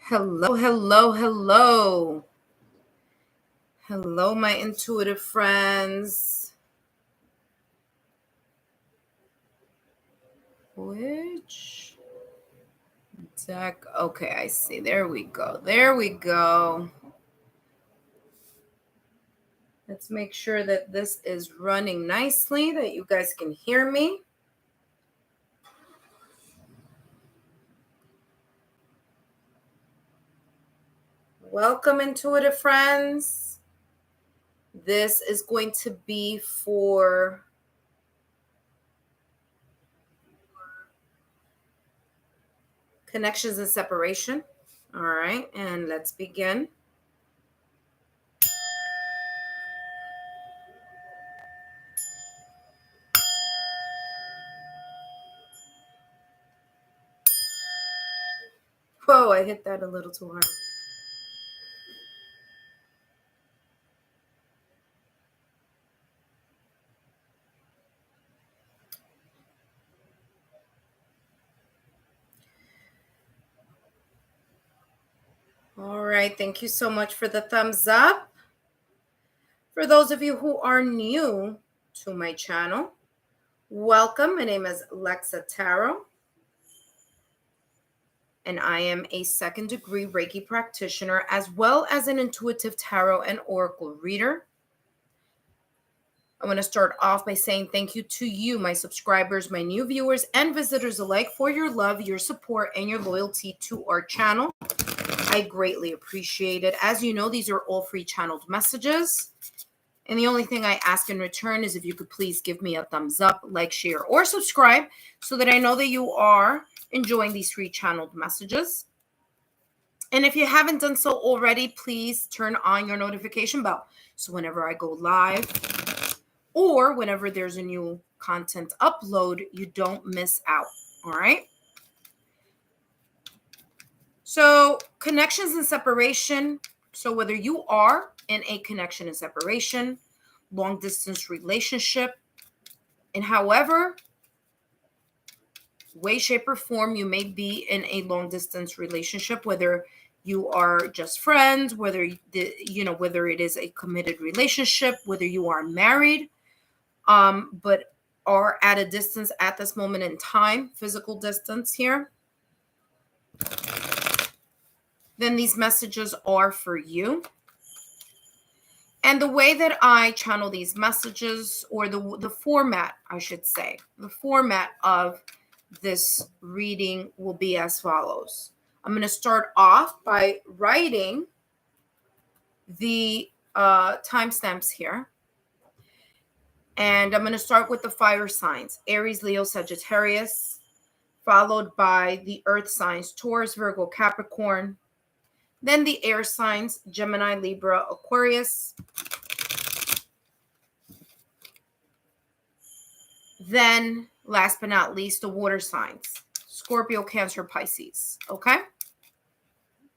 Hello, hello, hello. Hello, my intuitive friends. Which deck? Okay, I see. There we go. There we go. Let's make sure that this is running nicely, that you guys can hear me. Welcome, intuitive friends. This is going to be for connections and separation. All right, and let's begin. Whoa, I hit that a little too hard. All right, thank you so much for the thumbs up. For those of you who are new to my channel, welcome. My name is Lexa Tarot, and I am a second-degree Reiki practitioner, as well as an intuitive tarot and oracle reader. I want to start off by saying thank you to you, my subscribers, my new viewers, and visitors alike, for your love, your support, and your loyalty to our channel. I greatly appreciate it. As you know, these are all free channeled messages. And the only thing I ask in return is if you could please give me a thumbs up, like, share, or subscribe so that I know that you are enjoying these free channeled messages. And if you haven't done so already, please turn on your notification bell. So whenever I go live or whenever there's a new content upload, you don't miss out. All right. So connections and separation. So whether you are in a connection and separation, long distance relationship, in however way, shape, or form you may be in a long distance relationship, whether you are just friends, whether whether it is a committed relationship, whether you are married, but are at a distance at this moment in time, physical distance here, then these messages are for you. And the way that I channel these messages, or the format, I should say, the format of this reading will be as follows. I'm going to start off by writing the timestamps here. And I'm going to start with the fire signs: Aries, Leo, Sagittarius, followed by the earth signs: Taurus, Virgo, Capricorn. Then the air signs: Gemini, Libra, Aquarius. Then, last but not least, the water signs: Scorpio, Cancer, Pisces. Okay?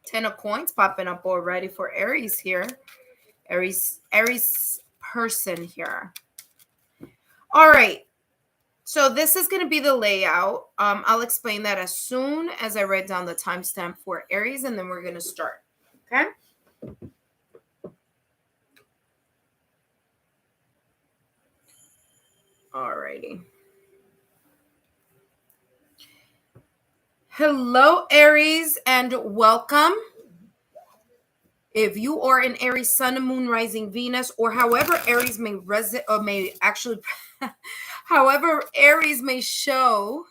10 of coins popping up already for Aries here. Aries person here. All right. So this is going to be the layout. I'll explain that as soon as I write down the timestamp for Aries, and then we're going to start. Okay? All righty. Hello, Aries, and welcome. If you are in Aries, Sun, Moon, Rising, Venus, or however Aries however Aries may show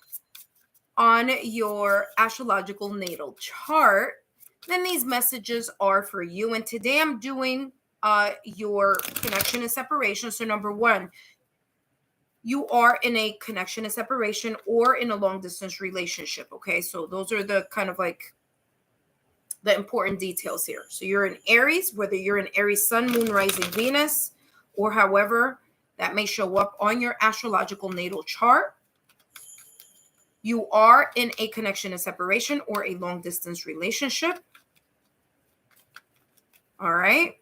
on your astrological natal chart, then these messages are for you. And today I'm doing your connection and separation. So number one, you are in a connection and separation or in a long distance relationship. Okay, so those are the kind of like the important details here. So you're in Aries, whether you're in Aries, Sun, Moon, Rising, Venus, or however that may show up on your astrological natal chart. You are in a connection and separation or a long distance relationship. All right.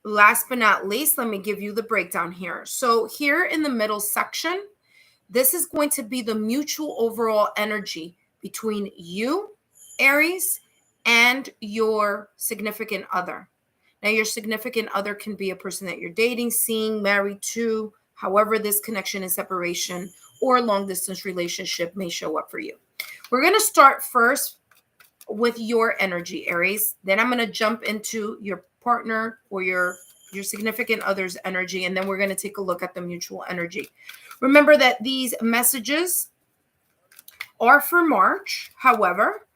Last but not least, let me give you the breakdown here. So here in the middle section, this is going to be the mutual overall energy between you, Aries, and your significant other. Now, your significant other can be a person that you're dating, seeing, married to, however this connection and separation or long distance relationship may show up for you. We're going to start first with your energy, Aries. Then I'm going to jump into your partner or your significant other's energy, and then we're going to take a look at the mutual energy. Remember that these messages are for March. However,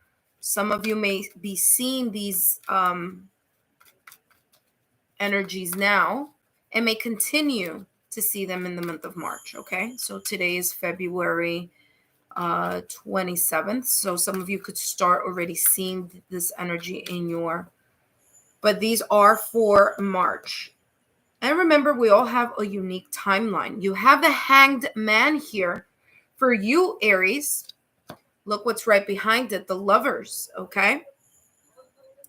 some of you may be seeing these energies now and may continue to see them in the month of March. Okay, so today is February 27th. So some of you could start already seeing this energy in your, but these are for March. And remember, we all have a unique timeline. You have the Hanged Man here for you, Aries. Look what's right behind it, the Lovers, okay?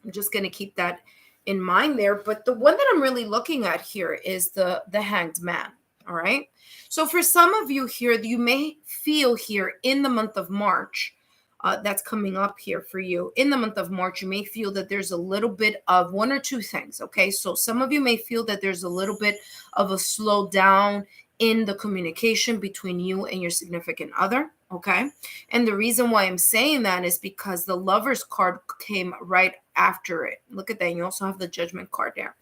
I'm just going to keep that in mind there. But the one that I'm really looking at here is the Hanged Man, all right? So for some of you here, you may feel here in the month of March, that's coming up here for you. In the month of March, you may feel that there's a little bit of one or two things, okay? So some of you may feel that there's a little bit of a slowdown in the communication between you and your significant other, okay? And the reason why I'm saying that is because the Lovers card came right after it. Look at that. You also have the Judgment card there.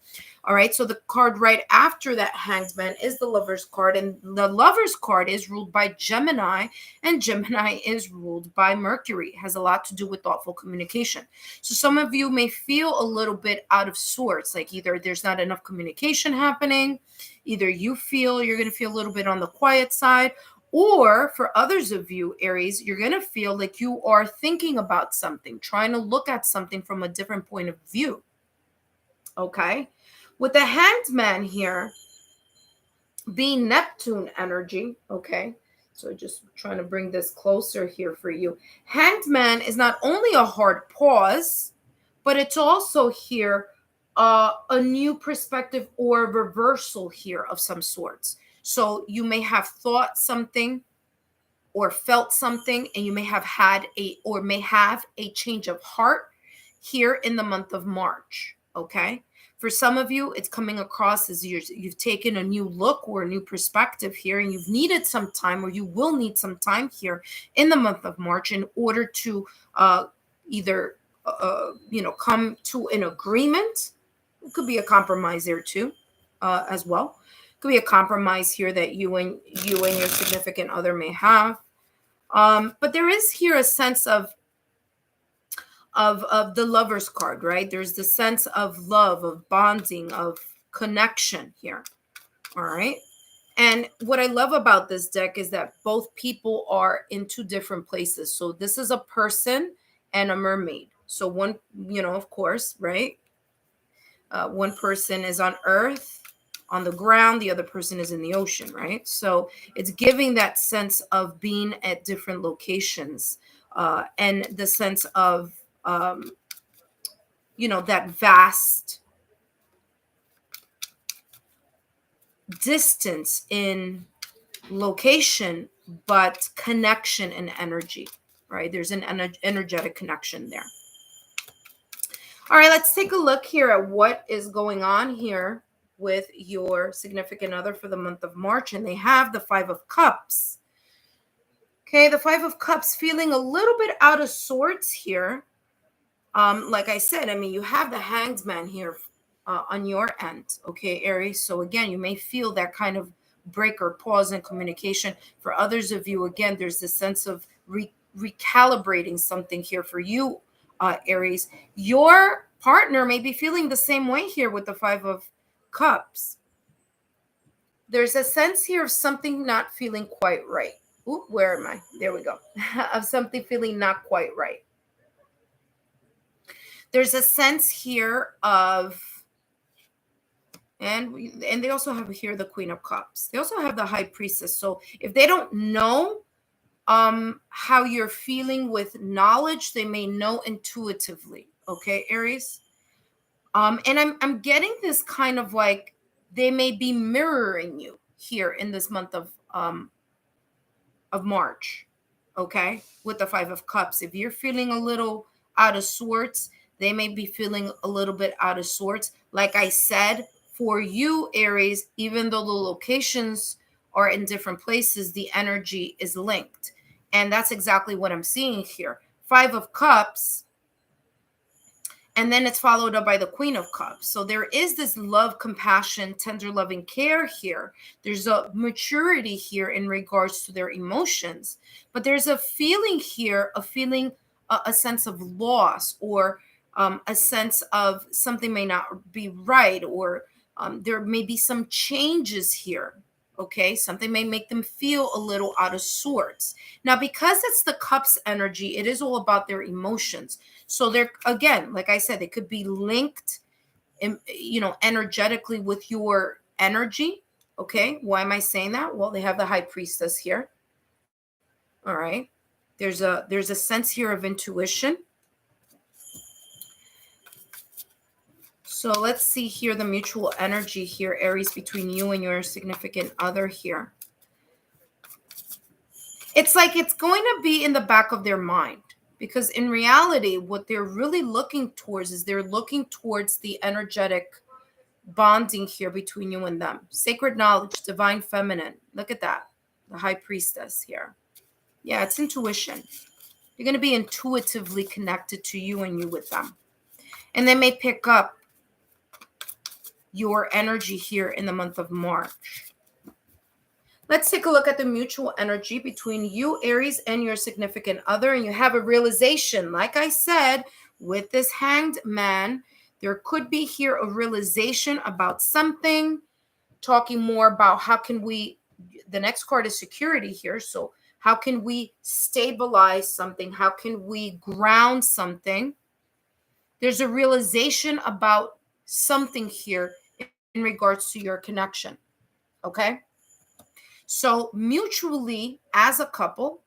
All right. So the card right after that Hanged Man is the Lovers card. And the Lovers card is ruled by Gemini. And Gemini is ruled by Mercury. It has a lot to do with thoughtful communication. So some of you may feel a little bit out of sorts. Like either there's not enough communication happening. Either you feel you're going to feel a little bit on the quiet side. Or for others of you, Aries, you're going to feel like you are thinking about something, trying to look at something from a different point of view. Okay. With the Hanged Man here being Neptune energy. Okay. So just trying to bring this closer here for you. Hanged Man is not only a hard pause, but it's also here a new perspective or a reversal here of some sorts. So you may have thought something or felt something, and you may have had may have a change of heart here in the month of March. Okay. For some of you, it's coming across as you've taken a new look or a new perspective here, and you've needed some time, or you will need some time here in the month of March in order to either come to an agreement. It could be a compromise there too, as well. Could be a compromise here that you and your significant other may have. But there is here a sense of the Lovers card, right? There's the sense of love, of bonding, of connection here. All right. And what I love about this deck is that both people are in two different places. So this is a person and a mermaid. So one, of course, right? One person is on Earth, on the ground, the other person is in the ocean, right? So it's giving that sense of being at different locations, and the sense of that vast distance in location, but connection and energy, right? There's an energetic connection there. All right, let's take a look here at what is going on here with your significant other for the month of March. And they have the Five of Cups. Okay, the Five of Cups feeling a little bit out of sorts here. Like I said, I mean, you have the Hanged Man here on your end, okay, Aries? So again, you may feel that kind of break or pause in communication. For others of you, again, there's this sense of recalibrating something here for you, Aries. Your partner may be feeling the same way here with the Five of Cups. There's a sense here of something not feeling quite right. Ooh, where am I? There we go. Of something feeling not quite right. There's a sense here of, and they also have here the Queen of Cups. They also have the High Priestess. So if they don't know how you're feeling with knowledge, they may know intuitively. Okay, Aries. And I'm getting this kind of like they may be mirroring you here in this month of March. Okay, with the Five of Cups. If you're feeling a little out of sorts, They may be feeling a little bit out of sorts. Like I said, for you, Aries, even though the locations are in different places, the energy is linked. And that's exactly what I'm seeing here. 5 of Cups, and then it's followed up by the Queen of Cups. So there is this love, compassion, tender loving care here. There's a maturity here in regards to their emotions. But there's a feeling here, a sense of loss, or a sense of something may not be right, or there may be some changes here. Okay, something may make them feel a little out of sorts. Now, because it's the Cups energy, it is all about their emotions. So they're, again, like I said, they could be linked, energetically with your energy. Okay, why am I saying that? Well, they have the High Priestess here. All right, there's a sense here of intuition. So let's see here the mutual energy here, Aries, between you and your significant other here. It's like it's going to be in the back of their mind, because in reality, what they're really looking towards is they're looking towards the energetic bonding here between you and them. Sacred knowledge, divine feminine. Look at that. The High Priestess here. Yeah, it's intuition. You're going to be intuitively connected to you and you with them. And they may pick up your energy here in the month of March. Let's take a look at the mutual energy between you, Aries, and your significant other. And you have a realization, like I said, with this Hanged Man, there could be here a realization about something, talking more about how can we, the next card is security here. So how can we stabilize something? How can we ground something? There's a realization about something here in regards to your connection. Okay? So mutually, as a couple,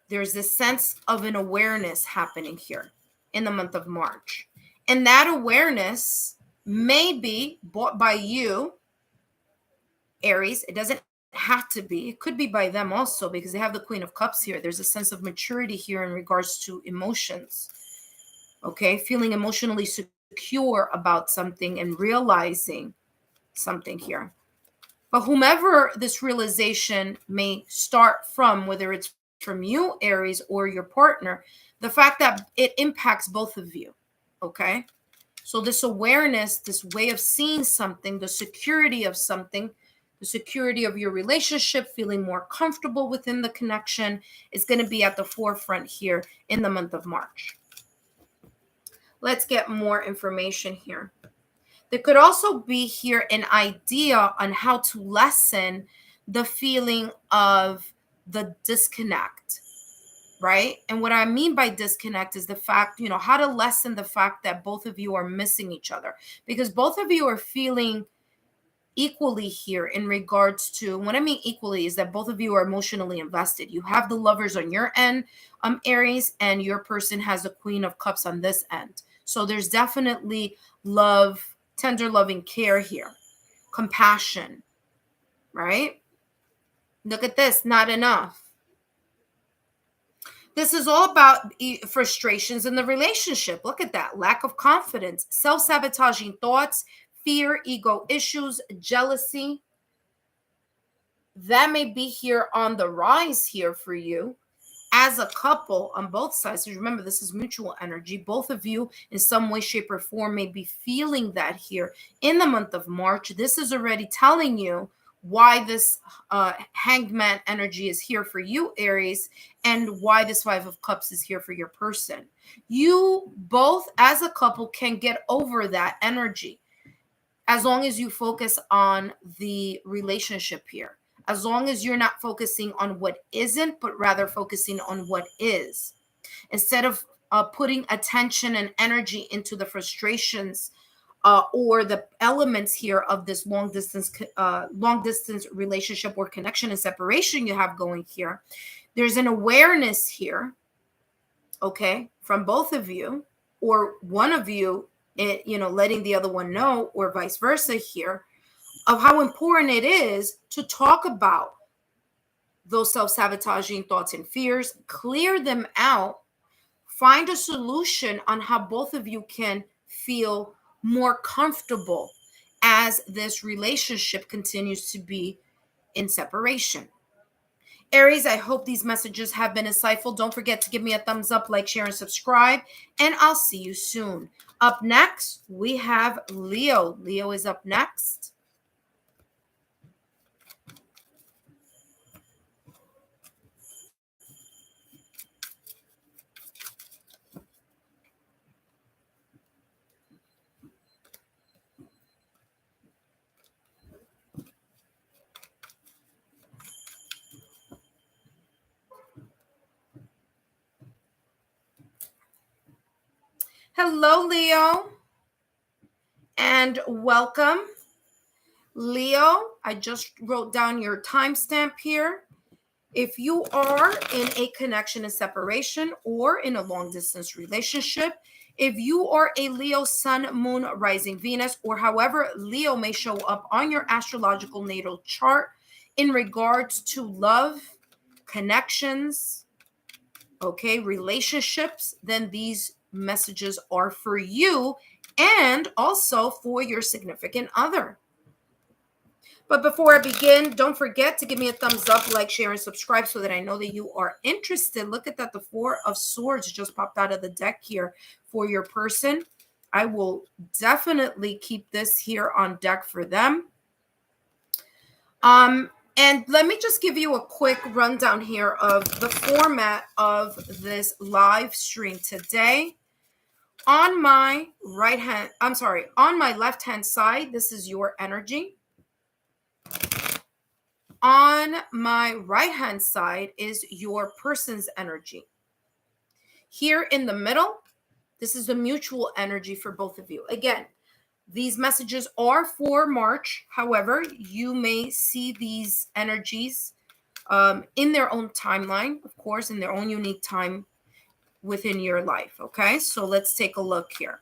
there's this sense of an awareness happening here in the month of March. And that awareness may be brought by you, Aries. It doesn't have to be. It could be by them also, because they have the Queen of Cups here. There's a sense of maturity here in regards to emotions. Okay? Feeling emotionally secure about something and realizing something here. But whomever this realization may start from, whether it's from you, Aries, or your partner, the fact that it impacts both of you, okay? So this awareness, this way of seeing something, the security of something, the security of your relationship, feeling more comfortable within the connection, is going to be at the forefront here in the month of March. Let's get more information here. There could also be here an idea on how to lessen the feeling of the disconnect, right? And what I mean by disconnect is the fact, how to lessen the fact that both of you are missing each other, because both of you are feeling equally here in regards to, what I mean equally is that both of you are emotionally invested. You have the Lovers on your end, Aries, and your person has the Queen of Cups on this end. So there's definitely love, tender loving care here, compassion, right? Look at this, not enough. This is all about frustrations in the relationship. Look at that, lack of confidence, self-sabotaging thoughts, fear, ego issues, jealousy. That may be here on the rise here for you as a couple on both sides. So remember, this is mutual energy. Both of you in some way, shape, or form may be feeling that here in the month of March. This is already telling you why this Hanged Man energy is here for you, Aries, and why this Five of Cups is here for your person. You both as a couple can get over that energy as long as you focus on the relationship here. As long as you're not focusing on what isn't, but rather focusing on what is. Instead of putting attention and energy into the frustrations or the elements here of this long distance relationship or connection and separation you have going here, there's an awareness here, okay, from both of you, or one of you, letting the other one know, or vice versa here, of how important it is to talk about those self-sabotaging thoughts and fears, clear them out, Find a solution on how both of you can feel more comfortable as this relationship continues to be in separation. Aries, I hope these messages have been insightful. Don't forget to give me a thumbs up, like, share, and subscribe, and I'll see you soon. Up next, we have Leo. Leo is up next. Hello, Leo, and welcome. Leo, I just wrote down your timestamp here. If you are in a connection and separation or in a long distance relationship, if you are a Leo sun, moon, rising Venus, or however Leo may show up on your astrological natal chart in regards to love, connections, okay, relationships, then these messages are for you and also for your significant other. But before I begin, don't forget to give me a thumbs up, like, share, and subscribe so that I know that you are interested. Look at that. The Four of Swords just popped out of the deck here for your person. I will definitely keep this here on deck for them. And let me just give you a quick rundown here of the format of this live stream today. On my on my left-hand side, this is your energy. On my right-hand side is your person's energy. Here in the middle, this is the mutual energy for both of you. Again, these messages are for March. However, you may see these energies in their own timeline, of course, in their own unique time within your life. Okay, so let's take a look here.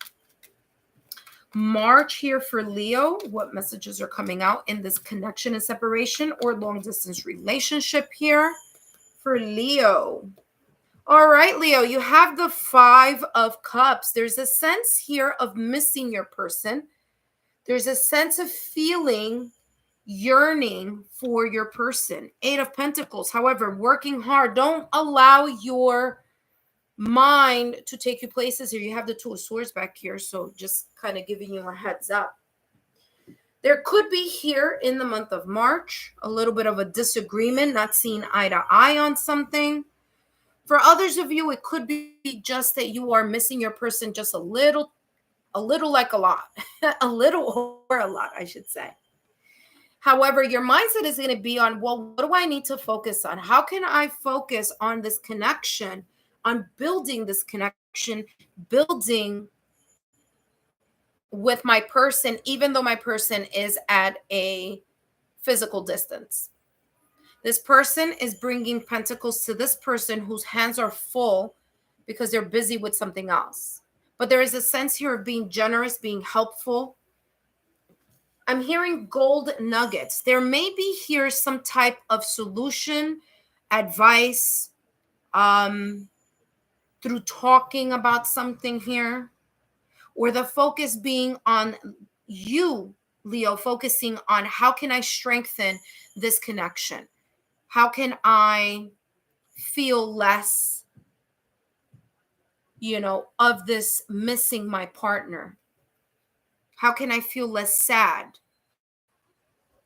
March here for Leo. What messages are coming out in this connection and separation or long distance relationship here for Leo? All right, Leo, you have the Five of Cups. There's a sense here of missing your person. There's a sense of feeling yearning for your person. Eight of Pentacles. However, working hard. Don't allow your mind to take you places here. You have the Two of Swords back here, so just kind of giving you a heads up. There could be here in the month of March a little bit of a disagreement, not seeing eye to eye on something. For others of you, it could be just that you are missing your person just a little like a lot, a little or a lot, I should say. However, your mindset is going to be on, well, what do I need to focus on? How can I focus on this connection, on building this connection, building with my person, even though my person is at a physical distance? This person is bringing pentacles to this person whose hands are full because they're busy with something else. But there is a sense here of being generous, being helpful. I'm hearing gold nuggets. There may be here some type of solution, advice, through talking about something here, or the focus being on you, Leo, focusing on how can I strengthen this connection? How can I feel less, of this missing my partner? How can I feel less sad?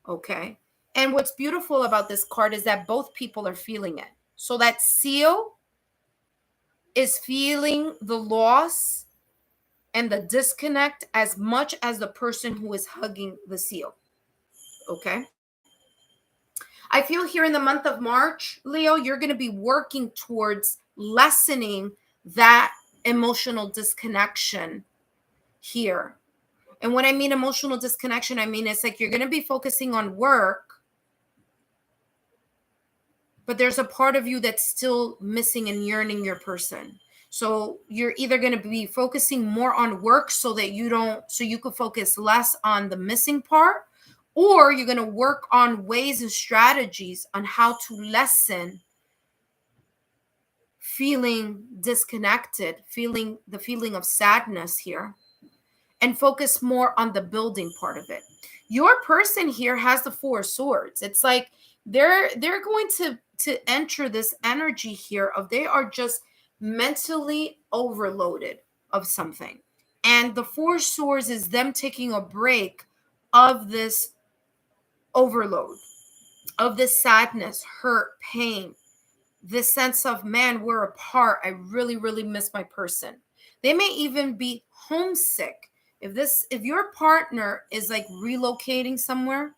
Okay. And what's beautiful about this card is that both people are feeling it. So that seal is feeling the loss and the disconnect as much as the person who is hugging the seal. Okay. I feel here in the month of March, Leo, you're going to be working towards lessening that emotional disconnection here. And when I mean emotional disconnection, I mean it's like you're going to be focusing on work, but there's a part of you that's still missing and yearning your person. So you're either going to be focusing more on work so you could focus less on the missing part, or you're going to work on ways and strategies on how to lessen feeling disconnected, feeling the feeling of sadness here, and focus more on the building part of it. Your person here has the Four of Swords. It's like they're going to enter this energy here of they are just mentally overloaded of something. And the Four of Swords is them taking a break of this overload, of this sadness, hurt, pain, this sense of, man, we're apart. I really, really miss my person. They may even be homesick. If your partner is like relocating somewhere,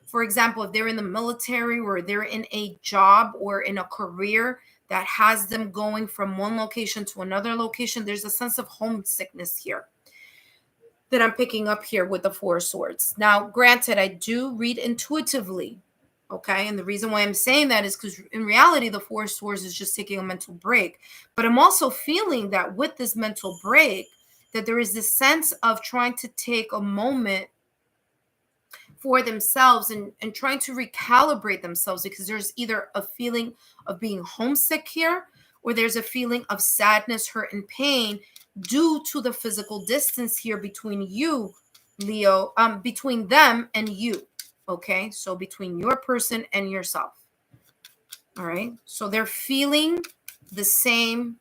for example, if they're in the military or they're in a job or in a career that has them going from one location to another location, there's a sense of homesickness here that I'm picking up here with the Four of Swords. Now, granted, I do read intuitively. Okay. And the reason why I'm saying that is because in reality, the Four of Swords is just taking a mental break. But I'm also feeling that with this mental break, that there is this sense of trying to take a moment for themselves and trying to recalibrate themselves, because there's either a feeling of being homesick here, or there's a feeling of sadness, hurt, and pain due to the physical distance here between you, Leo, between them and you. Okay, so between your person and yourself. All right, so they're feeling the same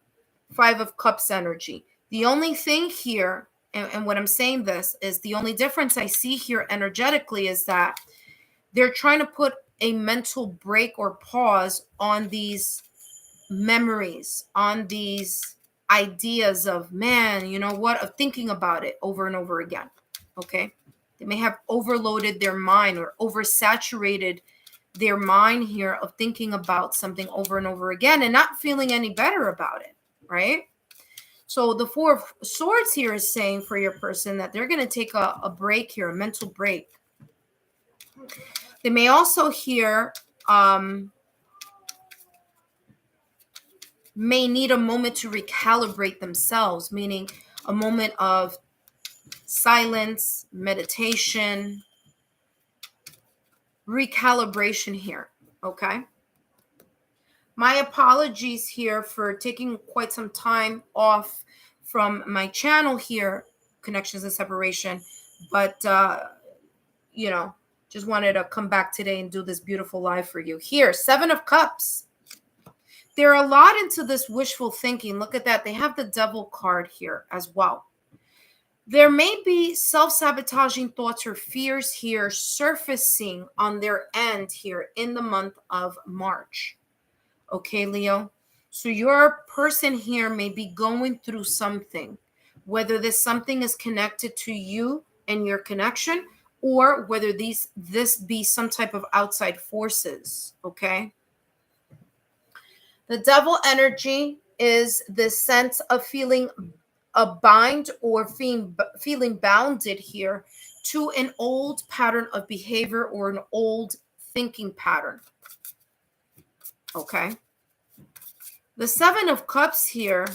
Five of Cups energy. The only thing here, and what I'm saying this is, the only difference I see here energetically is that they're trying to put a mental break or pause on these memories, on these ideas of, man, you know what, of thinking about it over and over again. Okay, they may have overloaded their mind or oversaturated their mind here of thinking about something over and over again and not feeling any better about it, right? So the Four of Swords here is saying for your person that they're going to take a break here, a mental break. They may also here may need a moment to recalibrate themselves, meaning a moment of silence, meditation, recalibration here. Okay. My apologies here for taking quite some time off from my channel here, Connections and Separation, but you know, just wanted to come back today and do this beautiful live for you. Here, Seven of Cups. They're a lot into this wishful thinking. Look at that. They have the Devil card here as well. There may be self-sabotaging thoughts or fears here surfacing on their end here in the month of March. Okay, Leo? So your person here may be going through something, whether this something is connected to you and your connection, or whether this be some type of outside forces, okay? The Devil energy is this sense of feeling a bind or feeling bounded here to an old pattern of behavior or an old thinking pattern. Okay. The Seven of Cups here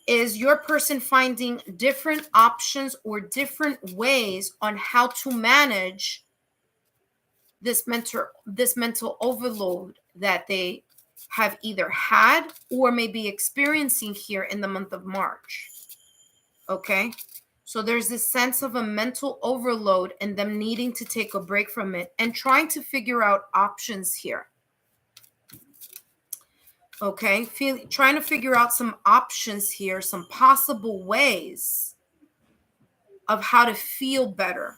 is your person finding different options or different ways on how to manage this mental overload that they have either had or may be experiencing here in the month of March. Okay, so there's this sense of a mental overload and them needing to take a break from it and trying to figure out options here. Okay, trying to figure out some options here, some possible ways of how to feel better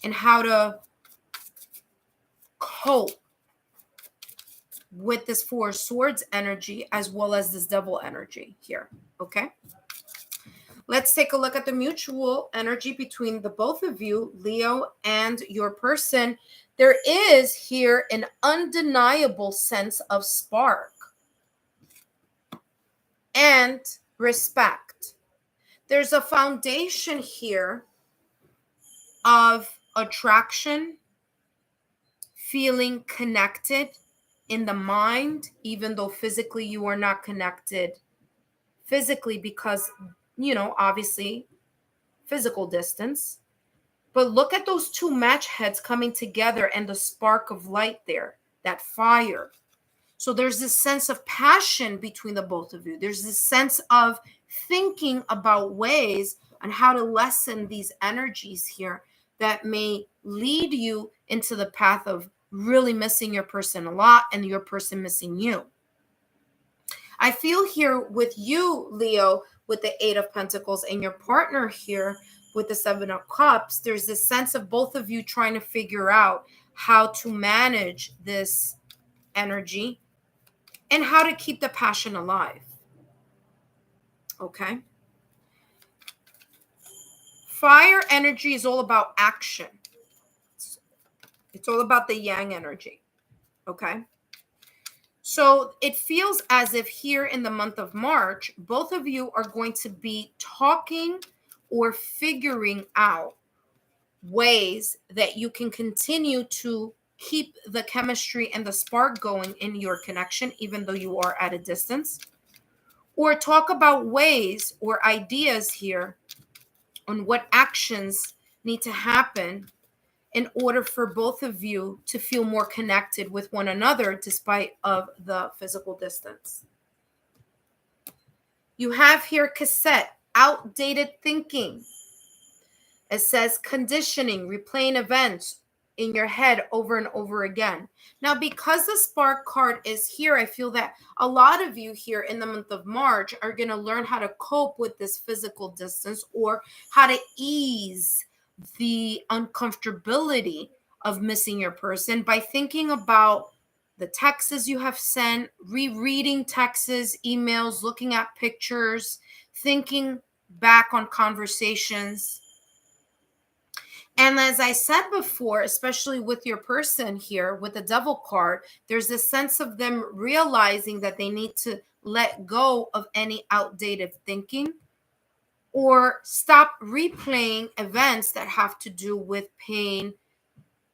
and how to cope with this Four of Swords energy as well as this Devil energy here. Okay, let's take a look at the mutual energy between the both of you, Leo, and your person. There is here an undeniable sense of spark and respect. There's a foundation here of attraction, feeling connected in the mind, even though physically you are not connected physically because, you know, obviously physical distance. But look at those two match heads coming together and the spark of light there, that fire. So there's this sense of passion between the both of you. There's this sense of thinking about ways on how to lessen these energies here that may lead you into the path of really missing your person a lot and your person missing you. I feel here with you, Leo, with the Eight of Pentacles, and your partner here with the Seven of Cups, there's this sense of both of you trying to figure out how to manage this energy and how to keep the passion alive. Okay? Fire energy is all about action. It's all about the yang energy. Okay? So it feels as if here in the month of March, both of you are going to be talking or figuring out ways that you can continue to keep the chemistry and the spark going in your connection, even though you are at a distance. Or talk about ways or ideas here on what actions need to happen in order for both of you to feel more connected with one another despite of the physical distance. You have here cassette, outdated thinking. It says conditioning, replaying events in your head over and over again. Now, because the spark card is here, I feel that a lot of you here in the month of March are going to learn how to cope with this physical distance or how to ease the uncomfortability of missing your person by thinking about the texts you have sent, rereading texts, emails, looking at pictures, thinking back on conversations. And as I said before, especially with your person here with the Devil card, there's a sense of them realizing that they need to let go of any outdated thinking or stop replaying events that have to do with pain,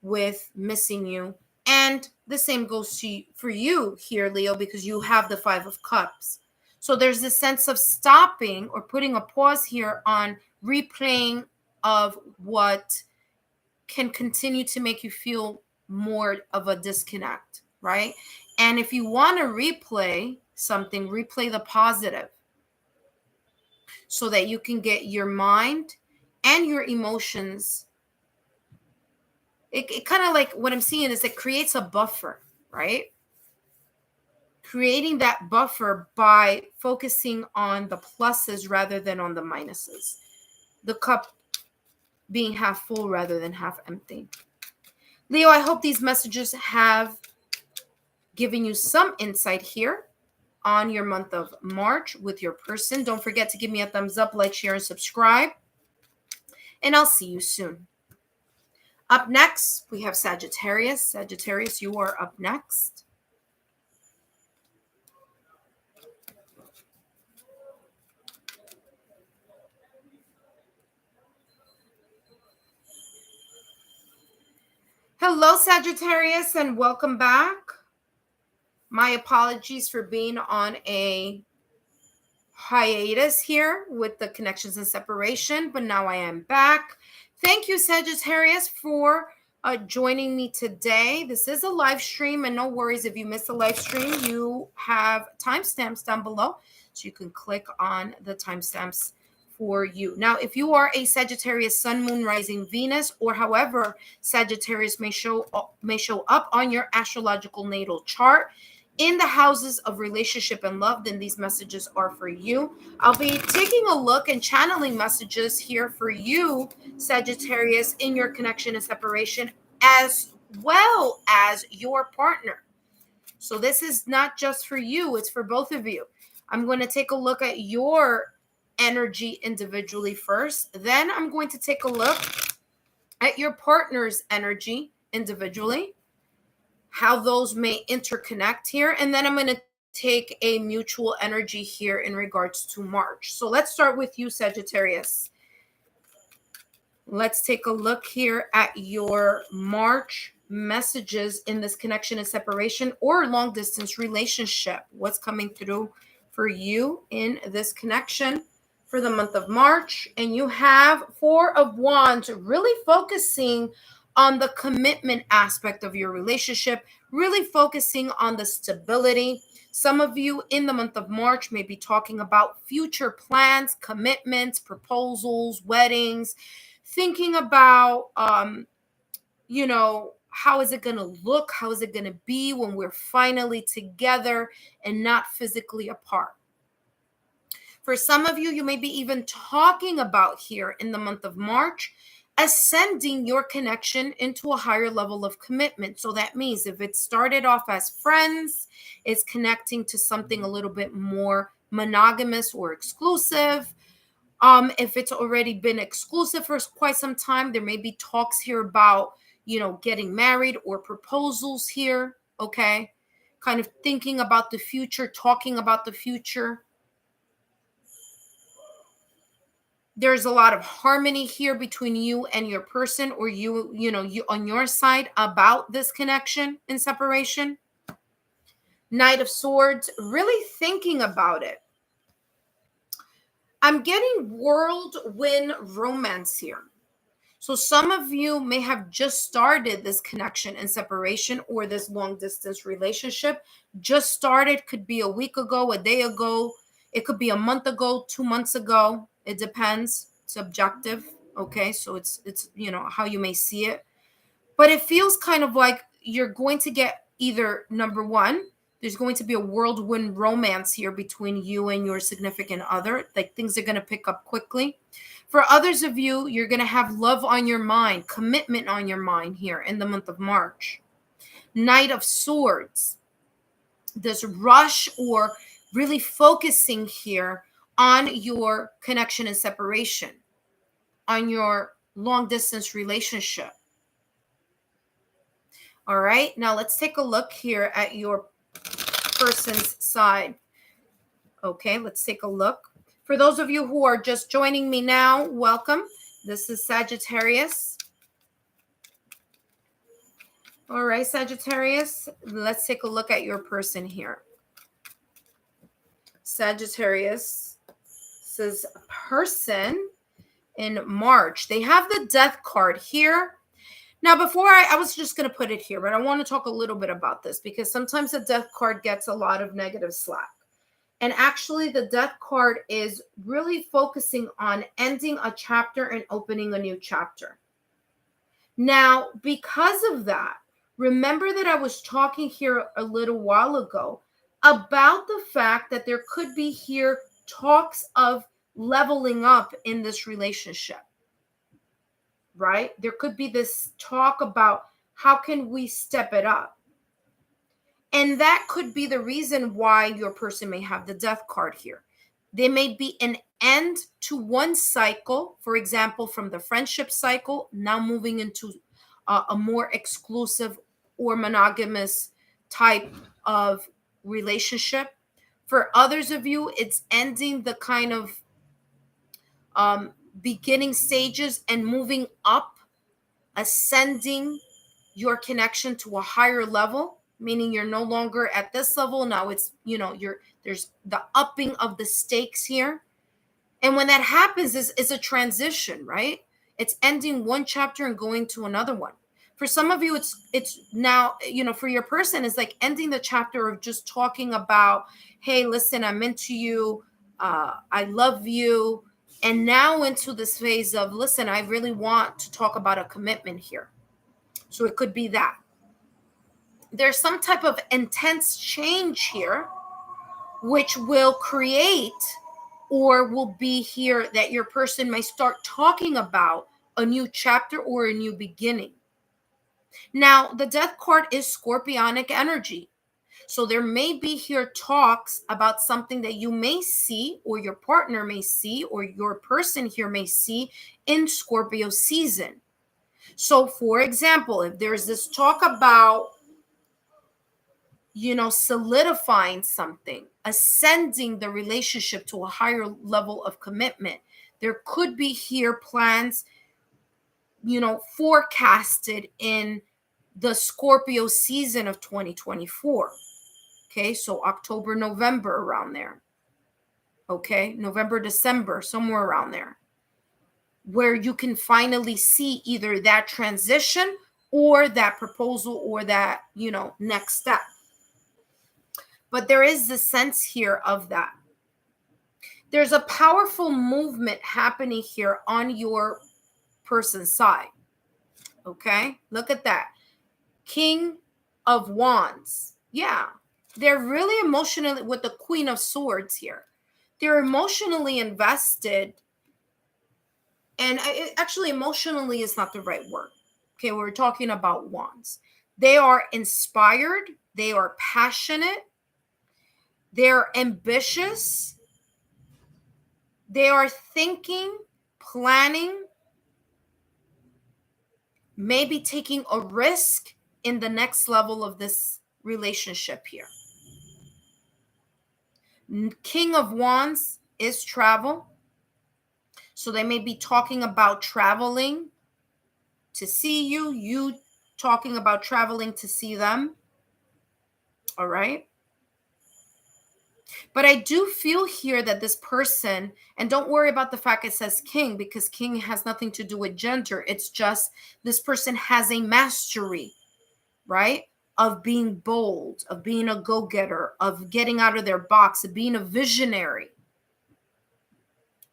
with missing you. And the same goes for you here, Leo, because you have the Five of Cups. So there's this sense of stopping or putting a pause here on replaying of what can continue to make you feel more of a disconnect, right? And if you want to replay something, replay the positive so that you can get your mind and your emotions. It kind of like what I'm seeing is it creates a buffer, right? Creating that buffer by focusing on the pluses rather than on the minuses. The cup being half full rather than half empty. Leo, I hope these messages have given you some insight here on your month of March with your person. Don't forget to give me a thumbs up, like, share, and subscribe. And I'll see you soon. Up next, we have Sagittarius. Sagittarius, you are up next. Hello, Sagittarius, and welcome back. My apologies for being on a hiatus here with the connections and separation, but now I am back. Thank you, Sagittarius, for joining me today. This is a live stream, and no worries if you missed the live stream. You have timestamps down below, so you can click on the timestamps for you. Now, if you are a Sagittarius Sun, Moon, Rising, Venus, or however Sagittarius may show up on your astrological natal chart in the houses of relationship and love, then these messages are for you. I'll be taking a look and channeling messages here for you, Sagittarius, in your connection and separation, as well as your partner. So this is not just for you, it's for both of you. I'm going to take a look at your energy individually first. Then I'm going to take a look at your partner's energy individually, how those may interconnect here. And then I'm going to take a mutual energy here in regards to March. So let's start with you, Sagittarius. Let's take a look here at your March messages in this connection and separation or long distance relationship. What's coming through for you in this connection for the month of March? And you have Four of Wands, really focusing on the commitment aspect of your relationship, really focusing on the stability. Some of you in the month of March may be talking about future plans, commitments, proposals, weddings, thinking about, how is it going to look? How is it going to be when we're finally together and not physically apart? For some of you, you may be even talking about here in the month of March, ascending your connection into a higher level of commitment. So that means if it started off as friends, it's connecting to something a little bit more monogamous or exclusive. If it's already been exclusive for quite some time, there may be talks here about, getting married or proposals here. Okay. Kind of thinking about the future, talking about the future. There's a lot of harmony here between you and your person, or you on your side about this connection and separation. Knight of Swords, really thinking about it. I'm getting whirlwind romance here. So some of you may have just started this connection and separation, or this long distance relationship. Just started, could be a week ago, a day ago. It could be a month ago, 2 months ago. It depends. It's subjective. Okay. So it's how you may see it. But it feels kind of like you're going to get either, number one, there's going to be a whirlwind romance here between you and your significant other. Like things are going to pick up quickly. For others of you, you're going to have love on your mind, commitment on your mind here in the month of March. Knight of Swords. This rush, or really focusing here on your connection and separation, on your long distance relationship. All right, now let's take a look here at your person's side. Okay, let's take a look. For those of you who are just joining me now, welcome. This is Sagittarius. All right, Sagittarius, let's take a look at your person here. Sagittarius says person in March. They have the Death card here. Now, before I was just going to put it here, but I want to talk a little bit about this because sometimes the Death card gets a lot of negative slack. And actually, the Death card is really focusing on ending a chapter and opening a new chapter. Now, because of that, remember that I was talking here a little while ago about the fact that there could be here talks of leveling up in this relationship, right? There could be this talk about how can we step it up? And that could be the reason why your person may have the Death card here. There may be an end to one cycle, for example, from the friendship cycle, now moving into a more exclusive or monogamous type of relationship. For others of you, it's ending the kind of beginning stages and moving up, ascending your connection to a higher level, meaning you're no longer at this level. Now it's, there's the upping of the stakes here. And when that happens, it's a transition, right? It's ending one chapter and going to another one. For some of you, it's now, for your person, it's like ending the chapter of just talking about, hey, listen, I'm into you. I love you. And now into this phase of, listen, I really want to talk about a commitment here. So it could be that. There's some type of intense change here, which will create or will be here that your person may start talking about a new chapter or a new beginning. Now, the Death card is scorpionic energy. So there may be here talks about something that you may see, or your partner may see, or your person here may see in Scorpio season. So, for example, if there's this talk about, solidifying something, ascending the relationship to a higher level of commitment, there could be here plans, forecasted in the Scorpio season of 2024. Okay, so October, November, around there. Okay, November, December, somewhere around there. where you can finally see either that transition or that proposal or that, next step. But there is the sense here of that. There's a powerful movement happening here on your person's side. Okay, look at that. King of Wands. Yeah, they're really emotionally, with the Queen of Swords here, they're emotionally invested. And actually, emotionally is not the right word. Okay, we're talking about wands. They are inspired. They are passionate. They're ambitious. They are thinking, planning, maybe taking a risk in the next level of this relationship here. King of Wands is travel. So they may be talking about traveling to see you, you talking about traveling to see them. All right. But I do feel here that this person, and don't worry about the fact it says king, because king has nothing to do with gender. It's just this person has a mastery, right? Of being bold, of being a go-getter, of getting out of their box, of being a visionary.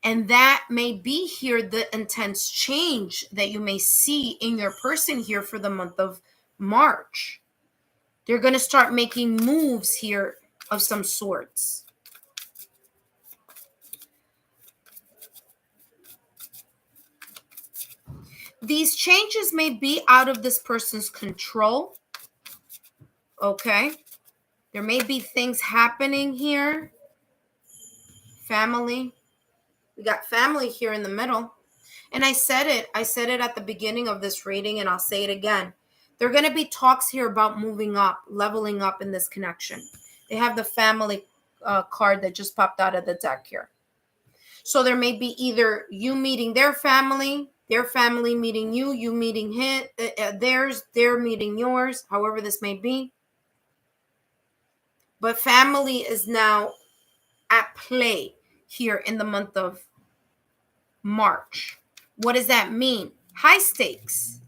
And that may be here the intense change that you may see in your person here for the month of March. They're going to start making moves here of some sorts. These changes may be out of this person's control. Okay. There may be things happening here. Family. We got family here in the middle. And I said it at the beginning of this reading, and I'll say it again. There are going to be talks here about moving up, leveling up in this connection. They have the family card that just popped out of the deck here. So there may be either you meeting their family meeting you, you meeting theirs, they're meeting yours, however this may be. But family is now at play here in the month of March. What does that mean? High stakes.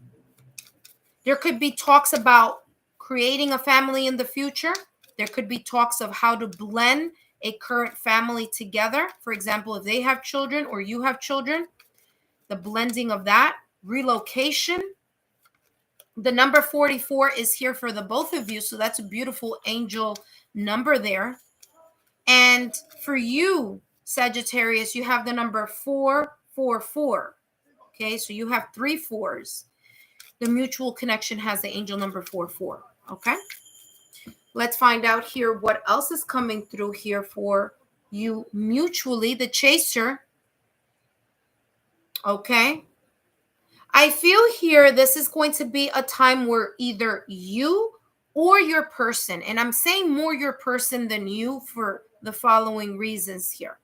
There could be talks about creating a family in the future. There could be talks of how to blend a current family together. For example, if they have children or you have children, the blending of that. Relocation. The number 44 is here for the both of you. So that's a beautiful angel number there. And for you, Sagittarius, you have the number 444. Okay, so you have 3 4s. The mutual connection has the angel number 44. Okay, let's find out here what else is coming through here for you mutually. The chaser. Okay, I feel here this is going to be a time where either you or your person, and I'm saying more your person than you for the following reasons here.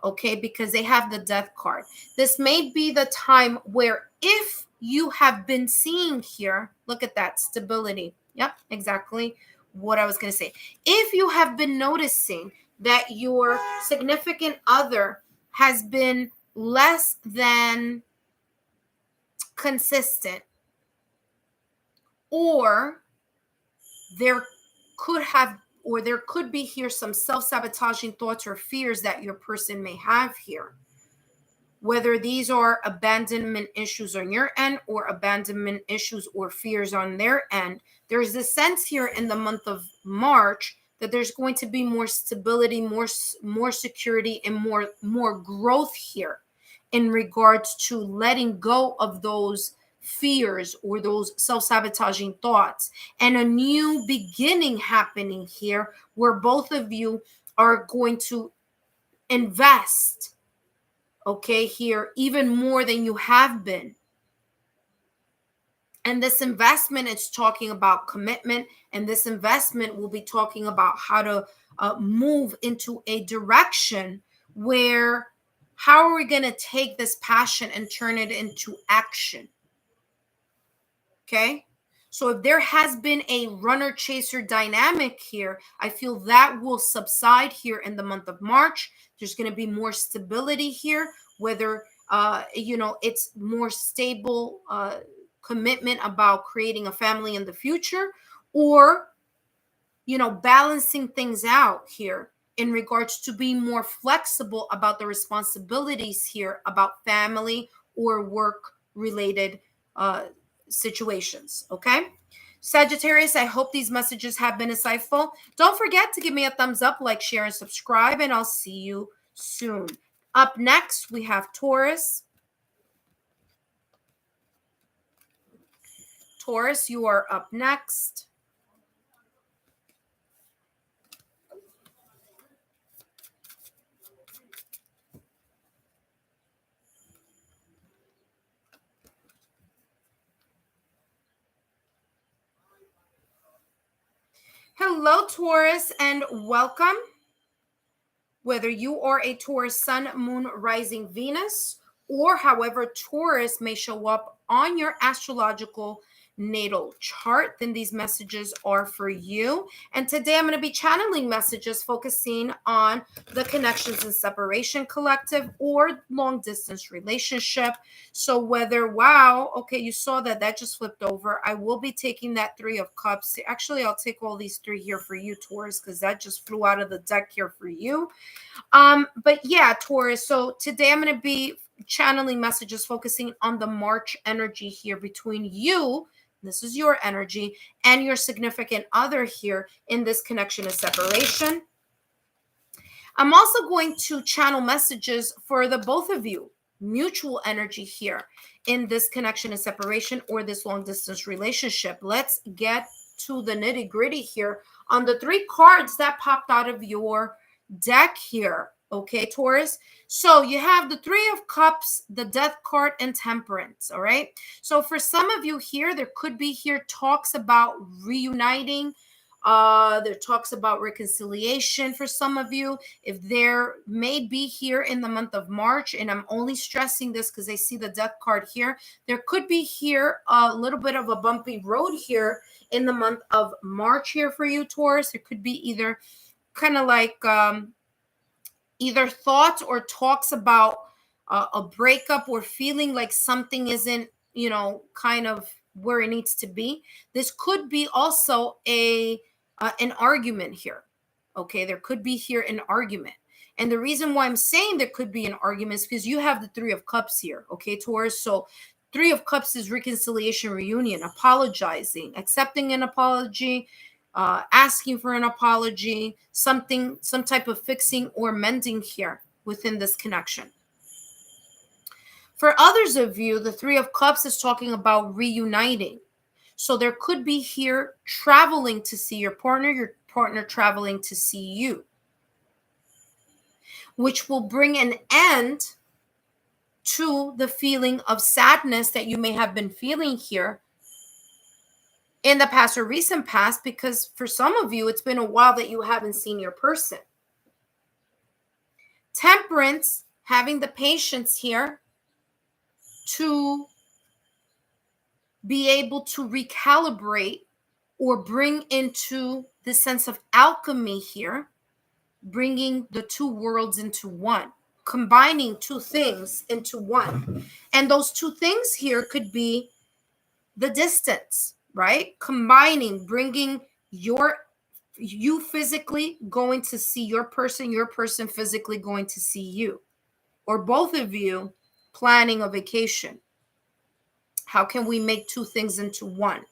Okay, because they have the death card. This may be the time where if you have been seeing here, look at that stability. Yep, exactly what I was going to say. If you have been noticing that your significant other has been less than consistent, or there could be here some self-sabotaging thoughts or fears that your person may have here, whether these are abandonment issues on your end or abandonment issues or fears on their end. There's this sense here in the month of March that there's going to be more stability, more security, and more growth here in regards to letting go of those fears or those self-sabotaging thoughts, and a new beginning happening here where both of you are going to invest, okay, here even more than you have been. And this investment is talking about commitment, and this investment will be talking about how to move into a direction where how are we going to take this passion and turn it into action? Okay, so if there has been a runner-chaser dynamic here, I feel that will subside here in the month of March. There's going to be more stability here, whether It's more stable commitment about creating a family in the future, or balancing things out here in regards to being more flexible about the responsibilities here about family or work related uh, situations. Okay. Sagittarius, I hope these messages have been insightful. Don't forget to give me a thumbs up, like, share, and subscribe, and I'll see you soon. Up next, we have Taurus. Taurus, you are up next. Hello, Taurus, and welcome. Whether you are a Taurus sun, moon, rising, Venus, or however Taurus may show up on your astrological natal chart, then these messages are for you. And today I'm going to be channeling messages focusing on the connections and separation collective or long distance relationship. So whether, wow, okay, you saw that just flipped over. I will be taking that 3 of Cups. Actually, I'll take all these 3 here for you, Taurus, because that just flew out of the deck here for you. But yeah, Taurus. So today I'm going to be channeling messages focusing on the March energy here between you. This is your energy and your significant other here in this connection and separation. I'm also going to channel messages for the both of you, mutual energy here in this connection and separation or this long distance relationship. Let's get to the nitty gritty here on the 3 cards that popped out of your deck here. Okay, Taurus. So you have the 3 of Cups, the Death card, and Temperance. All right. So for some of you here, there could be here talks about reuniting. There talks about reconciliation for some of you. If there may be here in the month of March, and I'm only stressing this because I see the Death card here, there could be here a little bit of a bumpy road here in the month of March here for you, Taurus. It could be either kind of like either thoughts or talks about a breakup or feeling like something isn't, kind of where it needs to be. This could be also an argument here. Okay, there could be here an argument. And the reason why I'm saying there could be an argument is because you have the 3 of Cups here. Okay, Taurus. So 3 of Cups is reconciliation, reunion, apologizing, accepting an apology, asking for an apology, some type of fixing or mending here within this connection. For others of you, the 3 of Cups is talking about reuniting. So there could be here traveling to see your partner traveling to see you, which will bring an end to the feeling of sadness that you may have been feeling here in the past or recent past, because for some of you, it's been a while that you haven't seen your person. Temperance, having the patience here to be able to recalibrate or bring into the sense of alchemy here, bringing the 2 worlds into one, combining 2 things into one. And those 2 things here could be the distance, right? Combining, bringing you physically going to see your person physically going to see you, or both of you planning a vacation. How can we make 2 things into one?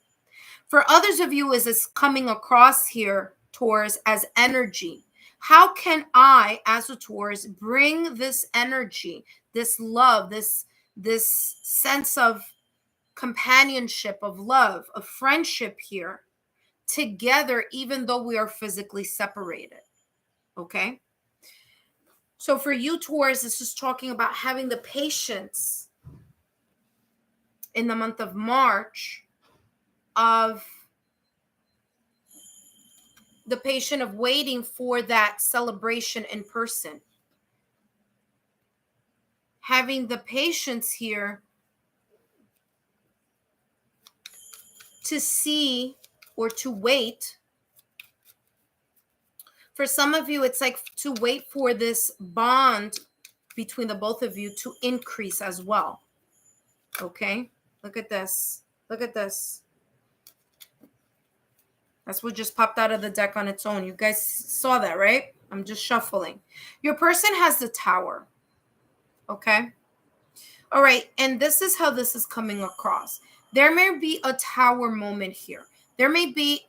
For others of you, is this coming across here, Taurus, as energy? How can I, as a Taurus, bring this energy, this love, this sense of companionship, of love, of friendship here together, even though we are physically separated? Okay. So for you, Taurus, this is talking about having the patience in the month of March of the patient of waiting for that celebration in person. Having the patience here to see or to wait. For some of you, it's like to wait for this bond between the both of you to increase as well. Okay, look at this. Look at this. That's what just popped out of the deck on its own. You guys saw that, right? I'm just shuffling. Your person has the Tower. Okay. All right. And this is how this is coming across. There may be a Tower moment here. There may be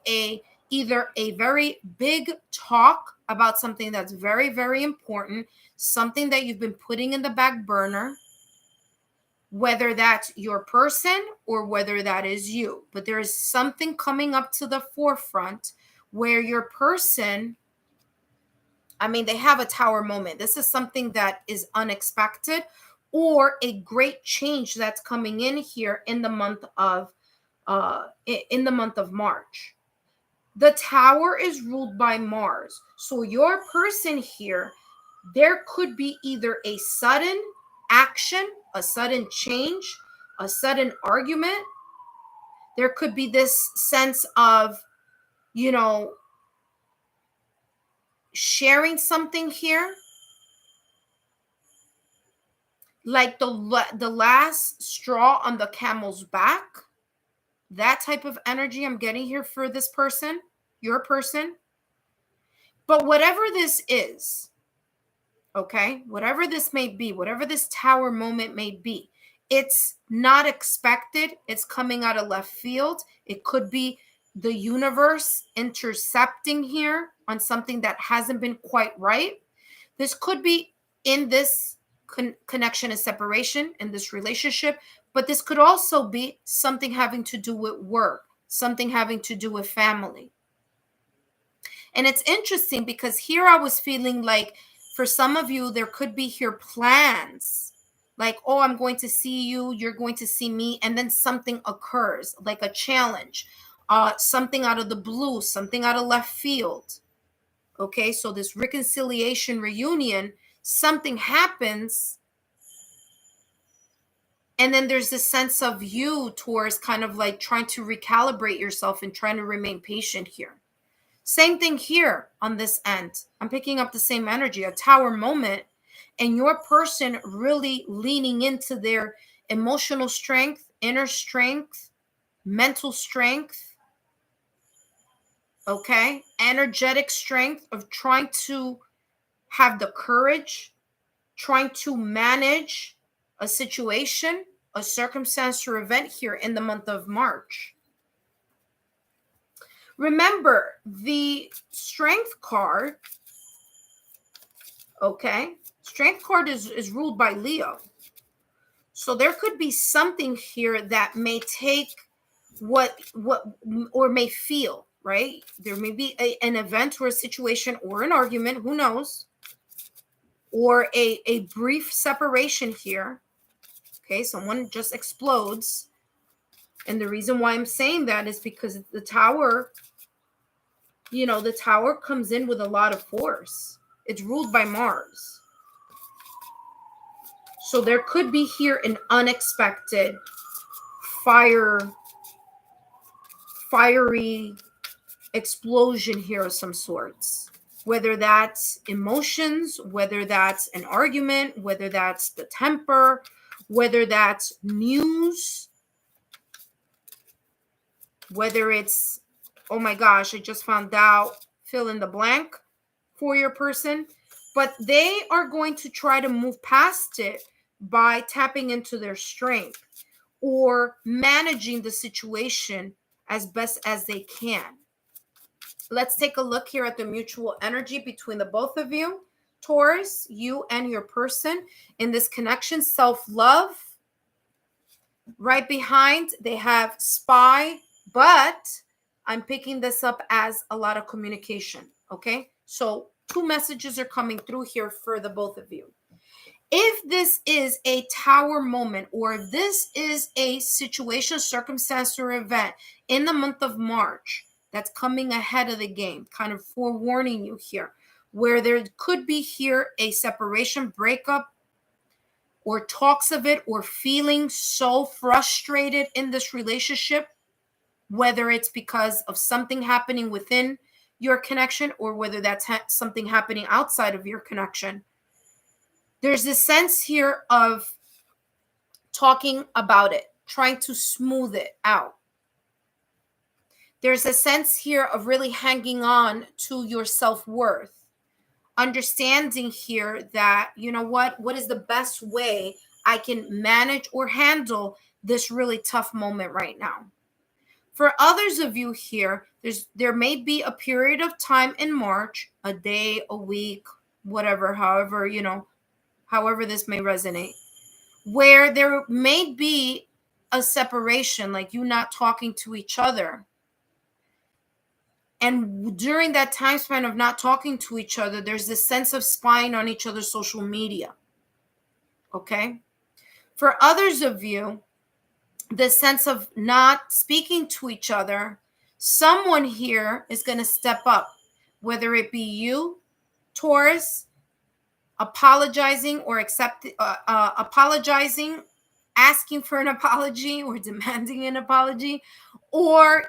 either a very big talk about something that's very, very important, something that you've been putting in the back burner, whether that's your person or whether that is you. But there is something coming up to the forefront where your person, I mean, they have a Tower moment. This is something that is unexpected or a great change that's coming in here in the month of March. The Tower is ruled by Mars. So your person here, there could be either a sudden action, a sudden change, a sudden argument. There could be this sense of, sharing something here. Like the last straw on the camel's back. That type of energy I'm getting here for this person, your person. But whatever this is, okay, whatever this may be, whatever this Tower moment may be, it's not expected. It's coming out of left field. It could be the universe intercepting here on something that hasn't been quite right. This could be in this connection and separation in this relationship, but this could also be something having to do with work, something having to do with family. And it's interesting because here I was feeling like for some of you, there could be here plans like, oh, I'm going to see you, you're going to see me, and then something occurs, like a challenge, something out of the blue, something out of left field. Okay, so this reconciliation reunion, something happens, and then there's this sense of you towards kind of like trying to recalibrate yourself and trying to remain patient here. Same thing here on this end. I'm picking up the same energy, a Tower moment, and your person really leaning into their emotional strength, inner strength, mental strength, okay, energetic strength of trying to have the courage, trying to manage a situation, a circumstance or event here in the month of March. Remember, the Strength card, okay, Strength card is ruled by Leo. So there could be something here that may take what or may feel, right? There may be an event or a situation or an argument, who knows, or a brief separation here. Okay, someone just explodes. And the reason why I'm saying that is because the Tower, the Tower comes in with a lot of force. It's ruled by Mars. So there could be here an unexpected fiery explosion here of some sorts. Whether that's emotions, whether that's an argument, whether that's the temper, whether that's news, whether it's, oh my gosh, I just found out, fill in the blank for your person. But they are going to try to move past it by tapping into their strength or managing the situation as best as they can. Let's take a look here at the mutual energy between the both of you, Taurus, you and your person in this connection. Self-love. Right behind, they have spy, but I'm picking this up as a lot of communication, okay? So 2 messages are coming through here for the both of you. If this is a Tower moment, or if this is a situation, circumstance, or event in the month of March that's coming ahead of the game, kind of forewarning you here, where there could be here a separation, breakup, or talks of it, or feeling so frustrated in this relationship, whether it's because of something happening within your connection or whether that's something happening outside of your connection. There's this sense here of talking about it, trying to smooth it out. There's a sense here of really hanging on to your self-worth, understanding here that, you know what is the best way I can manage or handle this really tough moment right now. For others of you here, there may be a period of time in March, a day, a week, whatever, however this may resonate, where there may be a separation, like you not talking to each other. And during that time span of not talking to each other, there's this sense of spying on each other's social media. Okay? For others of you, the sense of not speaking to each other, someone here is going to step up, whether it be you, Taurus, apologizing or apologizing, asking for an apology or demanding an apology, or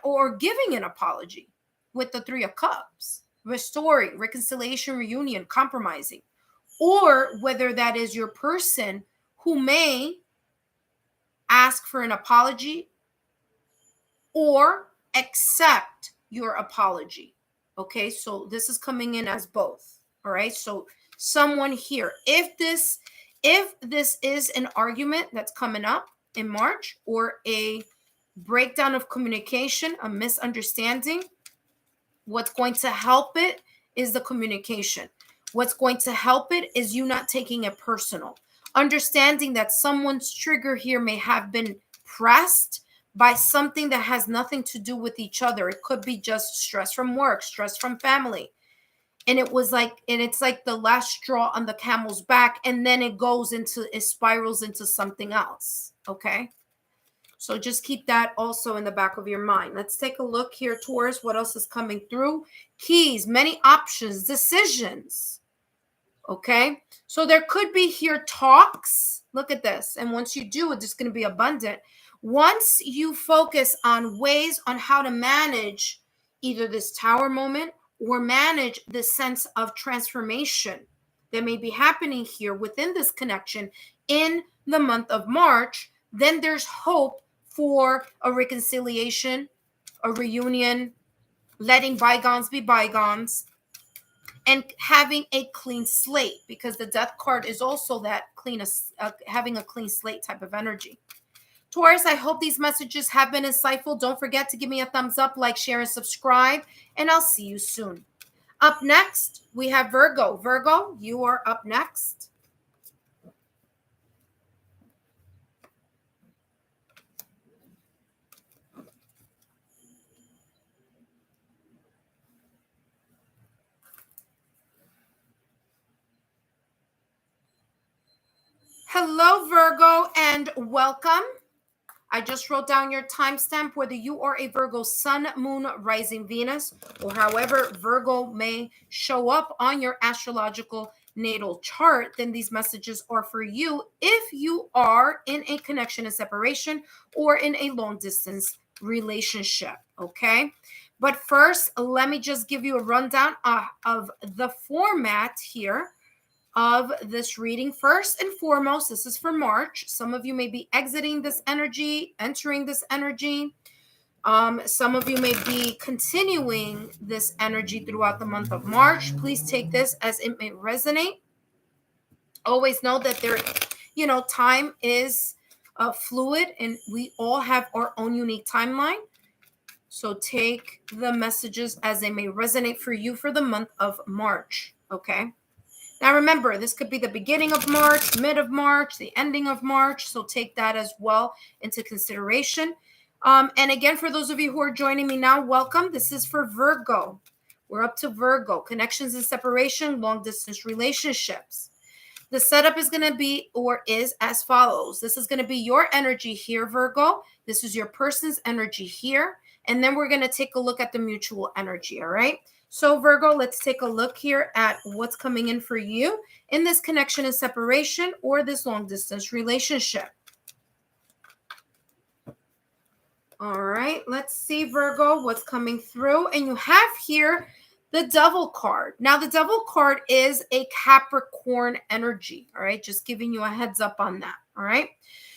or giving an apology with the Three of Cups, restoring, reconciliation, reunion, compromising, or whether that is your person who may ask for an apology or accept your apology. Okay, so this is coming in as both. All right, so someone here, if this is an argument that's coming up in March, or a breakdown of communication, a misunderstanding, what's going to help it is the communication. What's going to help it is you not taking it personal. Understanding that someone's trigger here may have been pressed by something that has nothing to do with each other. It could be just stress from work, stress from family. And it's like the last straw on the camel's back, and then it spirals into something else. Okay. So just keep that also in the back of your mind. Let's take a look here, Taurus. What else is coming through? Keys, many options, decisions. Okay. So there could be here talks. Look at this. And once you do, it's just going to be abundant. Once you focus on ways on how to manage either this Tower moment or manage the sense of transformation that may be happening here within this connection in the month of March, then there's hope for a reconciliation, a reunion, letting bygones be bygones, and having a clean slate, because the Death card is also that having a clean slate type of energy. Taurus, I hope these messages have been insightful. Don't forget to give me a thumbs up, like, share, and subscribe, and I'll see you soon. Up next, we have Virgo. Virgo, you are up next. Hello, Virgo, and welcome. I just wrote down your timestamp, whether you are a Virgo Sun, Moon, Rising, Venus, or however Virgo may show up on your astrological natal chart, then these messages are for you if you are in a connection and separation or in a long distance relationship, okay? But first, let me just give you a rundown of the format here of this reading. First and foremost, this is for March. Some of you may be exiting this energy, entering this energy. Some of you may be continuing this energy throughout the month of March. Please take this as it may resonate. Always know that time is fluid, and we all have our own unique timeline. So take the messages as they may resonate for you for the month of March, okay? Now, remember, this could be the beginning of March, mid of March, the ending of March. So take that as well into consideration. And again, for those of you who are joining me now, welcome. This is for Virgo. We're up to Virgo. Connections and separation, long distance relationships. The setup is going to be, or is, as follows. This is going to be your energy here, Virgo. This is your person's energy here. And then we're going to take a look at the mutual energy, all right? So Virgo, let's take a look here at what's coming in for you in this connection and separation or this long distance relationship. All right, let's see, Virgo, what's coming through. And you have here The Devil card. Now, the Devil card is a Capricorn energy, all right? Just giving you a heads up on that, all right?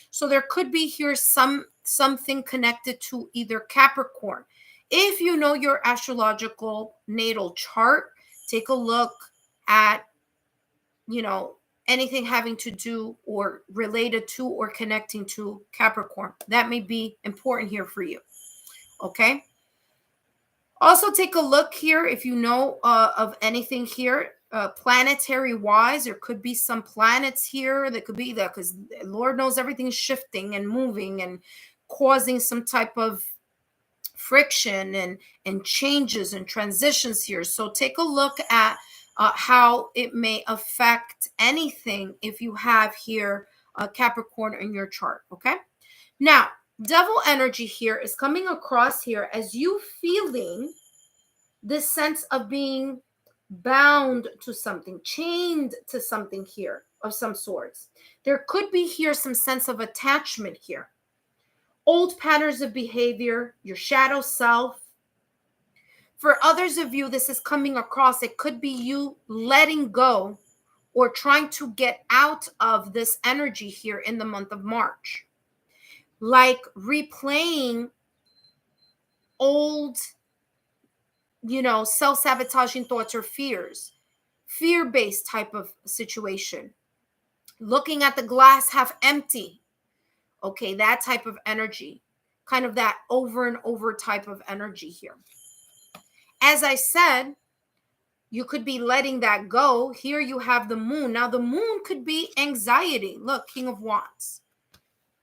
So there could be here something connected to either Capricorn. If you know your astrological natal chart, take a look at, anything having to do or related to or connecting to Capricorn. That may be important here for you, okay? Also, take a look here if you know of anything here planetary wise. There could be some planets here that could be there because Lord knows everything is shifting and moving and causing some type of friction and changes and transitions here. So take a look at how it may affect anything if you have here Capricorn in your chart. Okay. Now, Devil energy here is coming across here as you feeling this sense of being bound to something, chained to something here of some sorts. There could be here some sense of attachment here. Old patterns of behavior, your shadow self. For others of you, this is coming across. It could be you letting go or trying to get out of this energy here in the month of March. Like replaying old, self-sabotaging thoughts or fears, fear-based type of situation. Looking at the glass half empty. Okay, that type of energy. Kind of that over and over type of energy here. As I said, you could be letting that go. Here you have the moon. Now, the moon could be anxiety. Look, King of Wands.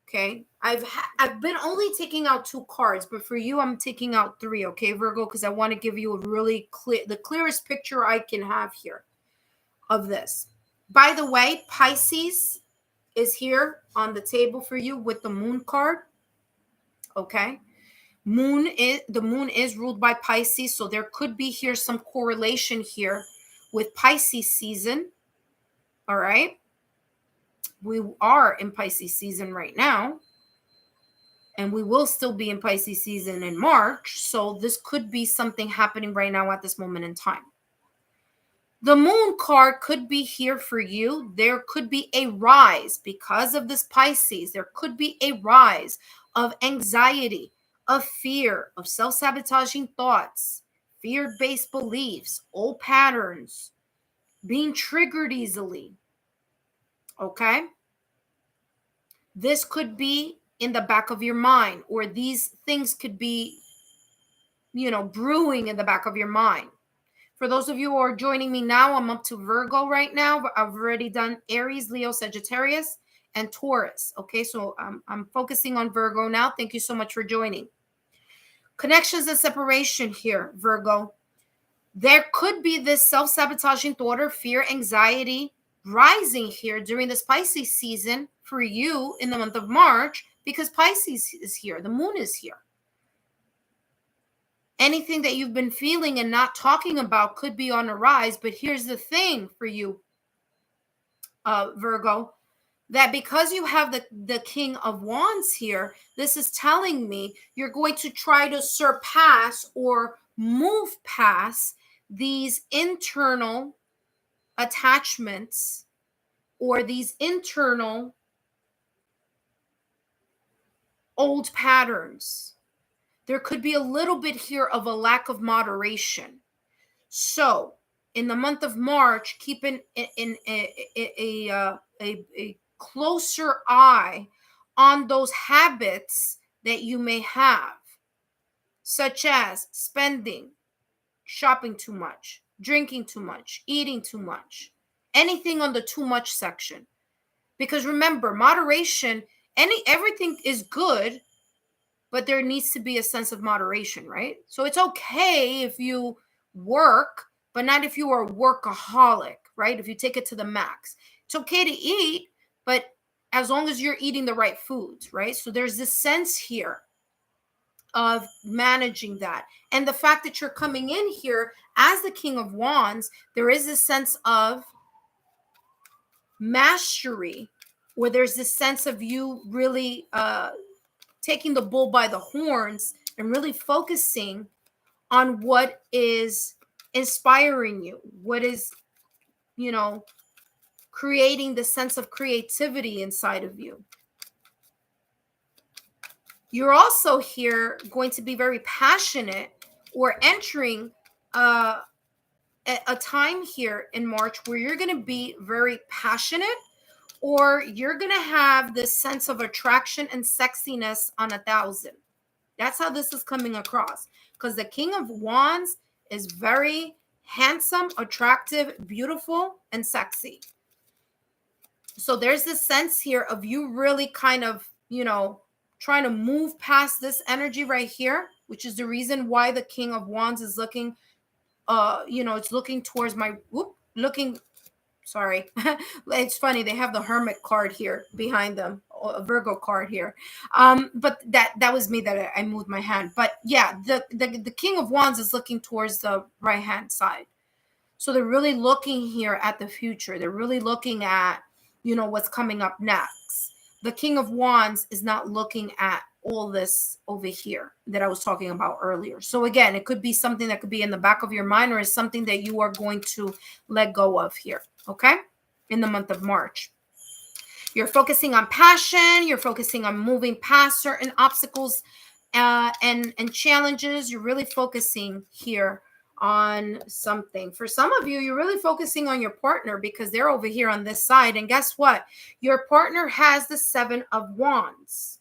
Okay, I've been only taking out 2 cards, but for you, I'm taking out 3. Okay, Virgo, because I want to give you a really the clearest picture I can have here of this. By the way, Pisces is here on the table for you with the moon card. Okay, the moon is ruled by Pisces, so there could be here some correlation here with Pisces season. All right. We are in Pisces season right now, and we will still be in Pisces season in March. So this could be something happening right now at this moment in time. The moon card could be here for you. There could be a rise because of this Pisces. There could be a rise of anxiety, of fear, of self-sabotaging thoughts, fear-based beliefs, old patterns, being triggered easily. Okay? This could be in the back of your mind, or these things could be, brewing in the back of your mind. For those of you who are joining me now, I'm up to Virgo right now. I've already done Aries, Leo, Sagittarius, and Taurus. Okay, so I'm focusing on Virgo now. Thank you so much for joining. Connections and separation here, Virgo. There could be this self-sabotaging thought or fear, anxiety rising here during this Pisces season for you in the month of March because Pisces is here. The moon is here. Anything that you've been feeling and not talking about could be on a rise. But here's the thing for you, Virgo, that because you have the King of Wands here, this is telling me you're going to try to surpass or move past these internal attachments or these internal old patterns. There could be a little bit here of a lack of moderation. So in the month of March, keep in a closer eye on those habits that you may have, such as spending, shopping too much, drinking too much, eating too much, anything on the too much section. Because remember, moderation, everything is good, but there needs to be a sense of moderation, right? So it's okay if you work, but not if you are a workaholic, right? If you take it to the max. It's okay to eat, but as long as you're eating the right foods, right? So there's this sense here of managing that. And the fact that you're coming in here as the King of Wands, there is a sense of mastery, where there's this sense of you really taking the bull by the horns and really focusing on what is inspiring you, what is, you know, creating the sense of creativity inside of you. You're also here going to be very passionate, or entering a time here in March where you're going to be very passionate, or you're going to have this sense of attraction and sexiness on 1,000. That's how this is coming across, because the King of Wands is very handsome, attractive, beautiful, and sexy. So there's this sense here of you really kind of, you know, trying to move past this energy right here, which is the reason why the King of Wands is looking, you know, it's looking towards my, sorry. It's funny, they have the Hermit card here behind them, a Virgo card here. But that was me, that I moved my hand. But yeah, the King of Wands is looking towards the right hand side. So they're really looking here at the future. They're really looking at, you know, what's coming up next. The King of Wands is not looking at all this over here that I was talking about earlier. So again, it could be something that could be in the back of your mind, or is something that you are going to let go of here, okay? In the month of March. You're focusing on passion. You're focusing on moving past certain obstacles and challenges. You're really focusing here on something. For some of you, you're really focusing on your partner, because they're over here on this side. And guess what? Your partner has the 7 of Wands.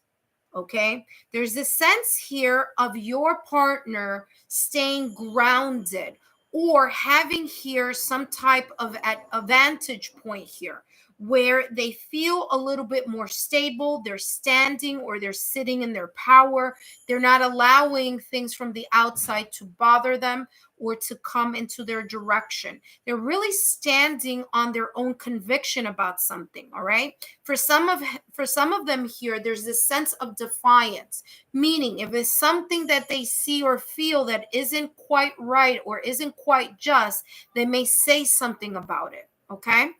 Okay, there's this sense here of your partner staying grounded, or having here some type of a vantage point here where they feel a little bit more stable. They're standing, or they're sitting in their power. They're not allowing things from the outside to bother them or to come into their direction. They're really standing on their own conviction about something, all right? For some of them here, there's this sense of defiance, meaning if it's something that they see or feel that isn't quite right or isn't quite just, they may say something about it, okay?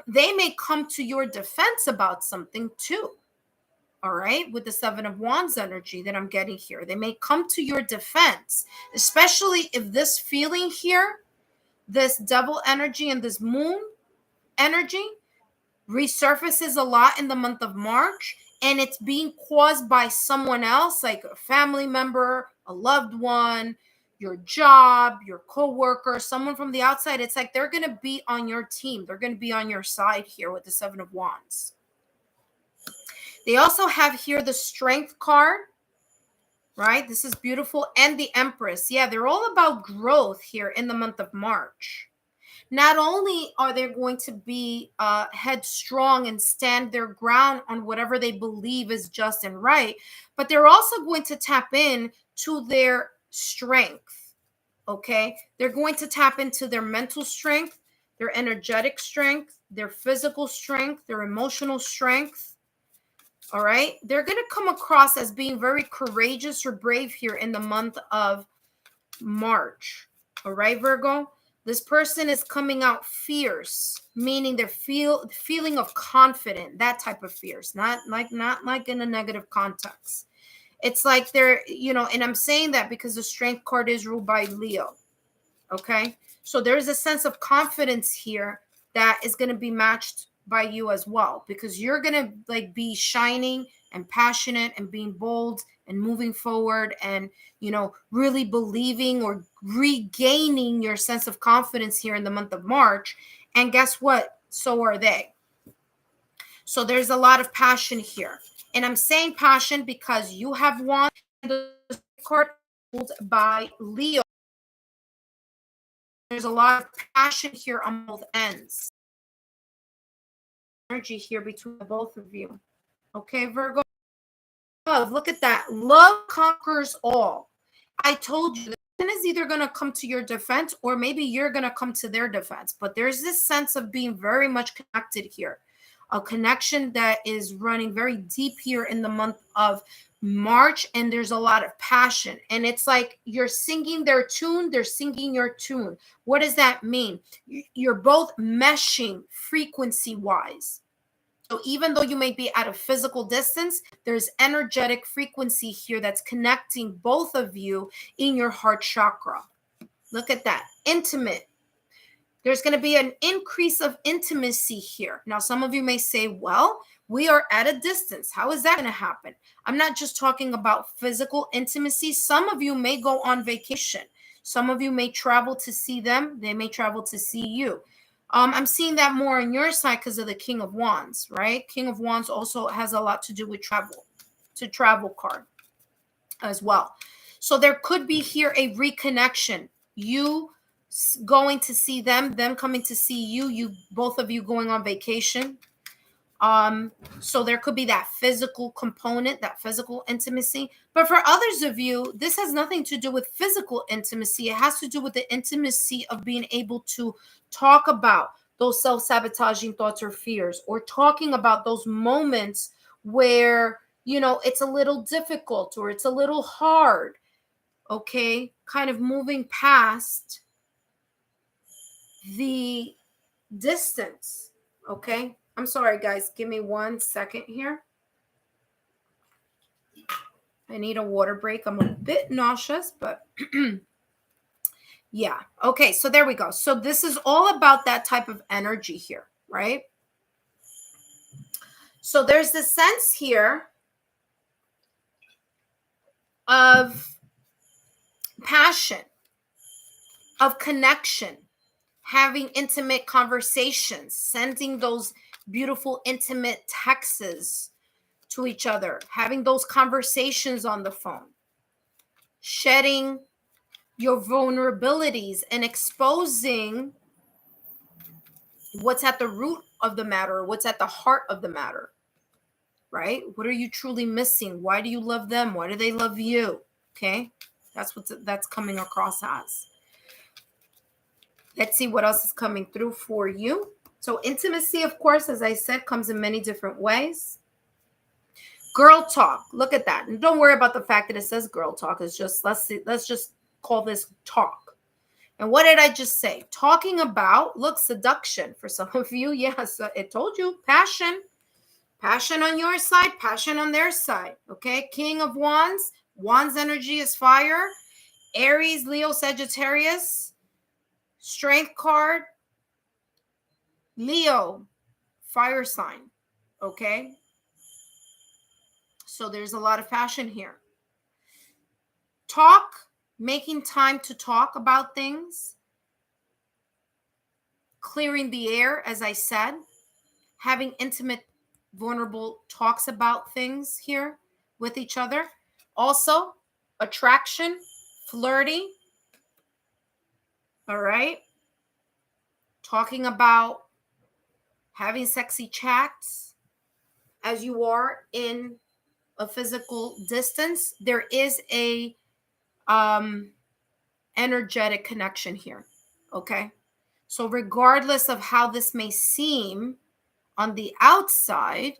They may come to your defense about something too. All right, with the 7 of Wands energy that I'm getting here, they may come to your defense, especially if this feeling here, this devil energy and this moon energy resurfaces a lot in the month of March, and it's being caused by someone else, like a family member, a loved one, your job, your coworker, someone from the outside. It's like they're going to be on your team. They're going to be on your side here with the 7 of Wands. They also have here the Strength card, right? This is beautiful. And the Empress. Yeah, they're all about growth here in the month of March. Not only are they going to be headstrong and stand their ground on whatever they believe is just and right, but they're also going to tap in to their strength, okay? They're going to tap into their mental strength, their energetic strength, their physical strength, their emotional strength. All right, they're going to come across as being very courageous or brave here in the month of March. All right, Virgo, this person is coming out fierce, meaning they're feeling of confident, that type of fierce, not like in a negative context. It's like they're, you know, and I'm saying that because the Strength card is ruled by Leo. Okay, so there's a sense of confidence here that is going to be matched by you as well, because you're gonna like be shining and passionate and being bold and moving forward, and you know, really believing or regaining your sense of confidence here in the month of March. And guess what? So are they. So there's a lot of passion here, and I'm saying passion because you have one the card ruled by Leo. There's a lot of passion here on both ends. Energy here between the both of you. Okay, Virgo. Love, look at that. Love conquers all. I told you, the person is either going to come to your defense, or maybe you're going to come to their defense. But there's this sense of being very much connected here. A connection that is running very deep here in the month of March, and there's a lot of passion, and it's like you're singing their tune, they're singing your tune. What does that mean? You're both meshing frequency wise. So even though you may be at a physical distance, there's energetic frequency here that's connecting both of you in your heart chakra. Look at that. Intimate. There's going to be an increase of intimacy here. Now, some of you may say, well, we are at a distance. How is that going to happen? I'm not just talking about physical intimacy. Some of you may go on vacation. Some of you may travel to see them. They may travel to see you. I'm seeing that more on your side because of the King of Wands, right? King of Wands also has a lot to do with travel, to travel card as well. So there could be here a reconnection. You going to see them coming to see you, both of you going on vacation. So there could be that physical component, that physical intimacy. But for others of you, this has nothing to do with physical intimacy. It has to do with the intimacy of being able to talk about those self-sabotaging thoughts or fears, or talking about those moments where, you know, it's a little difficult or it's a little hard. Okay, kind of moving past the distance. Okay, I'm sorry, guys. Give me 1 second here. I need a water break. I'm a bit nauseous, but yeah. Okay, so there we go. So this is all about that type of energy here, right? So there's the sense here of passion, of connection, having intimate conversations, sending those beautiful intimate texts to each other, having those conversations on the phone, shedding your vulnerabilities and exposing what's at the root of the matter, what's at the heart of the matter, right? What are you truly missing? Why do you love them? Why do they love you? Okay, that's coming across as. Let's see what else is coming through for you. So intimacy, of course, as I said, comes in many different ways. Girl talk. Look at that. And don't worry about the fact that it says girl talk. It's just, let's just call this talk. And what did I just say? Talking about, look, seduction for some of you. Yes, it told you. Passion. Passion on your side, passion on their side. Okay. King of Wands. Wands energy is fire. Aries, Leo, Sagittarius. Strength card. Leo, fire sign. Okay. So there's a lot of passion here. Talk, making time to talk about things. Clearing the air, as I said. Having intimate, vulnerable talks about things here with each other. Also, attraction, flirty. All right. Talking about having sexy chats as you are in a physical distance. There is a energetic connection here. Okay. So regardless of how this may seem on the outside,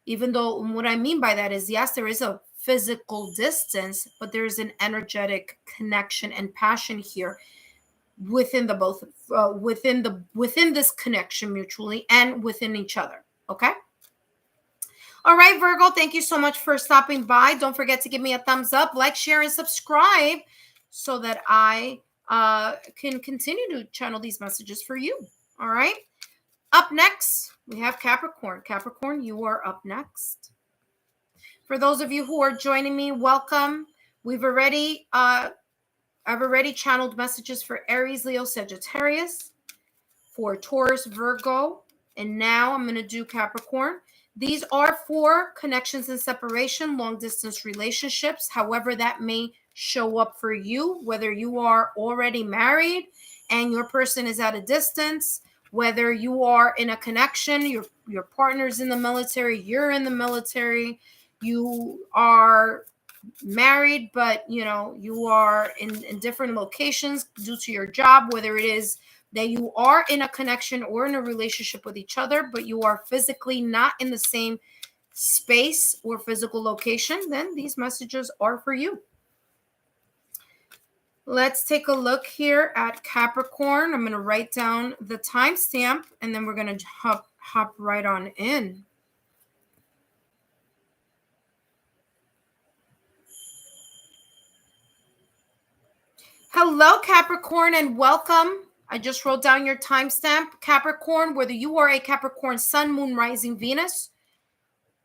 even though what I mean by that is, yes, there is a physical distance, but there's an energetic connection and passion here within the both, within this connection mutually and within each other. Okay. All right, Virgo, thank you so much for stopping by. Don't forget to give me a thumbs up, like, share, and subscribe so that I can continue to channel these messages for you. All right. Up next, we have Capricorn. Capricorn, you are up next. For those of you who are joining me, welcome. I've already channeled messages for Aries, Leo, Sagittarius, for Taurus, Virgo, and now I'm going to do Capricorn. These are for connections and separation, long distance relationships, however that may show up for you, whether you are already married and your person is at a distance, whether you are in a connection, your partner's in the military, you're in the military, you are married, but you are in different locations due to your job, whether it is that you are in a connection or in a relationship with each other, but you are physically not in the same space or physical location, then these messages are for you. Let's take a look here at Capricorn. I'm going to write down the timestamp and then we're going to hop right on in. Hello, Capricorn, and welcome. I just wrote down your timestamp, Capricorn, whether you are a Capricorn Sun, Moon, Rising, Venus,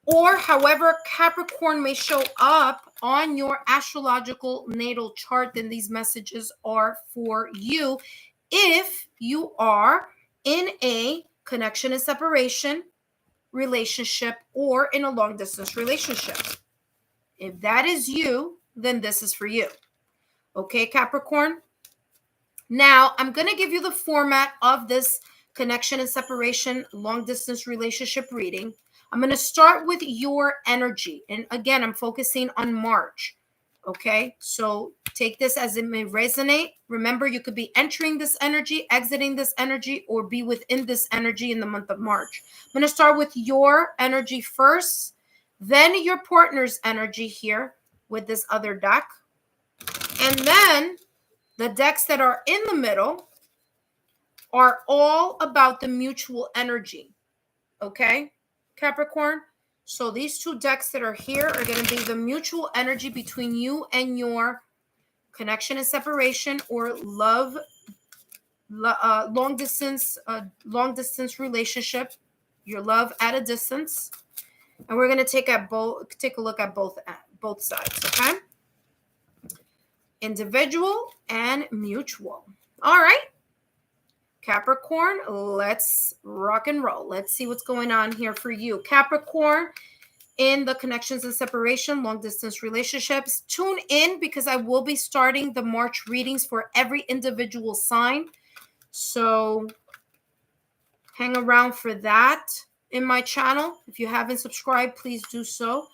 or however Capricorn may show up on your astrological natal chart, then these messages are for you. If you are in a connection and separation relationship or in a long distance relationship. If that is you, then this is for you. Okay, Capricorn? Now, I'm going to give you the format of this connection and separation long distance relationship reading. I'm going to start with your energy. And again, I'm focusing on March. Okay, so take this as it may resonate. Remember, you could be entering this energy, exiting this energy, or be within this energy in the month of March. I'm going to start with your energy first, then your partner's energy here with this other deck. And then the decks that are in the middle are all about the mutual energy. Okay, Capricorn? So these two decks that are here are going to be the mutual energy between you and your connection and separation or love, long distance relationship, your love at a distance. And we're going to take a look at both sides, okay? Individual and mutual. All right. Capricorn, let's rock and roll. Let's see what's going on here for you. Capricorn, in the connections and separation, long distance relationships. Tune in because I will be starting the March readings for every individual sign. So hang around for that in my channel. If you haven't subscribed, please do so.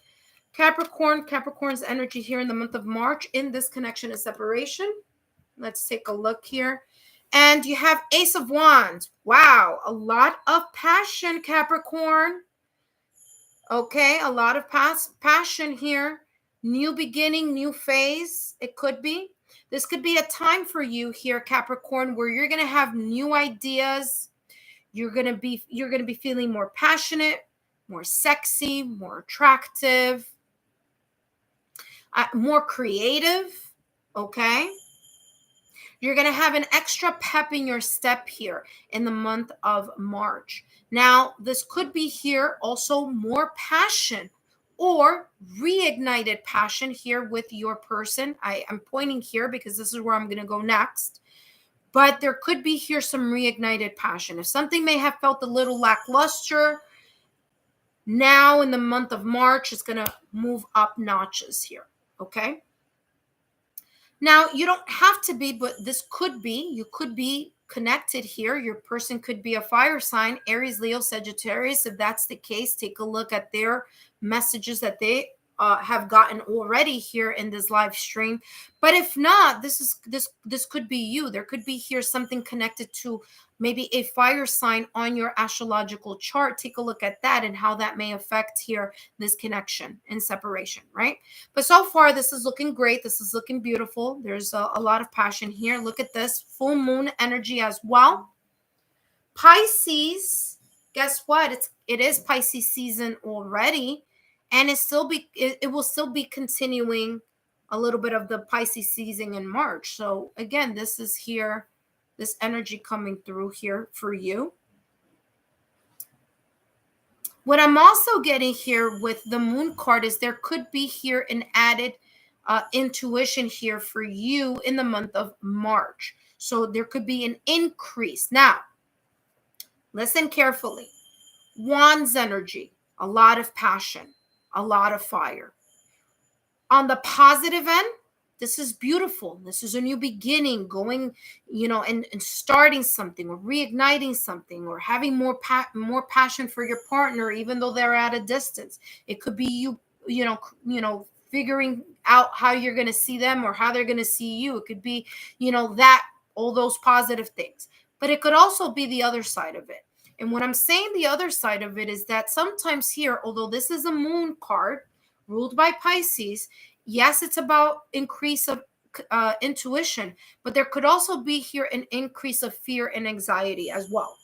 Capricorn's energy here in the month of March in this connection and separation. Let's take a look here. And you have Ace of Wands. Wow, a lot of passion, Capricorn. Okay, a lot of passion here. New beginning, new phase. It could be. This could be a time for you here, Capricorn, where you're going to have new ideas. You're going to be feeling more passionate, more sexy, more attractive, more creative. Okay? You're going to have an extra pep in your step here in the month of March. Now, this could be here also more passion or reignited passion here with your person. I'm pointing here because this is where I'm going to go next. But there could be here some reignited passion. If something may have felt a little lackluster, now in the month of March, it's going to move up notches here. Okay? Now, you don't have to be, but this could be. You could be connected here. Your person could be a fire sign, Aries, Leo, Sagittarius. If that's the case, take a look at their messages that they have gotten already here in this live stream. But if not, this could be you. There could be here something connected to maybe a fire sign on your astrological chart. Take a look at that and how that may affect here this connection and separation, right? But so far, this is looking great. This is looking beautiful. There's a lot of passion here. Look at this full moon energy as well. Pisces, guess what? It is Pisces season already, and it will still be continuing a little bit of the Pisces season in March. So again, this is here, this energy coming through here for you. What I'm also getting here with the moon card is there could be here an added intuition here for you in the month of March. So there could be an increase. Now, listen carefully. Wands energy, a lot of passion, a lot of fire. On the positive end, this is beautiful. This is a new beginning, going, and starting something or reigniting something or having more passion for your partner, even though they're at a distance. It could be you figuring out how you're going to see them or how they're going to see you. It could be, that all those positive things. But it could also be the other side of it. And what I'm saying the other side of it is that sometimes here, although this is a moon card ruled by Pisces, yes, it's about increase of intuition, but there could also be here an increase of fear and anxiety as well.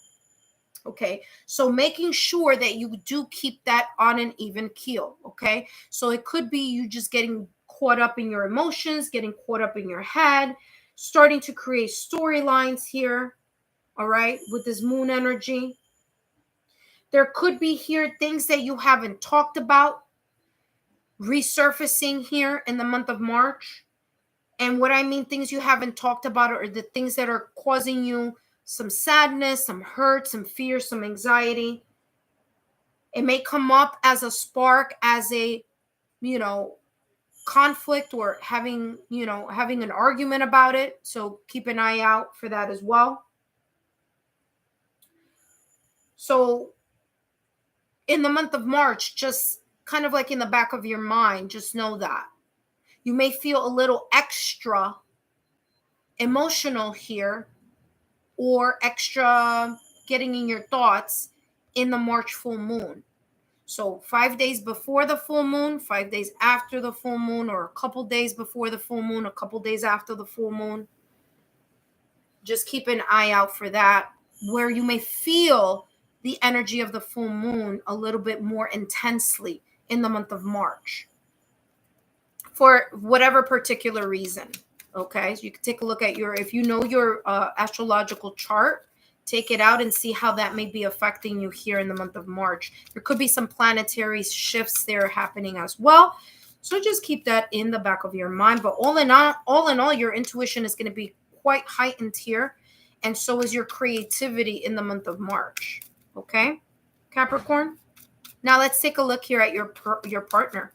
Okay, so making sure that you do keep that on an even keel. Okay, so it could be you just getting caught up in your emotions, getting caught up in your head. starting to create storylines here, all right, with this moon energy. There could be here things that you haven't talked about resurfacing here in the month of March. And what I mean, things you haven't talked about are the things that are causing you some sadness, some hurt, some fear, some anxiety. It may come up as a spark, as a, conflict, or having an argument about it. So keep an eye out for that as well. So in the month of March, just kind of like in the back of your mind, just know that you may feel a little extra emotional here, or extra getting in your thoughts in the March full moon. So 5 days before the full moon, 5 days after the full moon, or a couple days before the full moon, a couple days after the full moon. Just keep an eye out for that, where you may feel the energy of the full moon a little bit more intensely in the month of March for whatever particular reason. Okay, so you can take a look at if you know your astrological chart, take it out and see how that may be affecting you here in the month of March. There could be some planetary shifts there happening as well. So just keep that in the back of your mind. But all in all, your intuition is going to be quite heightened here. And so is your creativity in the month of March. Okay, Capricorn. Now let's take a look here at your partner.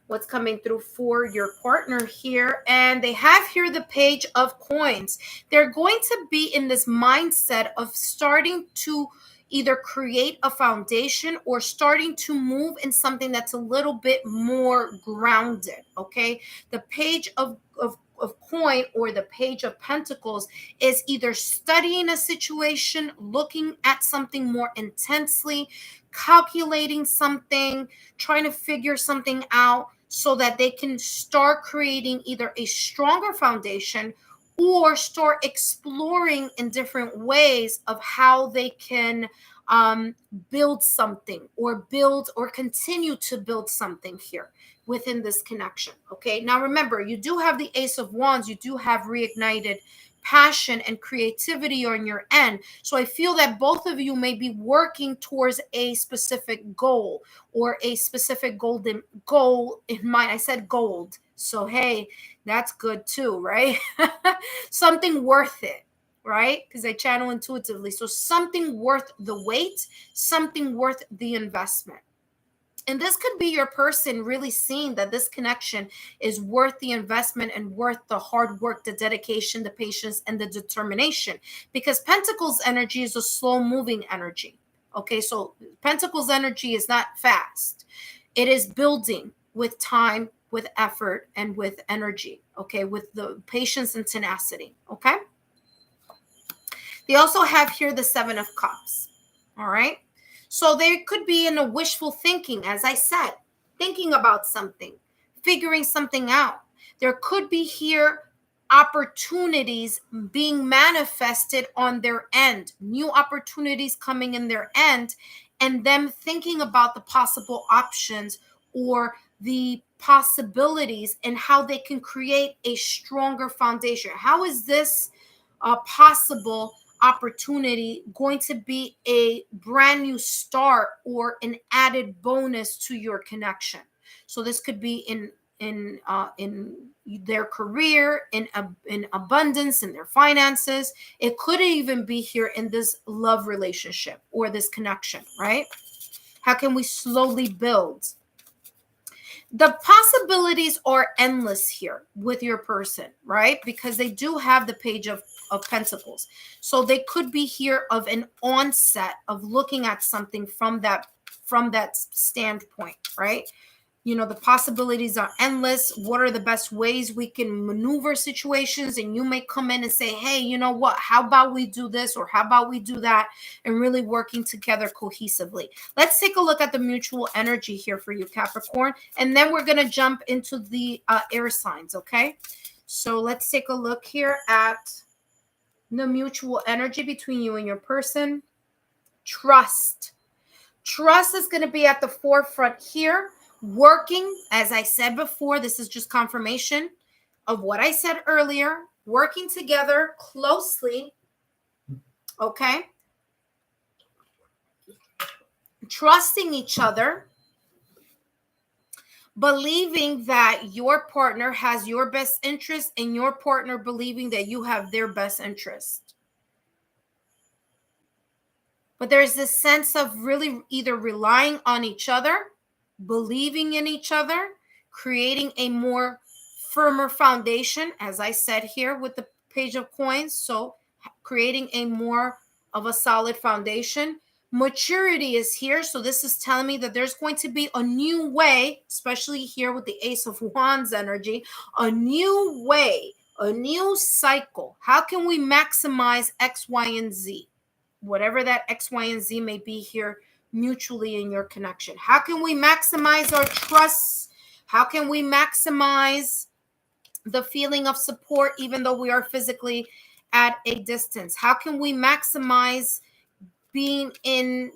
What's coming through for your partner here. And they have here the Page of Coins. They're going to be in this mindset of starting to either create a foundation or starting to move in something that's a little bit more grounded. Okay, the Page of Coin, or the Page of Pentacles, is either studying a situation, looking at something more intensely, calculating something, trying to figure something out, so that they can start creating either a stronger foundation or start exploring in different ways of how they can build something, or continue to build something here within this connection. Okay, now remember, you do have the Ace of Wands. You do have reignited passion and creativity on your end. So I feel that both of you may be working towards a specific goal, or a specific goal in mind. I said gold. So, hey, that's good too, right? Something worth it, right? Because I channel intuitively. So something worth the wait, something worth the investment. And this could be your person really seeing that this connection is worth the investment and worth the hard work, the dedication, the patience, and the determination. Because Pentacles energy is a slow moving energy. Okay, so Pentacles energy is not fast. It is building with time, with effort, and with energy. Okay, with the patience and tenacity. Okay. They also have here the Seven of Cups. All right. So they could be in a wishful thinking, as I said, thinking about something, figuring something out. There could be here opportunities being manifested on their end, new opportunities coming in their end, and them thinking about the possible options or the possibilities and how they can create a stronger foundation. How is this possible opportunity going to be a brand new start or an added bonus to your connection? So this could be in their career, in abundance, in their finances. It could even be here in this love relationship or this connection, right? How can we slowly build? The possibilities are endless here with your person, right? Because they do have the Page of Pentacles. So they could be here of an onset of looking at something from that standpoint, right? You know, the possibilities are endless. What are the best ways we can maneuver situations? And you may come in and say, hey, you know what? How about we do this, or how about we do that? And really working together cohesively. Let's take a look at the mutual energy here for you, Capricorn. And then we're going to jump into the air signs, okay? So let's take a look here at the mutual energy between you and your person. Trust. Trust is going to be at the forefront here. Working, as I said before, this is just confirmation. of what I said earlier, working together closely, okay? Trusting each other, believing that your partner has your best interest, and your partner believing that you have their best interest. But there's this sense of really either relying on each other, believing in each other, creating a more firmer foundation, as I said here with the Page of Coins. So creating a more of a solid foundation. Maturity is here. So this is telling me that there's going to be a new way, especially here with the Ace of Wands energy, a new way, a new cycle. How can we maximize X, Y, and Z? Whatever that X, Y, and Z may be here mutually in your connection. How can we maximize our trust? How can we maximize the feeling of support even though we are physically at a distance? How can we maximize being in,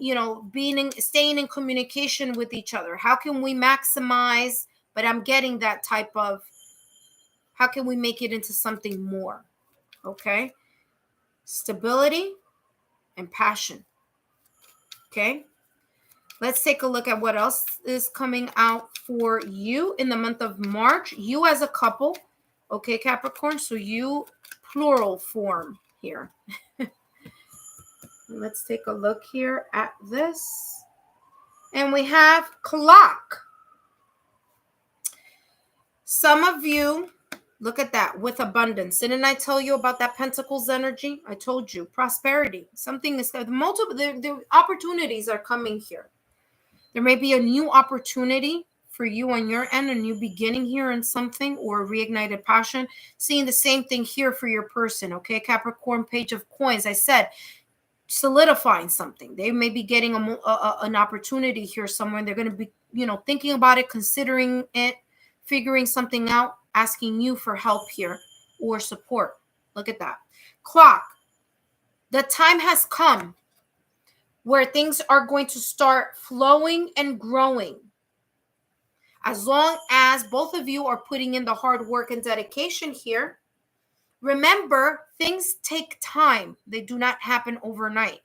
staying in communication with each other? How can we maximize, but I'm getting that type of, how can we make it into something more? Okay. Stability and passion. Okay. Let's take a look at what else is coming out for you in the month of March. You as a couple. Okay, Capricorn. So you, plural form here. Let's take a look here at this. And we have clock. Some of you, look at that, with abundance. Didn't I tell you about that Pentacles energy? I told you, prosperity. Something is, the opportunities are coming here. There may be a new opportunity for you on your end, a new beginning here in something, or reignited passion. Seeing the same thing here for your person, okay? Capricorn, Page of Coins. I said, solidifying something. They may be getting an opportunity here somewhere. They're going to be, thinking about it, considering it, figuring something out, asking you for help here or support. Look at that. Clock. The time has come where things are going to start flowing and growing. As long as both of you are putting in the hard work and dedication here. Remember, things take time. They do not happen overnight,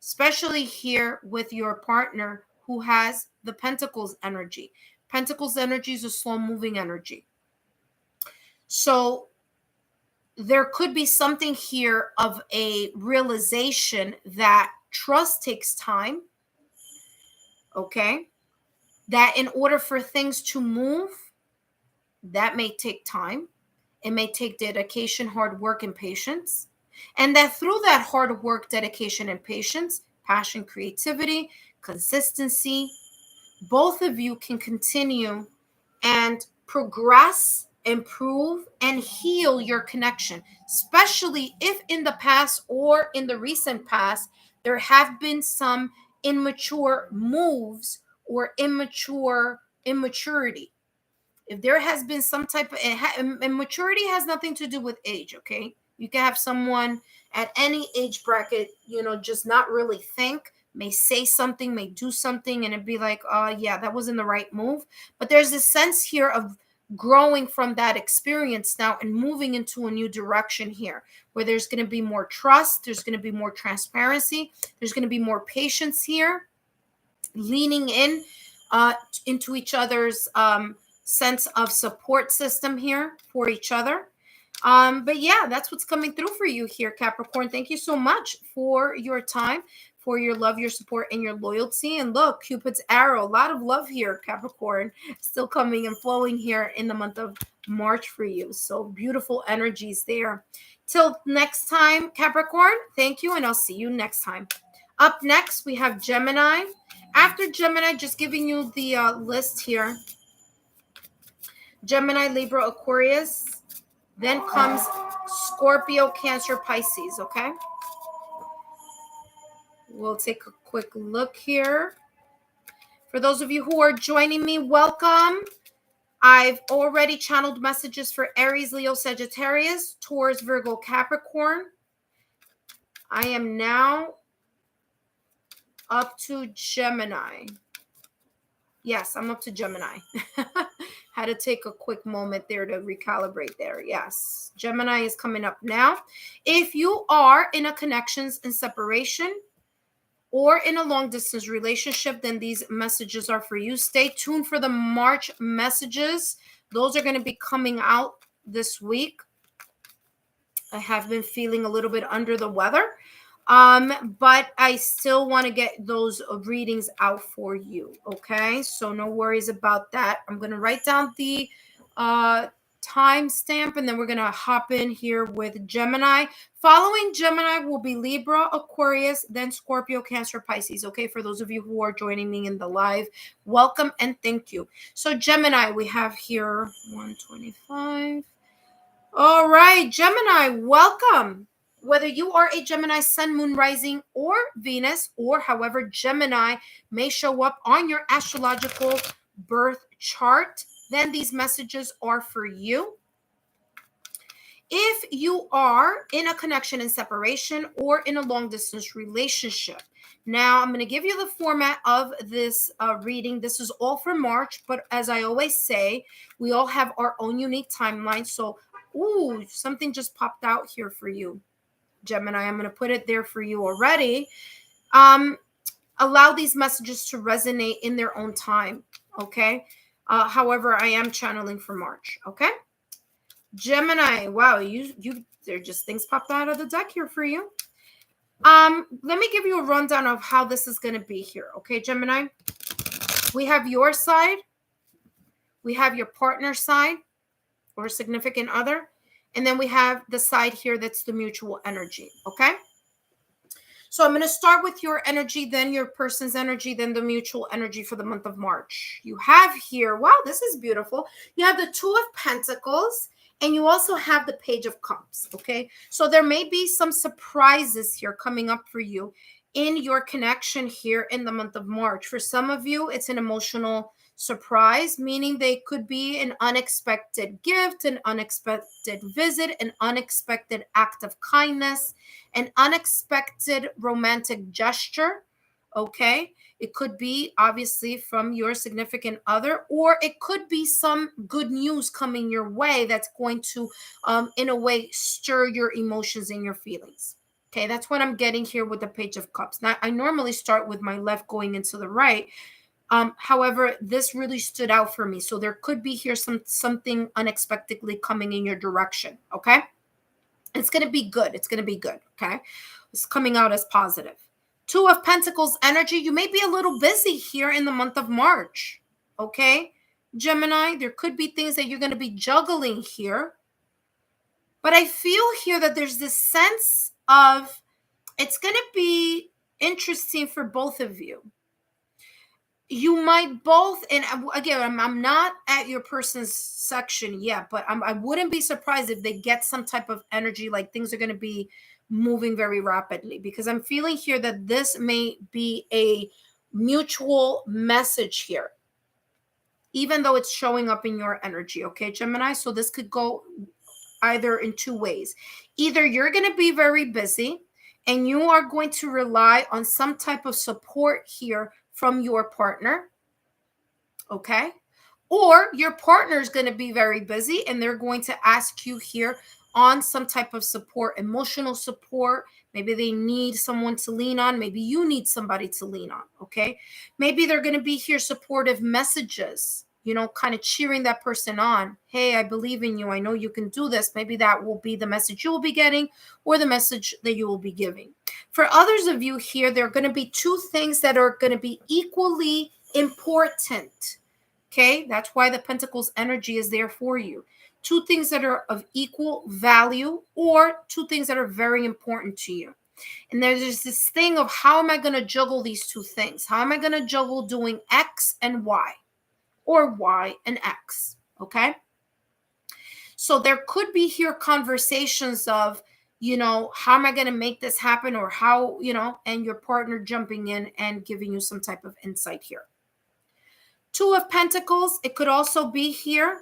especially here with your partner who has the Pentacles energy. Pentacles energy is a slow-moving energy. So there could be something here of a realization that trust takes time, okay? That in order for things to move, that may take time. It may take dedication, hard work, and patience. And that through that hard work, dedication, and patience, passion, creativity, consistency, both of you can continue and progress, improve, and heal your connection, especially if in the past or in the recent past, there have been some immature moves or immaturity. If there has been some type of, and maturity has nothing to do with age, okay? You can have someone at any age bracket, just not really think, may say something, may do something, and it'd be like, yeah, that wasn't the right move. But there's this sense here of growing from that experience now and moving into a new direction here, where there's going to be more trust, there's going to be more transparency, there's going to be more patience here, leaning in into each other's sense of support system here for each other. But yeah, that's what's coming through for you here, Capricorn. Thank you so much for your time, for your love, your support, and your loyalty. And look, Cupid's arrow, a lot of love here, Capricorn, still coming and flowing here in the month of March for you. So beautiful energies there. Till next time, Capricorn, thank you, and I'll see you next time. Up next, we have Gemini. After Gemini, just giving you the list here. Gemini, Libra, Aquarius. Then comes Scorpio, Cancer, Pisces, okay? We'll take a quick look here. For those of you who are joining me, welcome. I've already channeled messages for Aries, Leo, Sagittarius, Taurus, Virgo, Capricorn. I am now up to Gemini. Yes, I'm up to Gemini. Had to take a quick moment there to recalibrate there. Yes, Gemini is coming up now. If you are in a connections and separation or in a long distance relationship, then these messages are for you. Stay tuned for the March messages. Those are going to be coming out this week. I have been feeling a little bit under the weather. But I still want to get those readings out for you. Okay, so no worries about that. I'm going to write down the timestamp, and then we're going to hop in here with Gemini. Following Gemini will be Libra, Aquarius, then Scorpio, Cancer, Pisces. Okay, for those of you who are joining me in the live, welcome and thank you. So Gemini, we have here 125. All right, Gemini, welcome. Whether you are a Gemini sun, moon, rising, or Venus, or however Gemini may show up on your astrological birth chart, then these messages are for you. If you are in a connection and separation or in a long distance relationship, now I'm going to give you the format of this reading. This is all for March, but as I always say, we all have our own unique timeline. So, ooh, something just popped out here for you, Gemini. I'm going to put it there for you already. Allow these messages to resonate in their own time, okay? However, I am channeling for March, okay? Gemini, wow, there are just things popped out of the deck here for you. Let me give you a rundown of how this is going to be here, okay, Gemini? We have your side, we have your partner side or significant other, and then we have the side here that's the mutual energy, okay? So I'm going to start with your energy, then your person's energy, then the mutual energy for the month of March. You have here, wow, this is beautiful. You have the Two of Pentacles, and you also have the Page of Cups, okay? So there may be some surprises here coming up for you in your connection here in the month of March. For some of you, it's an emotional surprise, meaning they could be an unexpected gift, an unexpected visit, an unexpected act of kindness, an unexpected romantic gesture, okay? It could be obviously from your significant other, or it could be some good news coming your way that's going to, in a way, stir your emotions and your feelings. Okay, that's what I'm getting here with the Page of Cups. Now, I normally start with my left going into the right. However, this really stood out for me. So there could be here something unexpectedly coming in your direction, okay? It's going to be good. It's going to be good, okay? It's coming out as positive. Two of Pentacles energy. You may be a little busy here in the month of March, okay? Gemini, there could be things that you're going to be juggling here. But I feel here that there's this sense of it's going to be interesting for both of you. You might both, and again, I'm not at your person's section yet, but I wouldn't be surprised if they get some type of energy, like things are going to be moving very rapidly, because I'm feeling here that this may be a mutual message here, even though it's showing up in your energy, okay, Gemini? So this could go either in two ways. Either you're going to be very busy and you are going to rely on some type of support here from your partner, okay? Or your partner is going to be very busy and they're going to ask you here on some type of support, emotional support. Maybe they need someone to lean on. Maybe you need somebody to lean on, okay? Maybe they're going to be here supportive messages, you know, kind of cheering that person on. Hey, I believe in you. I know you can do this. Maybe that will be the message you will be getting or the message that you will be giving. For others of you here, there are going to be two things that are going to be equally important. Okay, that's why the Pentacles energy is there for you. Two things that are of equal value, or two things that are very important to you. And there's this thing of, how am I going to juggle these two things? How am I going to juggle doing X and Y, or Y and X? Okay. So there could be here conversations of, you know, how am I going to make this happen, or how, you know, and your partner jumping in and giving you some type of insight here. Two of Pentacles, it could also be here,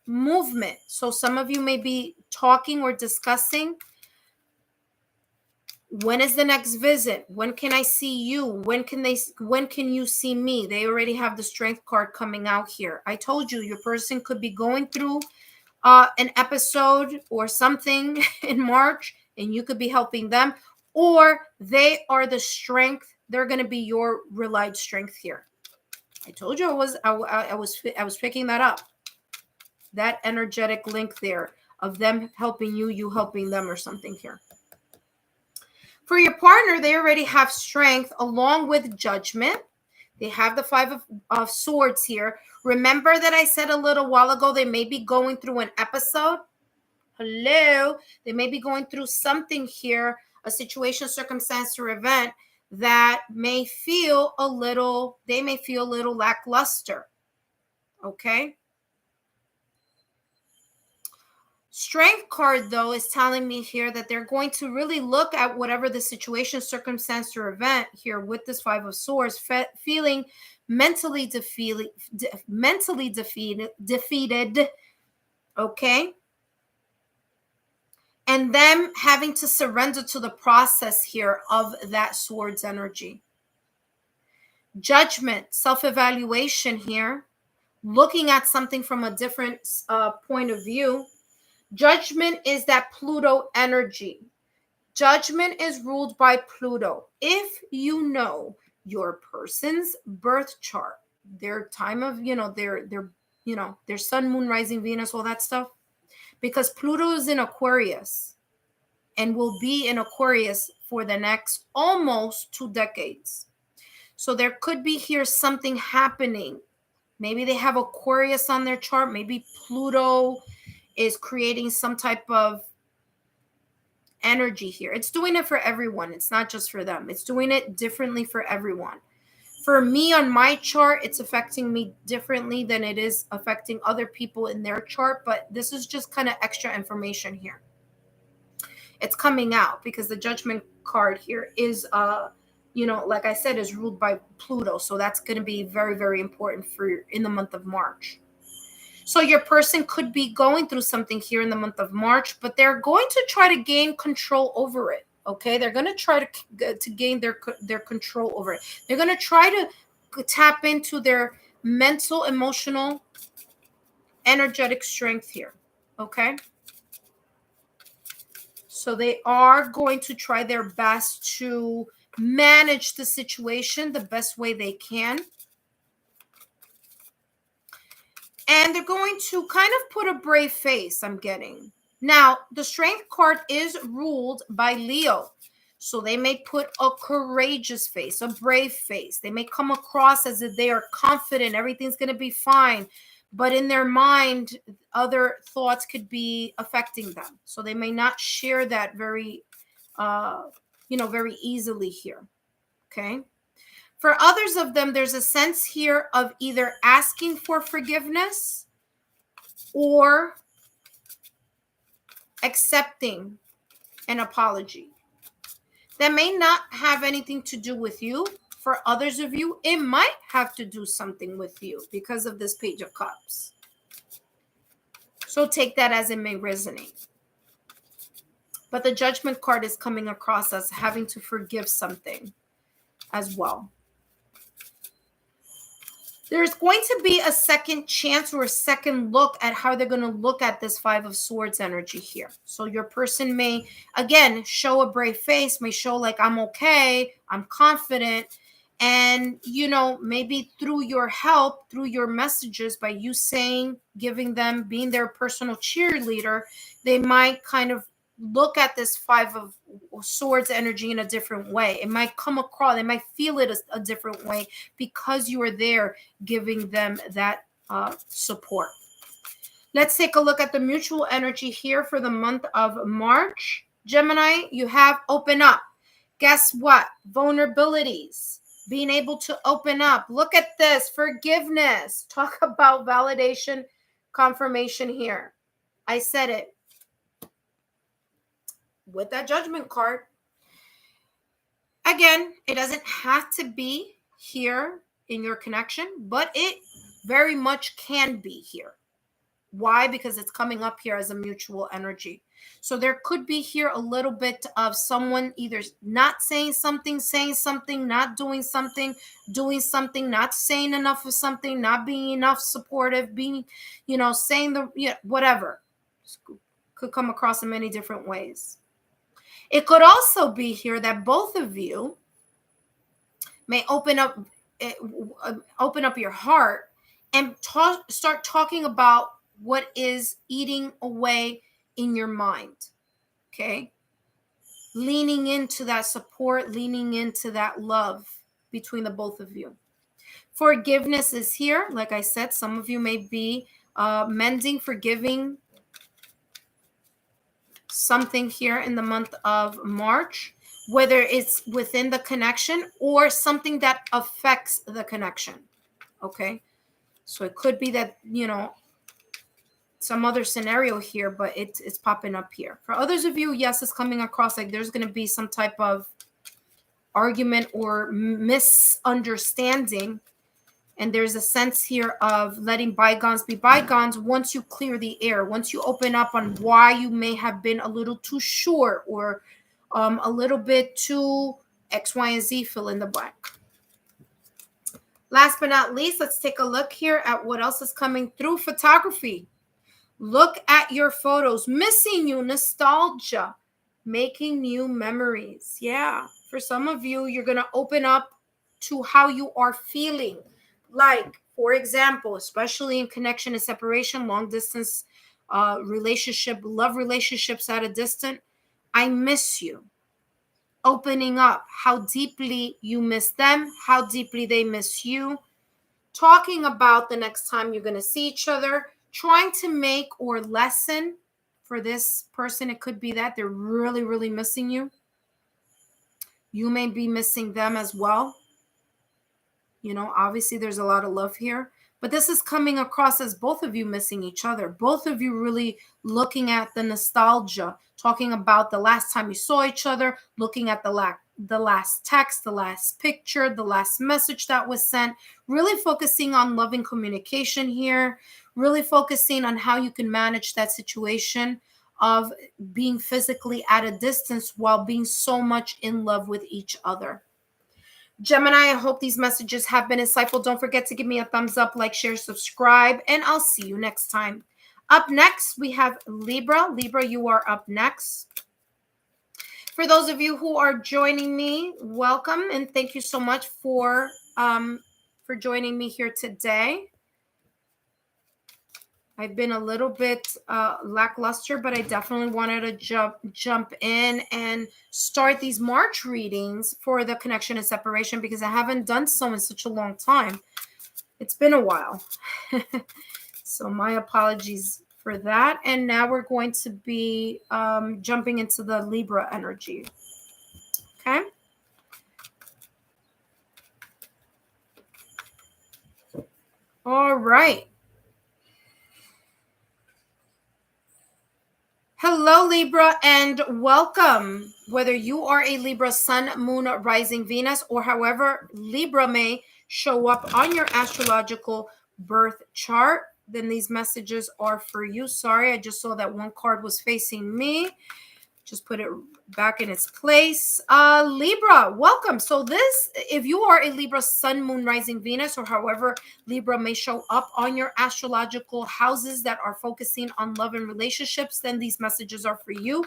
movement. So some of you may be talking or discussing When is the next visit? When can I see you? When can you see me? They already have the strength card coming out here. I told you your person could be going through an episode or something in March, and you could be helping them, or they are the strength. They're going to be your relied strength here. I told you I was picking that up. That energetic link there of them helping you, you helping them, or something here. For your partner, they already have strength along with judgment. They have the Five of Swords here. Remember that I said a little while ago they may be going through an episode. Hello. They may be going through something here, a situation, circumstance, or event that may feel a little, they may feel a little lackluster. Okay. Strength card, though, is telling me here that they're going to really look at whatever the situation, circumstance, or event here with this Five of Swords, feeling mentally defeated, okay? And them having to surrender to the process here of that Swords energy. Judgment, self-evaluation here, looking at something from a different point of view. Judgment is that Pluto energy. Judgment is ruled by Pluto. If you know your person's birth chart, their time of, their sun, moon, rising, Venus, all that stuff, because Pluto is in Aquarius and will be in Aquarius for the next almost 2 decades. So there could be here something happening. Maybe they have Aquarius on their chart. Maybe Pluto is creating some type of energy here. It's doing it for everyone. It's not just for them. It's doing it differently for everyone. For me on my chart, it's affecting me differently than it is affecting other people in their chart. But this is just kind of extra information here. It's coming out because the Judgment card here is, like I said, is ruled by Pluto. So that's going to be very, very important for in the month of March. So your person could be going through something here in the month of March, but they're going to try to gain control over it. Okay, they're going to try to gain their control over it. They're going to try to tap into their mental, emotional, energetic strength here. Okay, so they are going to try their best to manage the situation the best way they can. And they're going to kind of put a brave face, I'm getting. Now, the Strength card is ruled by Leo. So they may put a courageous face, a brave face. They may come across as if they are confident, everything's going to be fine. But in their mind, other thoughts could be affecting them. So they may not share that very, very easily here. Okay. For others of them, there's a sense here of either asking for forgiveness or accepting an apology. That may not have anything to do with you. For others of you, it might have to do something with you because of this Page of Cups. So take that as it may resonate. But the Judgment card is coming across as having to forgive something as well. There's going to be a second chance or a second look at how they're going to look at this Five of Swords energy here. So your person may, again, show a brave face, may show like, I'm okay, I'm confident. And, maybe through your help, through your messages, by you saying, giving them, being their personal cheerleader, they might kind of look at this Five of Swords energy in a different way. It might come across, they might feel it a different way because you are there giving them that support. Let's take a look at the mutual energy here for the month of March. Gemini, you have open up. Guess what? Vulnerabilities. Being able to open up. Look at this. Forgiveness. Talk about validation, confirmation here. I said it. With that Judgment card. Again, it doesn't have to be here in your connection, but it very much can be here. Why? Because it's coming up here as a mutual energy. So there could be here a little bit of someone either not saying something, not doing something, not saying enough of something, not being enough supportive, being, saying whatever. Could come across in many different ways. It could also be here that both of you may open up your heart and start talking about what is eating away in your mind. Okay? Leaning into that support, leaning into that love between the both of you. Forgiveness is here. Like I said, some of you may be mending, forgiving something here in the month of March, whether it's within the connection or something that affects the connection. Okay? So it could be that, some other scenario here, but it's popping up here. For others of you, yes, it's coming across like there's going to be some type of argument or misunderstanding. And there's a sense here of letting bygones be bygones once you clear the air, once you open up on why you may have been a little too sure or a little bit too X, Y, and Z, fill in the blank. Last but not least, let's take a look here at what else is coming through. Photography. Look at your photos. Missing you, nostalgia, making new memories. Yeah. For some of you, you're going to open up to how you are feeling. Like, for example, especially in connection and separation, long distance relationship, love relationships at a distance. I miss you. Opening up how deeply you miss them, how deeply they miss you. Talking about the next time you're going to see each other. Trying to make or lessen for this person. It could be that they're really, really missing you. You may be missing them as well. Obviously there's a lot of love here, but this is coming across as both of you missing each other. Both of you really looking at the nostalgia, talking about the last time you saw each other, looking at the last text, the last picture, the last message that was sent, really focusing on loving communication here, really focusing on how you can manage that situation of being physically at a distance while being so much in love with each other. Gemini, I hope these messages have been insightful. Don't forget to give me a thumbs up, like, share, subscribe, and I'll see you next time. Up next, we have Libra. Libra, you are up next. For those of you who are joining me, welcome, and thank you so much for joining me here today. I've been a little bit lackluster, but I definitely wanted to jump in and start these March readings for the connection and separation because I haven't done so in such a long time. It's been a while. So my apologies for that. And now we're going to be jumping into the Libra energy. Okay. All right. Hello, Libra, and welcome. Whether you are a Libra sun, moon, rising, Venus, or however Libra may show up on your astrological birth chart, then these messages are for you. Sorry, I just saw that one card was facing me. Just put it back in its place. Libra, welcome. So this, if you are a Libra sun, moon, rising, Venus, or however Libra may show up on your astrological houses that are focusing on love and relationships, then these messages are for you.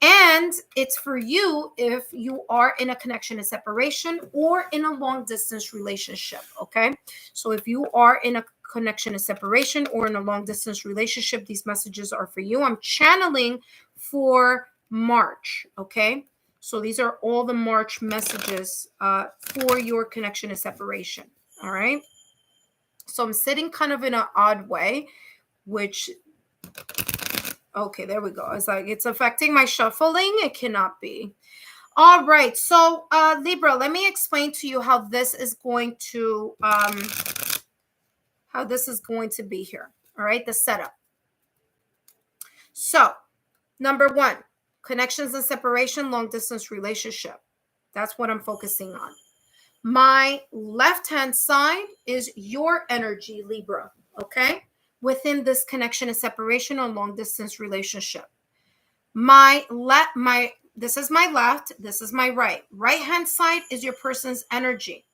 And it's for you if you are in a connection and separation or in a long distance relationship. Okay. So if you are in a connection and separation or in a long distance relationship, these messages are for you. I'm channeling for March. Okay. So these are all the March messages for your connection and separation. All right. So I'm sitting kind of in an odd way, which, okay, there we go. It's like it's affecting my shuffling. It cannot be. All right. So Libra, let me explain to you how this is going to be here. All right. The setup. So number one, connections and separation, long distance relationship. That's what I'm focusing on. My left-hand side is your energy, Libra. Okay. within this connection and separation or long distance relationship. This is my left, this is my right. Right hand side is your person's energy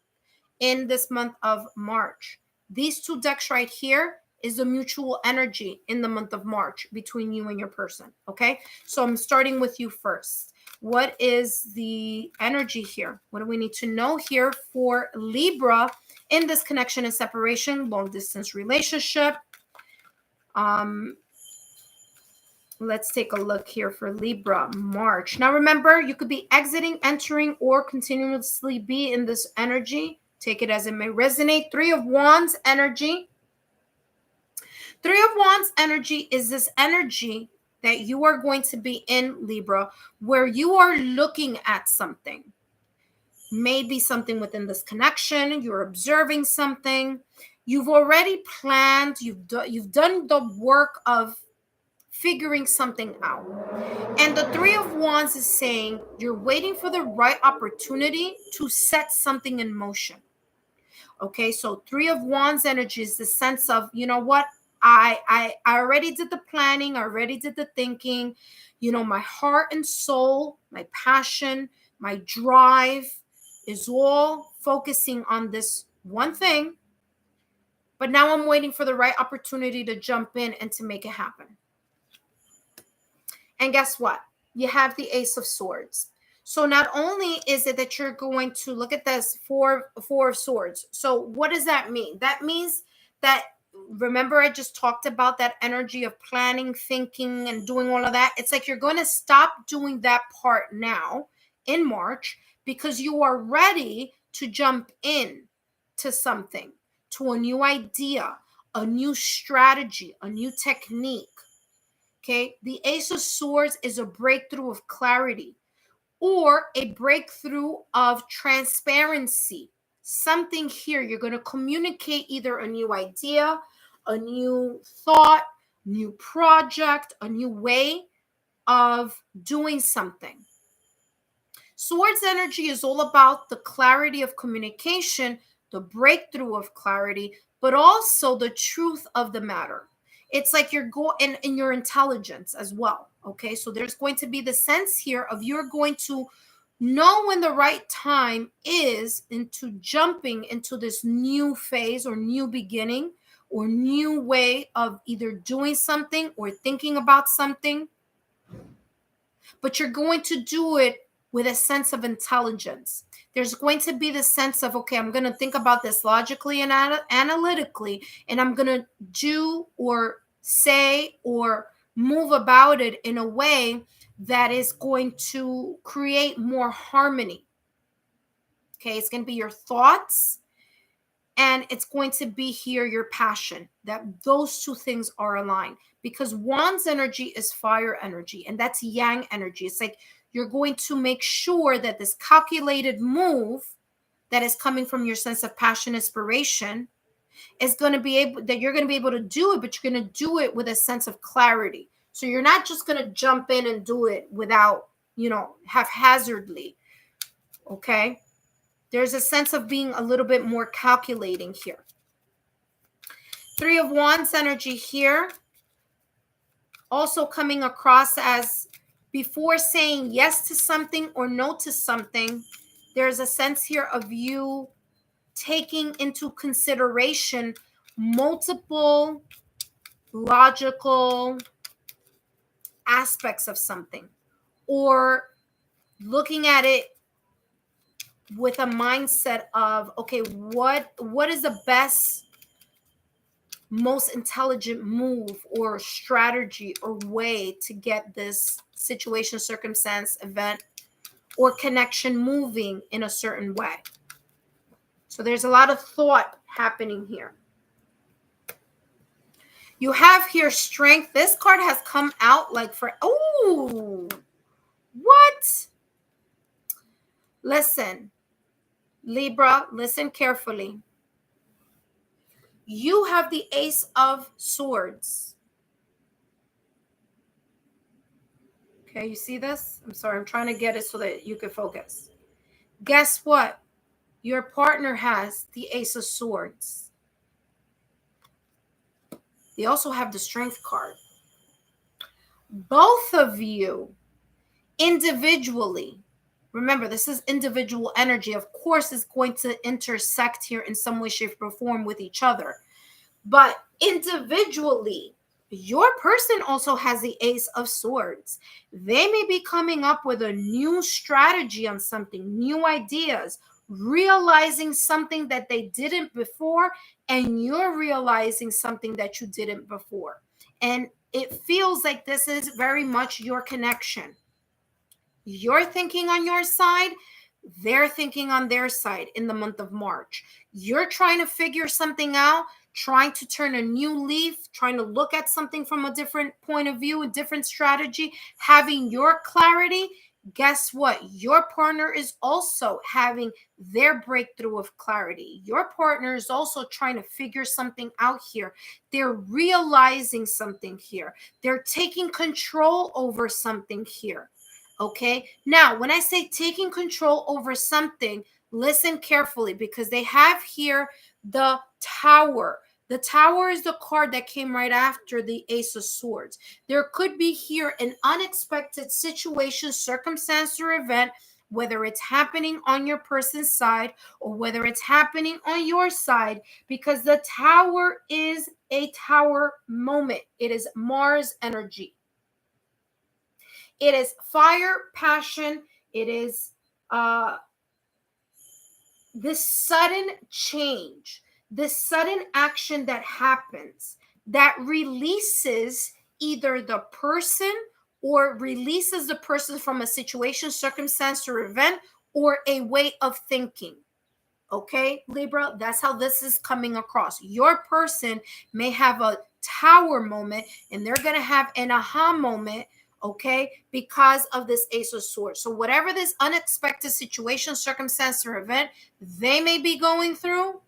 in this month of March. These two decks right here is the mutual energy in the month of March between you and your person. Okay, so I'm starting with you first. What is the energy here? What do we need to know here for Libra in this connection and separation, long distance relationship? Let's take a look here for Libra, March. Now remember, you could be exiting, entering, or continuously be in this energy. Take it as it may resonate. Three of Wands energy. Three of Wands energy is this energy that you are going to be in, Libra, where you are looking at something. Maybe something within this connection. You're observing something. You've already planned. You've done the work of figuring something out. And the Three of Wands is saying you're waiting for the right opportunity to set something in motion. Okay, so Three of Wands energy is the sense of, you know what, I already did the planning, I already did the thinking, you know, my heart and soul, my passion, my drive is all focusing on this one thing. But now I'm waiting for the right opportunity to jump in and to make it happen. And guess what? You have the Ace of Swords. So not only is it that you're going to look at this four of Swords. So what does that mean? That means that, remember I just talked about that energy of planning, thinking, and doing all of that. It's like you're going to stop doing that part now in March because you are ready to jump in to something, to a new idea, a new strategy, a new technique. Okay, the Ace of Swords is a breakthrough of clarity or a breakthrough of transparency. Something here, you're going to communicate either a new idea, a new thought, new project, a new way of doing something. Swords energy is all about the clarity of communication, the breakthrough of clarity, but also the truth of the matter. It's like you're going in your intelligence as well. Okay, so there's going to be the sense here of you're going to know when the right time is into jumping into this new phase or new beginning or new way of either doing something or thinking about something. But you're going to do it with a sense of intelligence. There's going to be the sense of, okay, I'm going to think about this logically and analytically, and I'm going to do or say or move about it in a way that is going to create more harmony. Okay, it's going to be your thoughts, and it's going to be here your passion, that those two things are aligned, because Wands energy is fire energy, and that's Yang energy. It's like you're going to make sure that this calculated move that is coming from your sense of passion, inspiration, is going to be able, that you're going to be able to do it, but you're going to do it with a sense of clarity. So you're not just going to jump in and do it without, you know, haphazardly. Okay. There's a sense of being a little bit more calculating here. Three of Wands energy here. Also coming across as before saying yes to something or no to something, there's a sense here of you taking into consideration multiple logical aspects of something, or looking at it with a mindset of, okay, what is the best, most intelligent move or strategy or way to get this situation, circumstance, event, or connection moving in a certain way. So there's a lot of thought happening here. You have here Strength. This card has come out like for, oh, what? Listen, Libra, listen carefully. You have the Ace of Swords. Okay, you see this? I'm sorry, I'm trying to get it so that you can focus. Guess what? Your partner has the Ace of Swords. They also have the Strength card. Both of you individually, remember, this is individual energy. Of course, it's going to intersect here in some way, shape, or form with each other. But individually, your person also has the Ace of Swords. They may be coming up with a new strategy on something, new ideas, realizing something that they didn't before, and you're realizing something that you didn't before. And it feels like this is very much your connection. You're thinking on your side, they're thinking on their side in the month of March. You're trying to figure something out, trying to turn a new leaf, trying to look at something from a different point of view, a different strategy, having your clarity. Guess what? Your partner is also having their breakthrough of clarity. Your partner is also trying to figure something out here. They're realizing something here. They're taking control over something here. Okay. Now, when I say taking control over something, listen carefully, because they have here the Tower. The Tower is the card that came right after the Ace of Swords. There could be here an unexpected situation, circumstance, or event, whether it's happening on your person's side or whether it's happening on your side, because the Tower is a Tower moment. It is Mars energy. It is fire, passion. It is this sudden change, this sudden action that happens that releases either the person or releases the person from a situation, circumstance, or event, or a way of thinking. Okay, Libra, that's how this is coming across. Your person may have a Tower moment and they're going to have an aha moment, okay, because of this Ace of Swords. So whatever this unexpected situation, circumstance, or event they may be going through,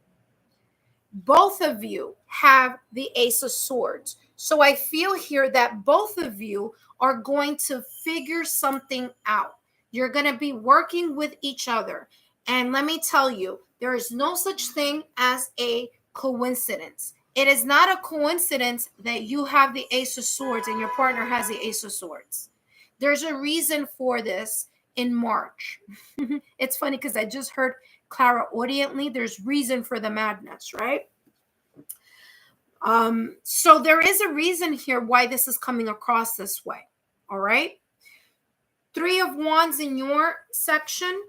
both of you have the Ace of Swords. So I feel here that both of you are going to figure something out. You're going to be working with each other. And let me tell you, there is no such thing as a coincidence. It is not a coincidence that you have the Ace of Swords and your partner has the Ace of Swords. There's a reason for this in March. It's funny because I just heard Clara audiently. There's reason for the madness, right? So there is a reason here why this is coming across this way. All right. 3 of Wands in your section.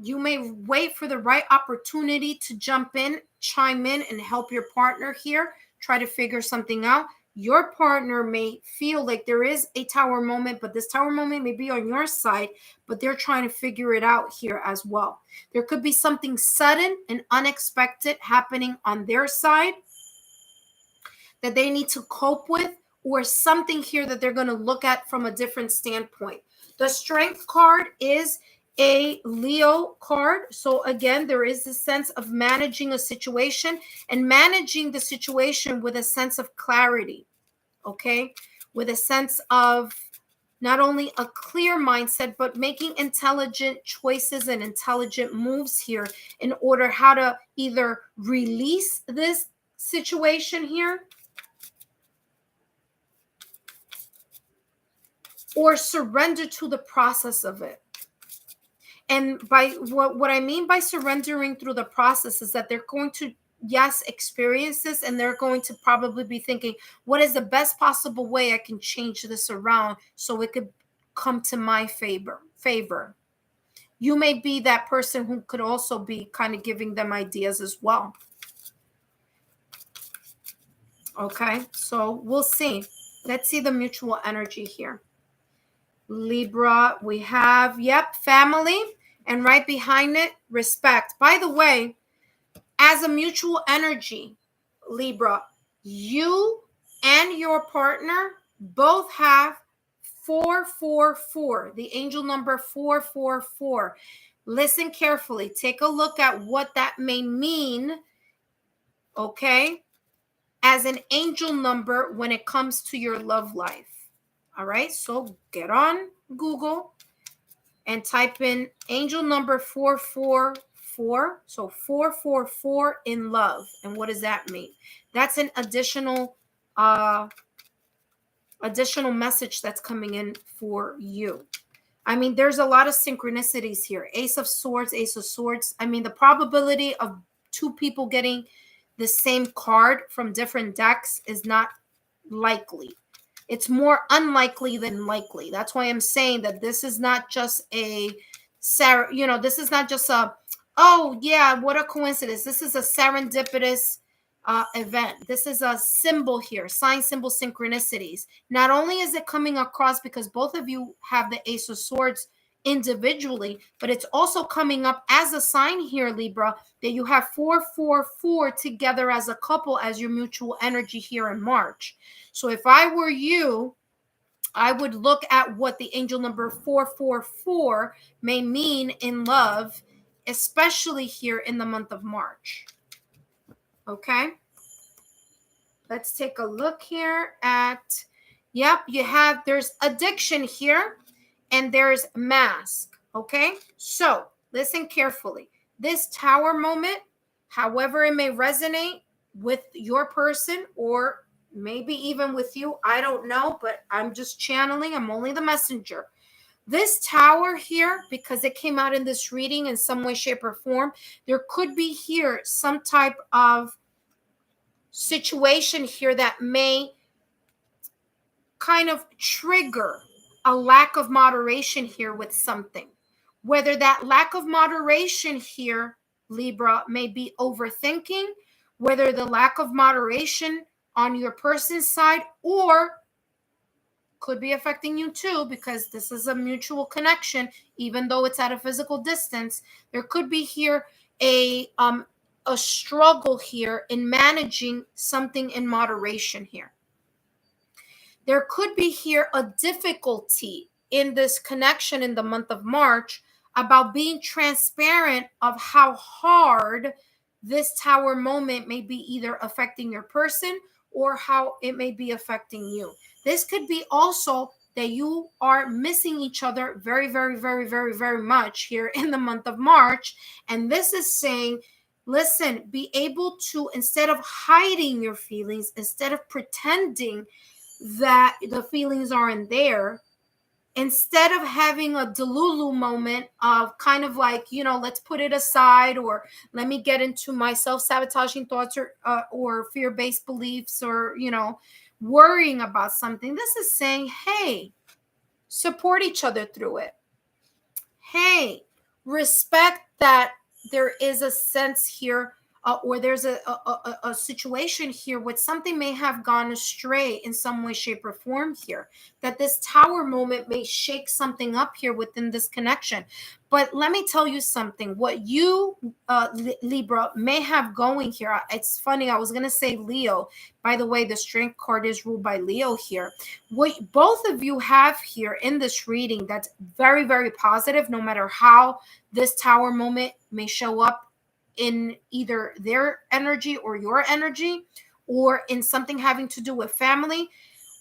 You may wait for the right opportunity to jump in, chime in, and help your partner here. Try to figure something out. Your partner may feel like there is a Tower moment, but this Tower moment may be on your side, but they're trying to figure it out here as well. There could be something sudden and unexpected happening on their side that they need to cope with, or something here that they're going to look at from a different standpoint. The Strength card is a Leo card. So again, there is this sense of managing a situation and managing the situation with a sense of clarity, okay? With a sense of not only a clear mindset, but making intelligent choices and intelligent moves here in order how to either release this situation here or surrender to the process of it. And by what I mean by surrendering through the process is that they're going to, yes, experience this, and they're going to probably be thinking, what is the best possible way I can change this around so it could come to my favor. You may be that person who could also be kind of giving them ideas as well. Okay, so we'll see. Let's see the mutual energy here. Libra, we have, yep, family, and right behind it, respect. By the way, as a mutual energy, Libra, you and your partner both have 444, the angel number 444. Listen carefully. Take a look at what that may mean, okay, as an angel number when it comes to your love life. All right, so get on Google and type in angel number 444. So 444 in love. And what does that mean? That's an additional additional message that's coming in for you. I mean, there's a lot of synchronicities here. Ace of Swords, Ace of Swords. I mean, the probability of two people getting the same card from different decks is not likely. It's more unlikely than likely. That's why I'm saying that this is not just a, this is not just a, oh yeah, what a coincidence. This is a serendipitous event. This is a symbol here, sign, symbol, synchronicities. Not only is it coming across because both of you have the Ace of Swords individually, but it's also coming up as a sign here, Libra, that you have 444 together as a couple as your mutual energy here in March. So if I were you, I would look at what the angel number 444 may mean in love, especially here in the month of March. Okay? Let's take a look here at, yep, there's addiction here and there's mask. Okay? So listen carefully. This tower moment, however it may resonate with your person or maybe even with you, I don't know, but I'm just channeling. I'm only the messenger. This tower here, because it came out in this reading in some way, shape, or form, there could be here some type of situation here that may kind of trigger a lack of moderation here with something. Whether that lack of moderation here, Libra, may be overthinking, whether the lack of moderation on your person's side or could be affecting you too, because this is a mutual connection, even though it's at a physical distance. There could be here a struggle here in managing something in moderation here. There could be here a difficulty in this connection in the month of March about being transparent of how hard this tower moment may be either affecting your person or how it may be affecting you. This could be also that you are missing each other very, very, very, very, very much here in the month of March. And this is saying, listen, be able to, instead of hiding your feelings, instead of pretending that the feelings aren't there, instead of having a delulu moment of kind of like, let's put it aside, or let me get into my self-sabotaging thoughts or fear-based beliefs, or, worrying about something. This is saying, hey, support each other through it. Hey, respect that there is a sense here or there's a situation here where something may have gone astray in some way, shape, or form here, that this tower moment may shake something up here within this connection. But let me tell you something. What you, Libra, may have going here, it's funny, I was going to say Leo. By the way, the Strength card is ruled by Leo here. What both of you have here in this reading that's very, very positive, no matter how this tower moment may show up in either their energy or your energy, or in something having to do with family.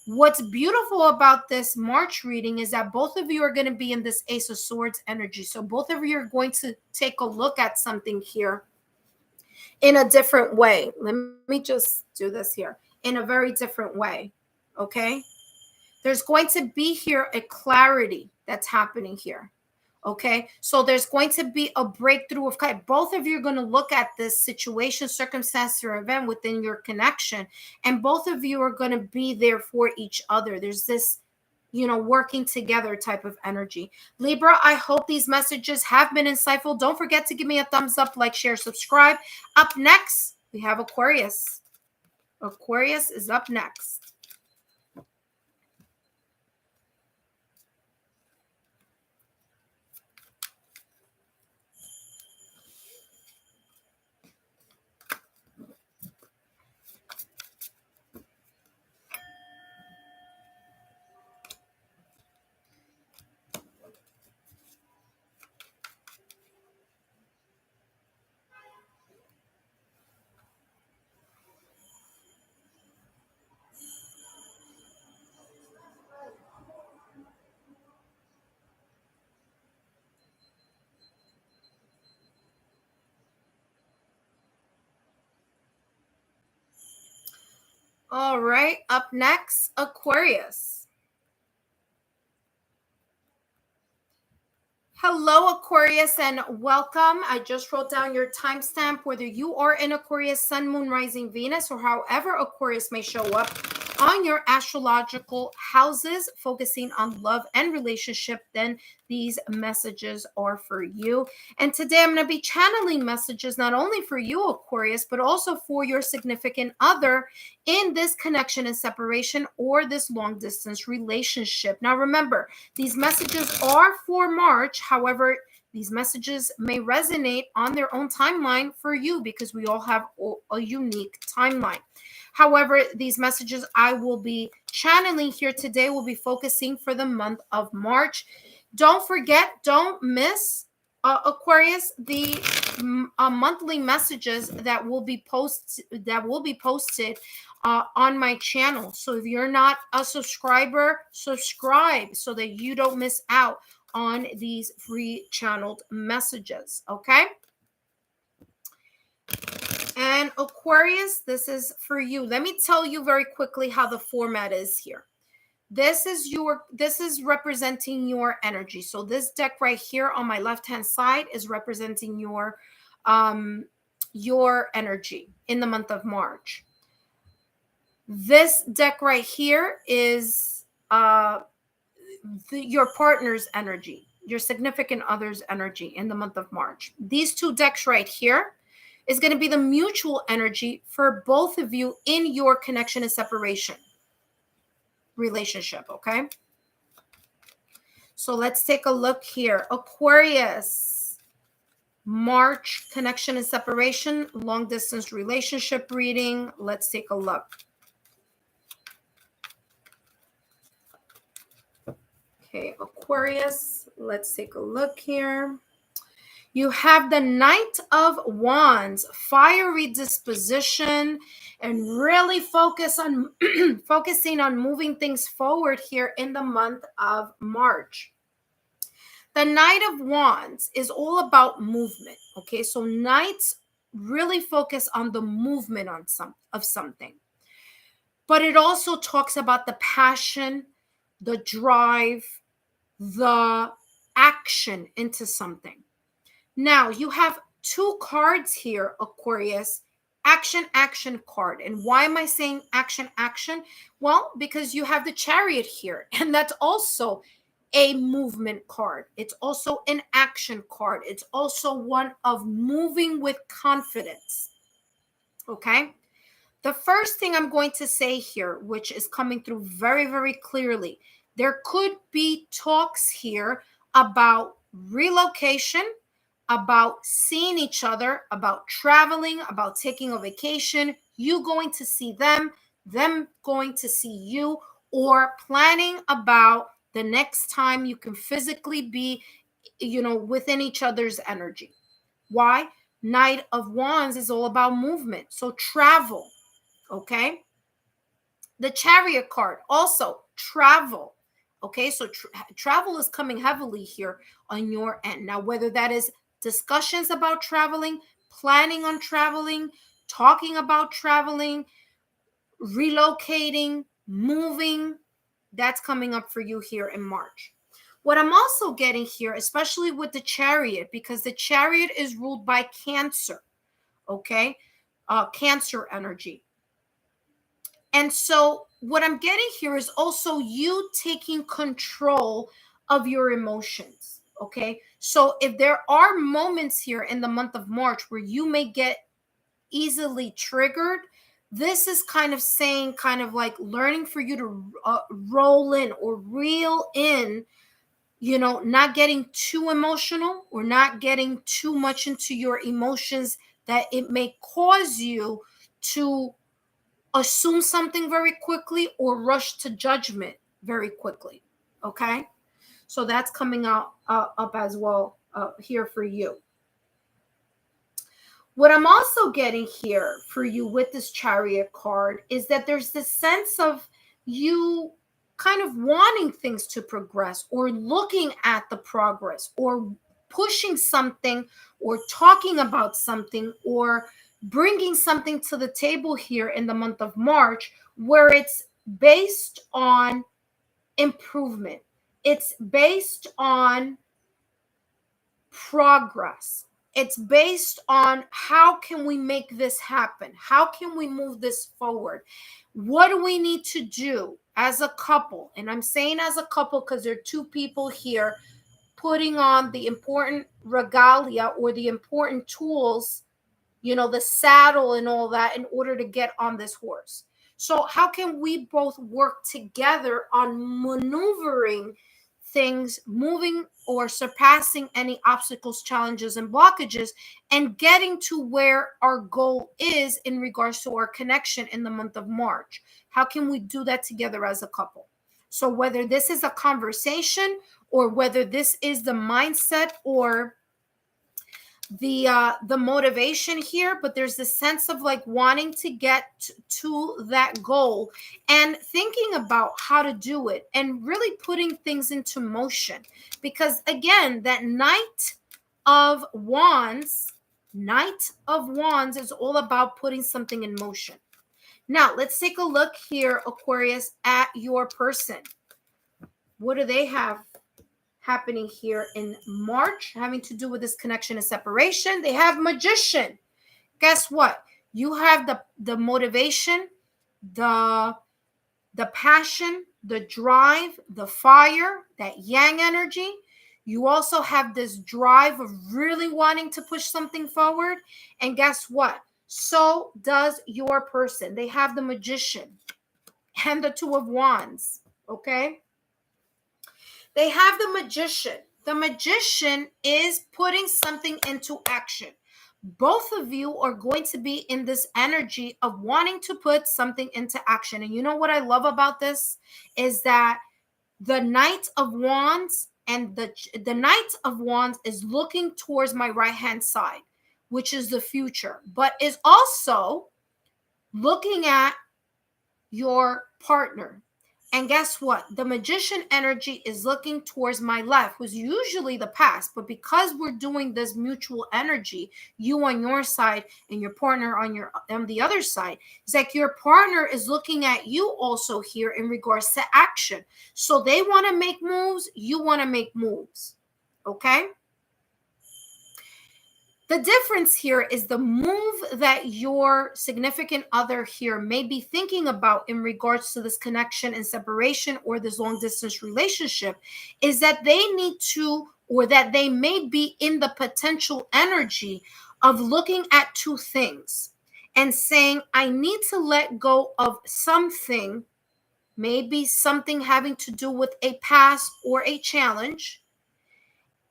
What's beautiful about this March reading is that both of you are going to be in this Ace of Swords energy. So both of you are going to take a look at something here in a different way. Let me just do this here. In a very different way. Okay? There's going to be here a clarity that's happening here. Okay, so there's going to be a breakthrough of kind. Both of you are going to look at this situation, circumstance, or event within your connection, and both of you are going to be there for each other. There's this, working together type of energy. Libra, I hope these messages have been insightful. Don't forget to give me a thumbs up, like, share, subscribe. Up next, we have Aquarius. Aquarius is up next. All right, up next, Aquarius. Hello, Aquarius, and welcome. I just wrote down your timestamp, whether you are in Aquarius, Sun, Moon, Rising, Venus, or however Aquarius may show up on your astrological houses, focusing on love and relationship, then these messages are for you. And today I'm going to be channeling messages not only for you, Aquarius, but also for your significant other in this connection and separation or this long distance relationship. Now, remember, these messages are for March. However, these messages may resonate on their own timeline for you because we all have a unique timeline. However, these messages I will be channeling here today will be focusing for the month of March. Don't forget, don't miss, Aquarius, the monthly messages that will be posted on my channel. So if you're not a subscriber, subscribe so that you don't miss out on these free channeled messages. Okay. And Aquarius, this is for you. Let me tell you very quickly how the format is here. This is representing your energy. So this deck right here on my left-hand side is representing your energy in the month of March. This deck right here is your partner's energy, your significant other's energy in the month of March. These two decks right here is going to be the mutual energy for both of you in your connection and separation relationship, okay? So let's take a look here. Aquarius, March, connection and separation, long distance relationship reading. Let's take a look. Okay, Aquarius, let's take a look here. You have the Knight of Wands, fiery disposition, and really focus on focusing on moving things forward here in the month of March. The Knight of Wands is all about movement. Okay, so Knights really focus on the movement of something. But it also talks about the passion, the drive, the action into something. Now, you have two cards here, Aquarius, action, action card. And why am I saying action, action? Well, because you have the Chariot here, and that's also a movement card. It's also an action card. It's also one of moving with confidence. Okay? The first thing I'm going to say here, which is coming through very, very clearly, there could be talks here about relocation, about seeing each other, about traveling, about taking a vacation, you going to see them going to see you, or planning about the next time you can physically be, within each other's energy. Why? Knight of Wands is all about movement. So travel, okay? The Chariot card, also travel. Okay, so travel is coming heavily here on your end. Now, whether that is discussions about traveling, planning on traveling, talking about traveling, relocating, moving, that's coming up for you here in March. What I'm also getting here, especially with the Chariot, because the Chariot is ruled by Cancer, okay? Cancer energy. And so what I'm getting here is also you taking control of your emotions, okay? So if there are moments here in the month of March where you may get easily triggered, this is kind of saying, kind of like learning for you to roll in or reel in, not getting too emotional or not getting too much into your emotions that it may cause you to assume something very quickly or rush to judgment very quickly. Okay, so that's coming up as well here for you. What I'm also getting here for you with this Chariot card is that there's this sense of you kind of wanting things to progress or looking at the progress or pushing something or talking about something or bringing something to the table here in the month of March where it's based on improvement. It's based on progress. It's based on how can we make this happen? How can we move this forward? What do we need to do as a couple? And I'm saying as a couple because there are two people here putting on the important regalia or the important tools, you know, the saddle and all that in order to get on this horse. So how can we both work together on maneuvering things, moving or surpassing any obstacles, challenges, and blockages, and getting to where our goal is in regards to our connection in the month of March? How can we do that together as a couple? So whether this is a conversation or whether this is the mindset or the motivation here, but there's this sense of like wanting to get to that goal and thinking about how to do it and really putting things into motion. Because again, that Knight of Wands is all about putting something in motion. Now let's take a look here, Aquarius, at your person. What do they have happening here in March having to do with this connection and separation? They have Magician. Guess what? You have the motivation, the passion, the drive, the fire, that yang energy. You also have this drive of really wanting to push something forward. And guess what? So does your person. They have the Magician and the Two of Wands. Okay? They have the Magician. The Magician is putting something into action. Both of you are going to be in this energy of wanting to put something into action. And you know what I love about this is that the Knight of Wands and the Knight of Wands is looking towards my right-hand side, which is the future, but is also looking at your partner. And guess what? The Magician energy is looking towards my left, who's usually the past. But because we're doing this mutual energy, you on your side and your partner on the other side, it's like your partner is looking at you also here in regards to action. So they want to make moves. You want to make moves. Okay? The difference here is the move that your significant other here may be thinking about in regards to this connection and separation or this long distance relationship is that they need to, or that they may be in the potential energy of looking at two things and saying, I need to let go of something, maybe something having to do with a past or a challenge.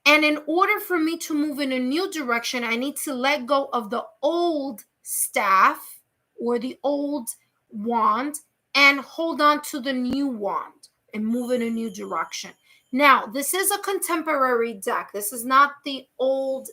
And in order for me to move in a new direction, I need to let go of the old staff or the old wand and hold on to the new wand and move in a new direction. Now, this is a contemporary deck. This is not the old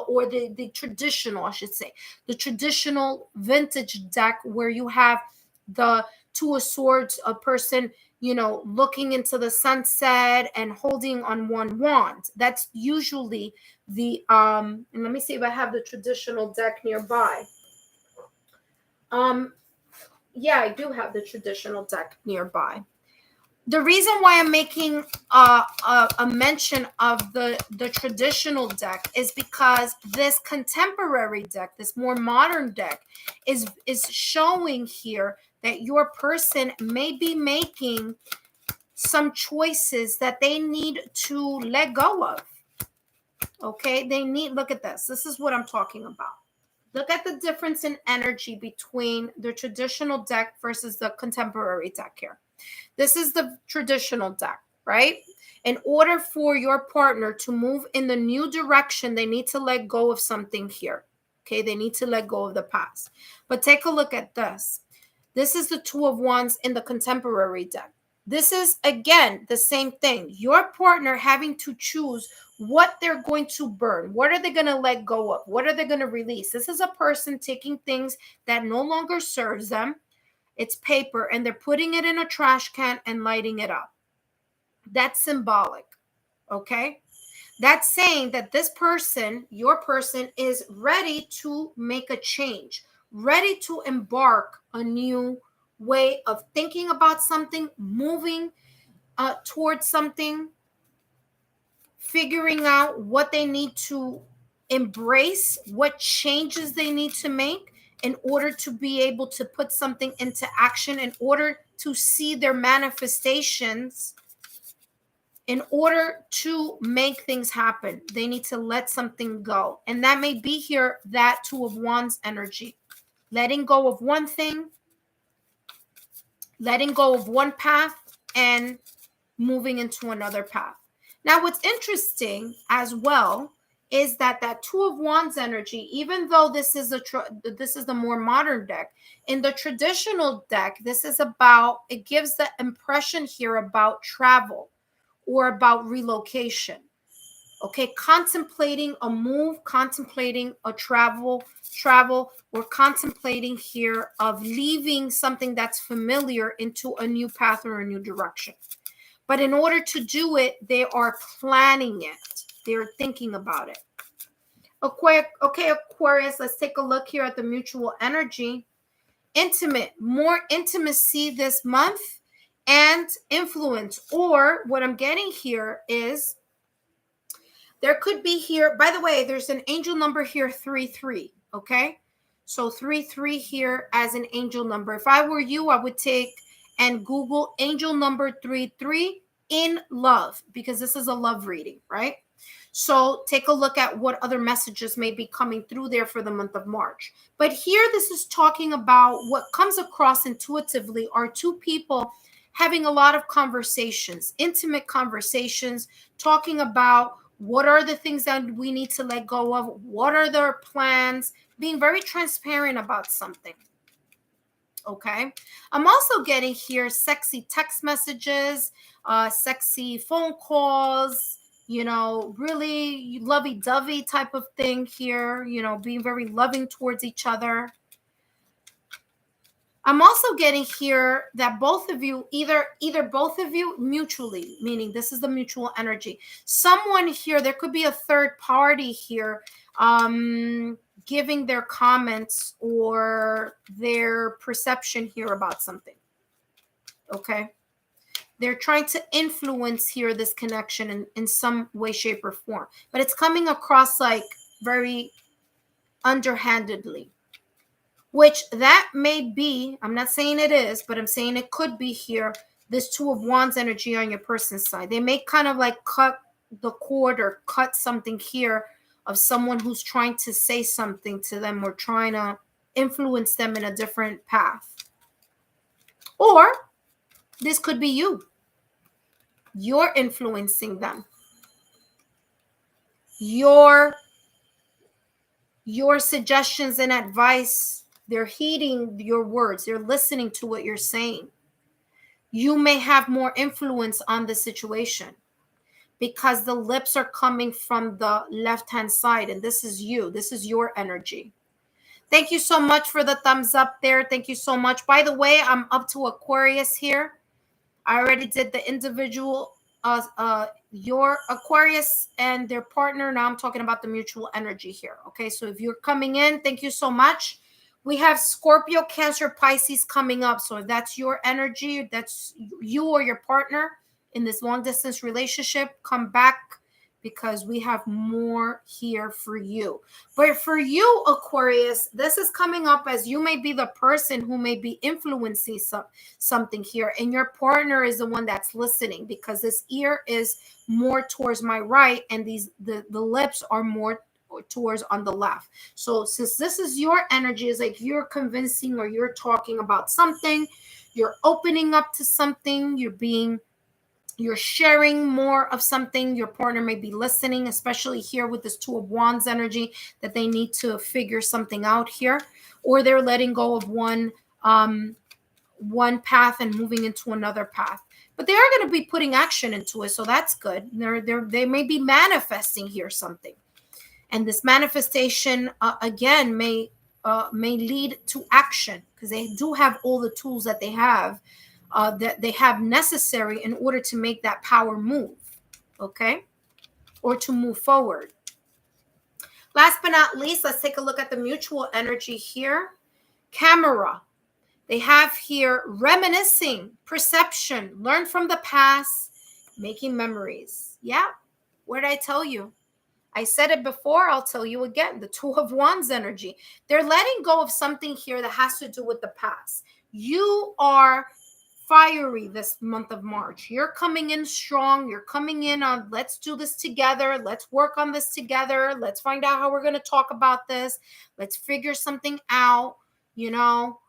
or the traditional, I should say, the traditional vintage deck where you have the Two of Swords, a person, you know, looking into the sunset and holding on one wand. That's usually the and let me see if I have the traditional deck nearby. Yeah, I do have the traditional deck nearby. The reason why I'm making a mention of the traditional deck is because this contemporary deck, this more modern deck, is showing here that your person may be making some choices that they need to let go of. Okay, they need, look at this. This is what I'm talking about. Look at the difference in energy between the traditional deck versus the contemporary deck here. This is the traditional deck, right? In order for your partner to move in the new direction, they need to let go of something here. Okay, they need to let go of the past. But take a look at this. This is the Two of Wands in the contemporary deck. This is, again, the same thing. Your partner having to choose what they're going to burn. What are they going to let go of? What are they going to release? This is a person taking things that no longer serves them. It's paper, and they're putting it in a trash can and lighting it up. That's symbolic, okay? That's saying that this person, your person, is ready to make a change, ready to embark a new way of thinking about something, moving towards something, figuring out what they need to embrace, what changes they need to make in order to be able to put something into action, in order to see their manifestations, in order to make things happen. They need to let something go. And that may be here, that Two of Wands energy. Letting go of one thing, letting go of one path, and moving into another path. Now, what's interesting as well is that that Two of Wands energy, even though this is the more modern deck, in the traditional deck, this is about, it gives the impression here about travel or about relocation. Okay, contemplating a move, contemplating a travel, or contemplating here of leaving something that's familiar into a new path or a new direction. But in order to do it, they are planning it. They're thinking about it. Okay, Aquarius, let's take a look here at the mutual energy. Intimate, more intimacy this month, and influence. Or what I'm getting here is there could be here, by the way, there's an angel number here, 33, okay? So 33 here as an angel number. If I were you, I would take and Google angel number 33 in love, because this is a love reading, right? So take a look at what other messages may be coming through there for the month of March. But here, this is talking about what comes across intuitively are two people having a lot of conversations, intimate conversations, talking about what are the things that we need to let go of, what are their plans, being very transparent about something. Okay, I'm also getting here sexy text messages, sexy phone calls, you know, really lovey-dovey type of thing here, you know, being very loving towards each other. I'm also getting here that both of you, either both of you mutually, meaning this is the mutual energy. Someone here, there could be a third party here, giving their comments or their perception here about something. Okay. They're trying to influence here this connection in some way, shape, or form. But it's coming across like very underhandedly, which that may be, I'm not saying it is, but I'm saying it could be here, this Two of Wands energy on your person's side. They may kind of like cut the cord or cut something here of someone who's trying to say something to them or trying to influence them in a different path. Or this could be you. You're influencing them. Your suggestions and advice, they're heeding your words. They're listening to what you're saying. You may have more influence on the situation because the lips are coming from the left-hand side, and this is you. This is your energy. Thank you so much for the thumbs up there. Thank you so much. By the way, I'm up to Aquarius here. I already did the individual, your Aquarius and their partner. Now I'm talking about the mutual energy here. Okay, so if you're coming in, thank you so much. We have Scorpio, Cancer, Pisces coming up. So if that's your energy, that's you or your partner in this long distance relationship, come back because we have more here for you. But for you, Aquarius, this is coming up as you may be the person who may be influencing something here, and your partner is the one that's listening, because this ear is more towards my right and the lips are more towards on the left. So since this is your energy, is like you're convincing or you're talking about something, you're opening up to something, you're sharing more of something. Your partner may be listening, especially here with this Two of Wands energy, that they need to figure something out here, or they're letting go of one path and moving into another path. But they are going to be putting action into it, so that's good. They may be manifesting here something, and this manifestation again may lead to action, because they do have all the tools that they have necessary in order to make that power move. Okay. or to move forward. Last but not least, let's take a look at the mutual energy here. Camera. They have here reminiscing, perception, learn from the past, making memories. Yeah, what did I tell you? I said it before, I'll tell you again. The Two of Wands energy. They're letting go of something here that has to do with the past. You are fiery this month of March. You're coming in strong. You're coming in on, let's do this together. Let's work on this together. Let's find out how we're going to talk about this. Let's figure something out, you know.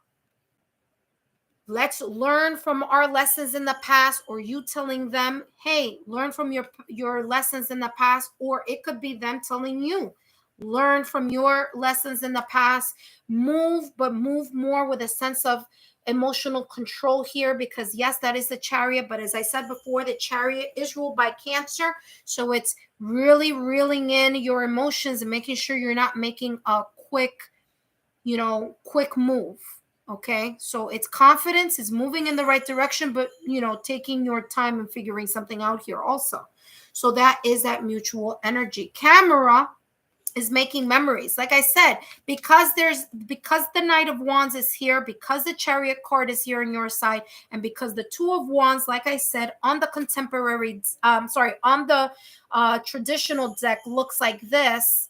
Let's learn from our lessons in the past, or you telling them, hey, learn from your lessons in the past, or it could be them telling you, learn from your lessons in the past. Move, but move more with a sense of emotional control here, because yes, that is the Chariot, but as I said before, the Chariot is ruled by Cancer, so it's really reeling in your emotions and making sure you're not making a quick move. Okay, so it's confidence, is moving in the right direction, but taking your time and figuring something out here also. So that is that mutual energy. Camera is making memories. Like I said, because the Knight of Wands is here, because the Chariot card is here on your side, and because the Two of Wands, like I said, on the contemporary, on the traditional deck looks like this.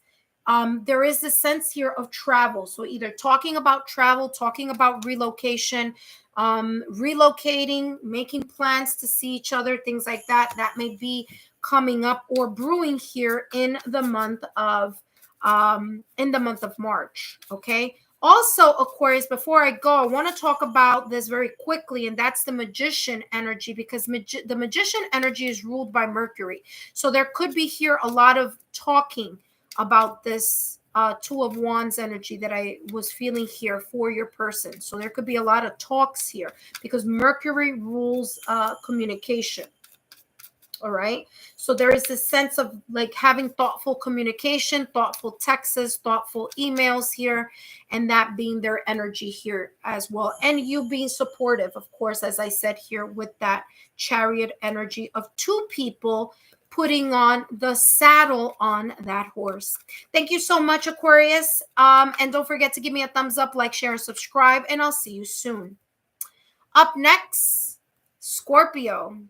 There is a sense here of travel. So either talking about travel, talking about relocation, relocating, making plans to see each other, things like that. That may be coming up or brewing here in the month of March. Okay. Also, Aquarius, before I go, I want to talk about this very quickly, and that's the Magician energy, because the Magician energy is ruled by Mercury. So there could be here a lot of talking about this Two of Wands energy that I was feeling here for your person. So there could be a lot of talks here, because Mercury rules communication. All right. So there is this sense of like having thoughtful communication, thoughtful texts, thoughtful emails here, and that being their energy here as well. And you being supportive, of course, as I said here, with that Chariot energy of two people putting on the saddle on that horse. Thank you so much, Aquarius. And don't forget to give me a thumbs up, like, share, and subscribe, and I'll see you soon. Up next, Scorpio.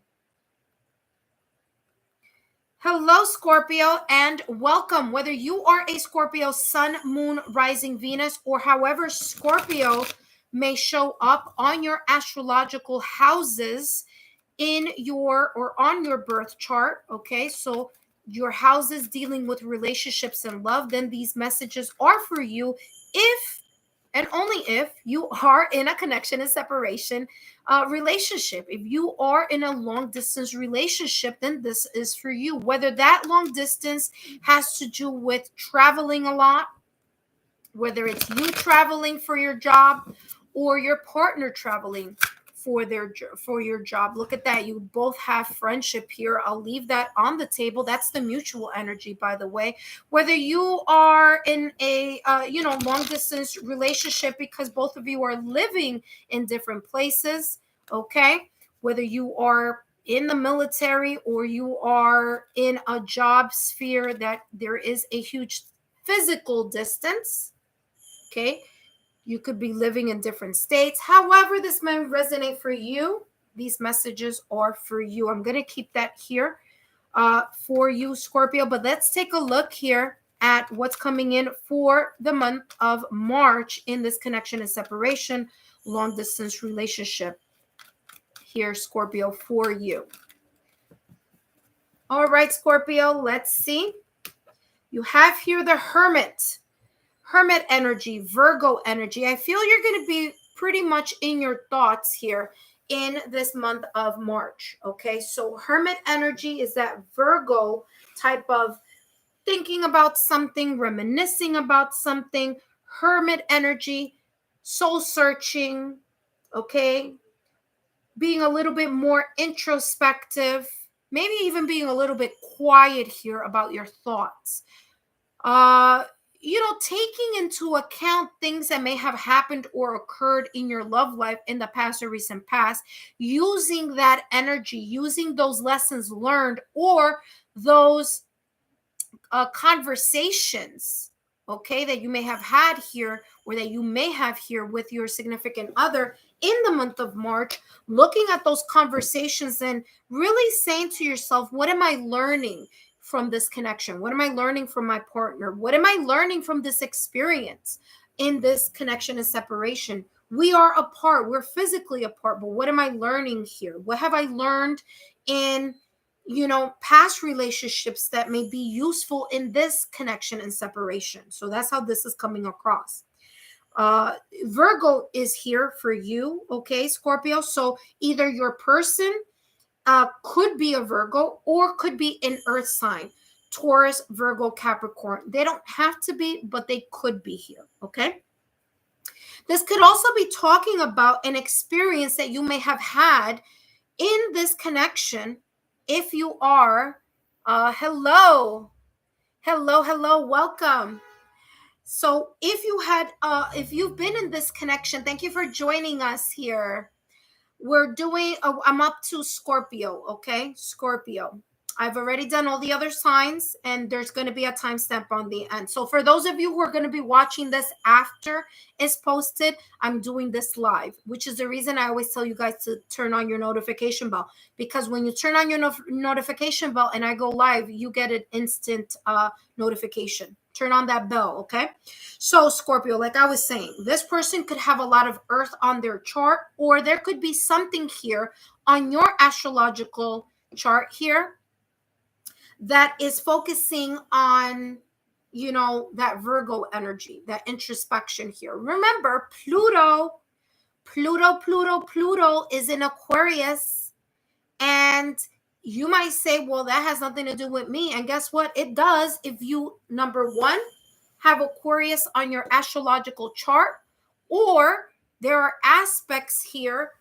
Hello, Scorpio, and welcome. Whether you are a Scorpio sun, moon, rising, Venus, or however Scorpio may show up on your astrological houses in your or on your birth chart. Okay, so your houses dealing with relationships and love, then these messages are for you if and only if you are in a connection and separation relationship. If you are in a long distance relationship, then this is for you. Whether that long distance has to do with traveling a lot, whether it's you traveling for your job or your partner traveling for your job. Look at that. You both have friendship here. I'll leave that on the table. That's the mutual energy, by the way. Whether you are in a long distance relationship because both of you are living in different places, okay? Whether you are in the military or you are in a job sphere that there is a huge physical distance, okay? You could be living in different states. However this may resonate for you, these messages are for you. I'm going to keep that here for you, Scorpio. But let's take a look here at what's coming in for the month of March in this connection and separation, long distance relationship here, Scorpio, for you. All right, Scorpio, let's see. You have here the Hermit energy, Virgo energy. I feel you're going to be pretty much in your thoughts here in this month of March. Okay, so Hermit energy is that Virgo type of thinking about something, reminiscing about something. Hermit energy, soul searching, okay, being a little bit more introspective, maybe even being a little bit quiet here about your thoughts. Taking into account things that may have happened or occurred in your love life in the past or recent past, using that energy, using those lessons learned or those conversations, okay, that you may have had here or that you may have here with your significant other in the month of March, looking at those conversations and really saying to yourself, what am I learning from this connection? What am I learning from my partner? What am I learning from this experience in this connection and separation? We are apart. We're physically apart, but what am I learning here? What have I learned in, past relationships that may be useful in this connection and separation? So that's how this is coming across. Virgo is here for you, okay, Scorpio? So either your person could be a Virgo or could be an earth sign, Taurus, Virgo, Capricorn. They don't have to be, but they could be here, okay? This could also be talking about an experience that you may have had in this connection. If you are, hello, welcome. So if you've been in this connection, thank you for joining us here. I'm up to Scorpio, okay? Scorpio. I've already done all the other signs, and there's going to be a timestamp on the end. So for those of you who are going to be watching this after it's posted, I'm doing this live, which is the reason I always tell you guys to turn on your notification bell, because when you turn on your notification bell and I go live, you get an instant notification. Turn on that bell, okay? So Scorpio, like I was saying, this person could have a lot of earth on their chart, or there could be something here on your astrological chart here that is focusing on, that Virgo energy, that introspection here. Remember, Pluto is in Aquarius, and you might say, well, that has nothing to do with me. And guess what? It does if you, number one, have Aquarius on your astrological chart, or there are aspects here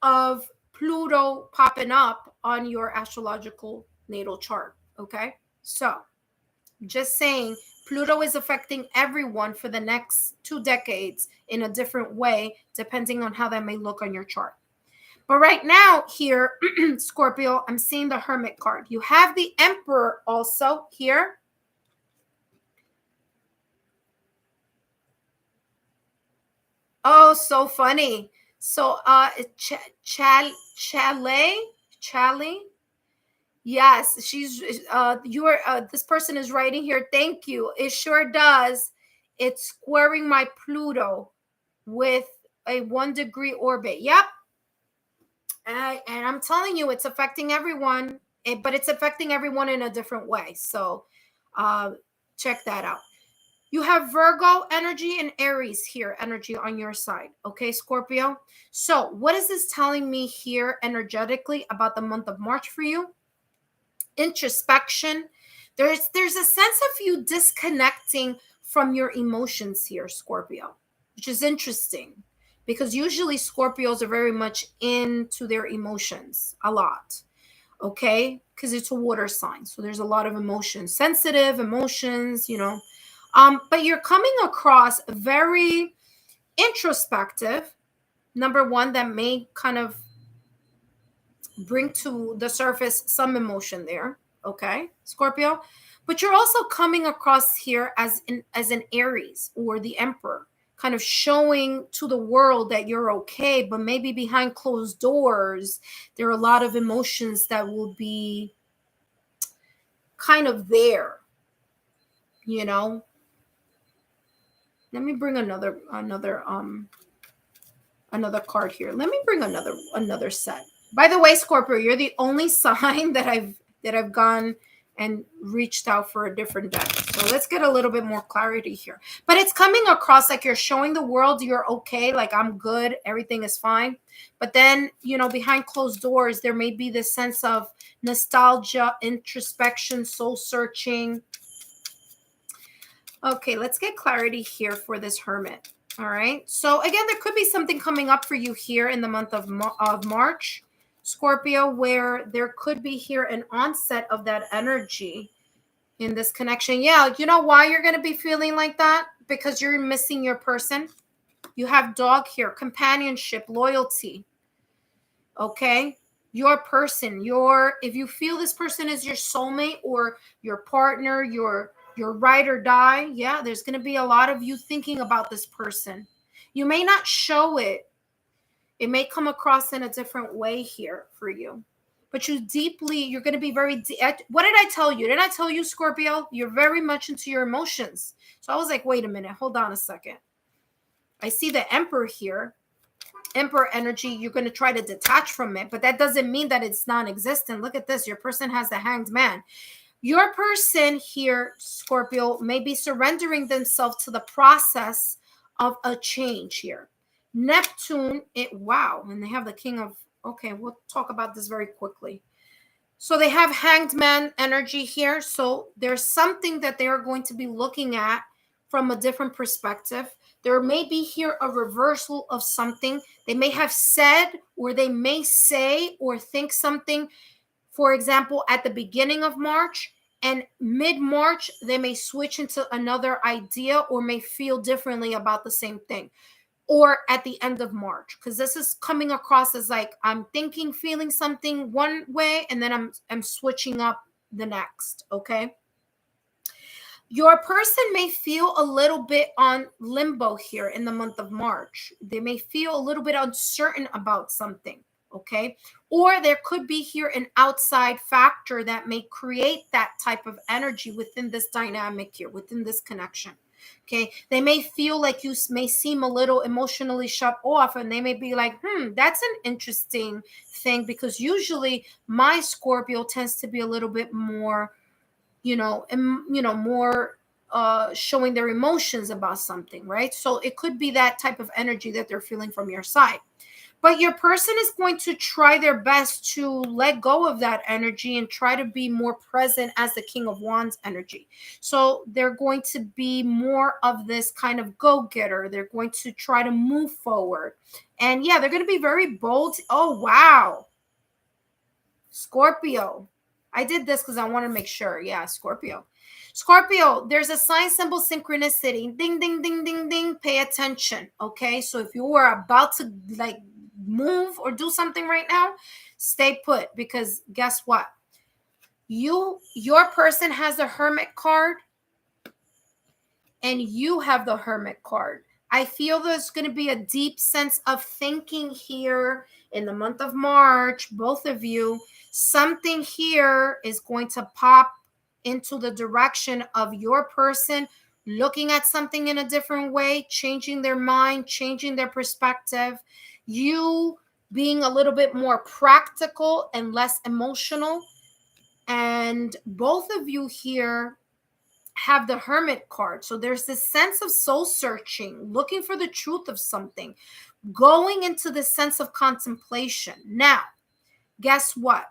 of Pluto popping up on your astrological natal chart, okay? So just saying, Pluto is affecting everyone for the next 2 decades in a different way, depending on how that may look on your chart. But right now here, Scorpio, I'm seeing the Hermit card. You have the Emperor also here. Oh, so funny. So Chalet. Yes, she's this person is writing here. Thank you. It sure does. It's squaring my Pluto with a 1-degree orbit. Yep. And I'm telling you, it's affecting everyone, but it's affecting everyone in a different way. So check that out. You have Virgo energy and Aries here, energy on your side. Okay, Scorpio. So what is this telling me here energetically about the month of March for you? Introspection. There's a sense of you disconnecting from your emotions here, Scorpio, which is interesting because usually Scorpios are very much into their emotions a lot. Okay, because it's a water sign, so there's a lot of emotions, sensitive emotions, but you're coming across very introspective. Number one, that may kind of bring to the surface some emotion there, okay, Scorpio. But you're also coming across here as an Aries or the Emperor, kind of showing to the world that you're okay, but maybe behind closed doors, there are a lot of emotions that will be kind of there, Let me bring another card here. Let me bring another set. By the way, Scorpio, you're the only sign that I've gone and reached out for a different deck. So let's get a little bit more clarity here. But it's coming across like you're showing the world you're okay, like I'm good, everything is fine. But then, behind closed doors, there may be this sense of nostalgia, introspection, soul searching. Okay, let's get clarity here for this Hermit. All right. So again, there could be something coming up for you here in the month of March, Scorpio, where there could be here an onset of that energy in this connection. Yeah, you know why you're going to be feeling like that? Because you're missing your person. You have dog here, companionship, loyalty. Okay. your person, if you feel this person is your soulmate or your partner, your ride or die, yeah, there's going to be a lot of you thinking about this person. You may not show it. It may come across in a different way here for you. But you're going to be very what did I tell you? Did I tell you, Scorpio? You're very much into your emotions. So I was like, wait a minute, hold on a second. I see the Emperor here. Emperor energy, you're going to try to detach from it, but that doesn't mean that it's non-existent. Look at this. Your person has the Hanged Man. Your person here, Scorpio, may be surrendering themselves to the process of a change here. Neptune, wow, and they have the King of, okay, we'll talk about this very quickly. So they have Hanged Man energy here. So there's something that they are going to be looking at from a different perspective. There may be here a reversal of something. They may have said, or they may say or think something, for example, at the beginning of March, and mid-March, they may switch into another idea or may feel differently about the same thing. Or at the end of March, because this is coming across as like I'm thinking, feeling something one way, and then I'm switching up the next, okay? Your person may feel a little bit on limbo here in the month of March. They may feel a little bit uncertain about something, okay? Or there could be here an outside factor that may create that type of energy within this dynamic here, within this connection. Okay, they may feel like you may seem a little emotionally shut off, and they may be like, that's an interesting thing, because usually my Scorpio tends to be a little bit more, more showing their emotions about something, right? So it could be that type of energy that they're feeling from your side. But your person is going to try their best to let go of that energy and try to be more present as the King of Wands energy. So they're going to be more of this kind of go-getter. They're going to try to move forward. And yeah, they're going to be very bold. Oh, wow. Scorpio. I did this because I want to make sure. Yeah, Scorpio. Scorpio, there's a sign symbol synchronicity. Ding, ding, ding, ding, ding. Pay attention. Okay. So if you are about to like move or do something right now, stay put, because guess what? Your person has a Hermit card and you have the Hermit card. I feel there's going to be a deep sense of thinking here in the month of March, both of you. Something here is going to pop into the direction of your person looking at something in a different way, changing their mind, changing their perspective. You being a little bit more practical and less emotional. And both of you here have the Hermit card. So there's this sense of soul searching, looking for the truth of something, going into the sense of contemplation. Now, guess what?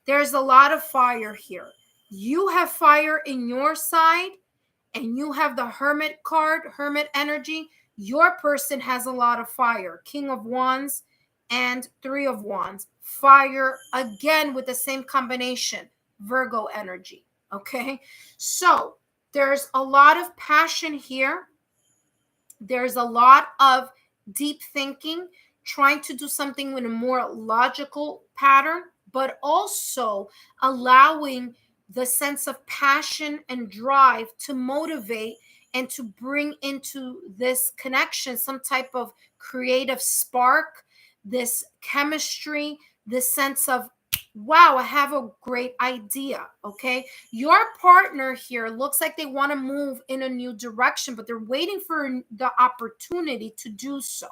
There's a lot of fire here. You have fire in your side, and you have the Hermit card, Hermit energy. Your person has a lot of fire. King of Wands and Three of Wands. Fire again with the same combination. Virgo energy. Okay. So there's a lot of passion here. There's a lot of deep thinking, trying to do something in a more logical pattern, but also allowing the sense of passion and drive to motivate and to bring into this connection some type of creative spark, this chemistry, this sense of, wow, I have a great idea. Okay. Your partner here looks like they want to move in a new direction, but they're waiting for the opportunity to do so.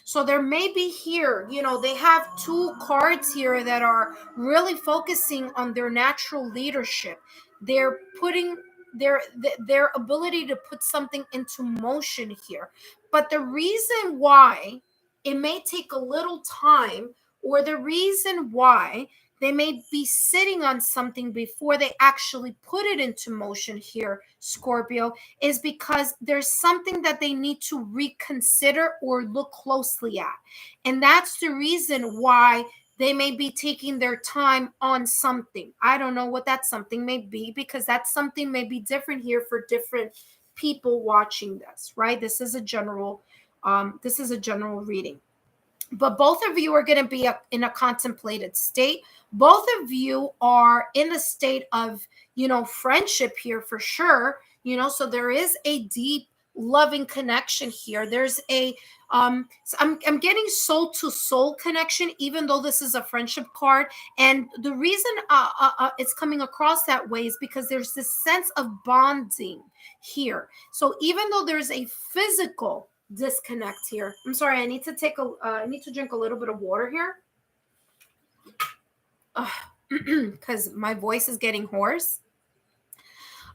So there may be here, they have two cards here that are really focusing on their natural leadership. They're putting their ability to put something into motion here. But the reason why it may take a little time, or the reason why they may be sitting on something before they actually put it into motion here, Scorpio, is because there's something that they need to reconsider or look closely at. And that's the reason why they may be taking their time on something. I don't know what that something may be, because that something may be different here for different people watching this, right? This is a general reading. but both of you are going to be in a contemplated state. Both of you are in a state of, friendship here for sure. So there is a deep loving connection here. There's a so I'm getting soul to soul connection, even though this is a friendship card. And the reason it's coming across that way is because there's this sense of bonding here. So even though there's a physical disconnect here, I'm sorry, I need to I need to drink a little bit of water here, because my voice is getting hoarse.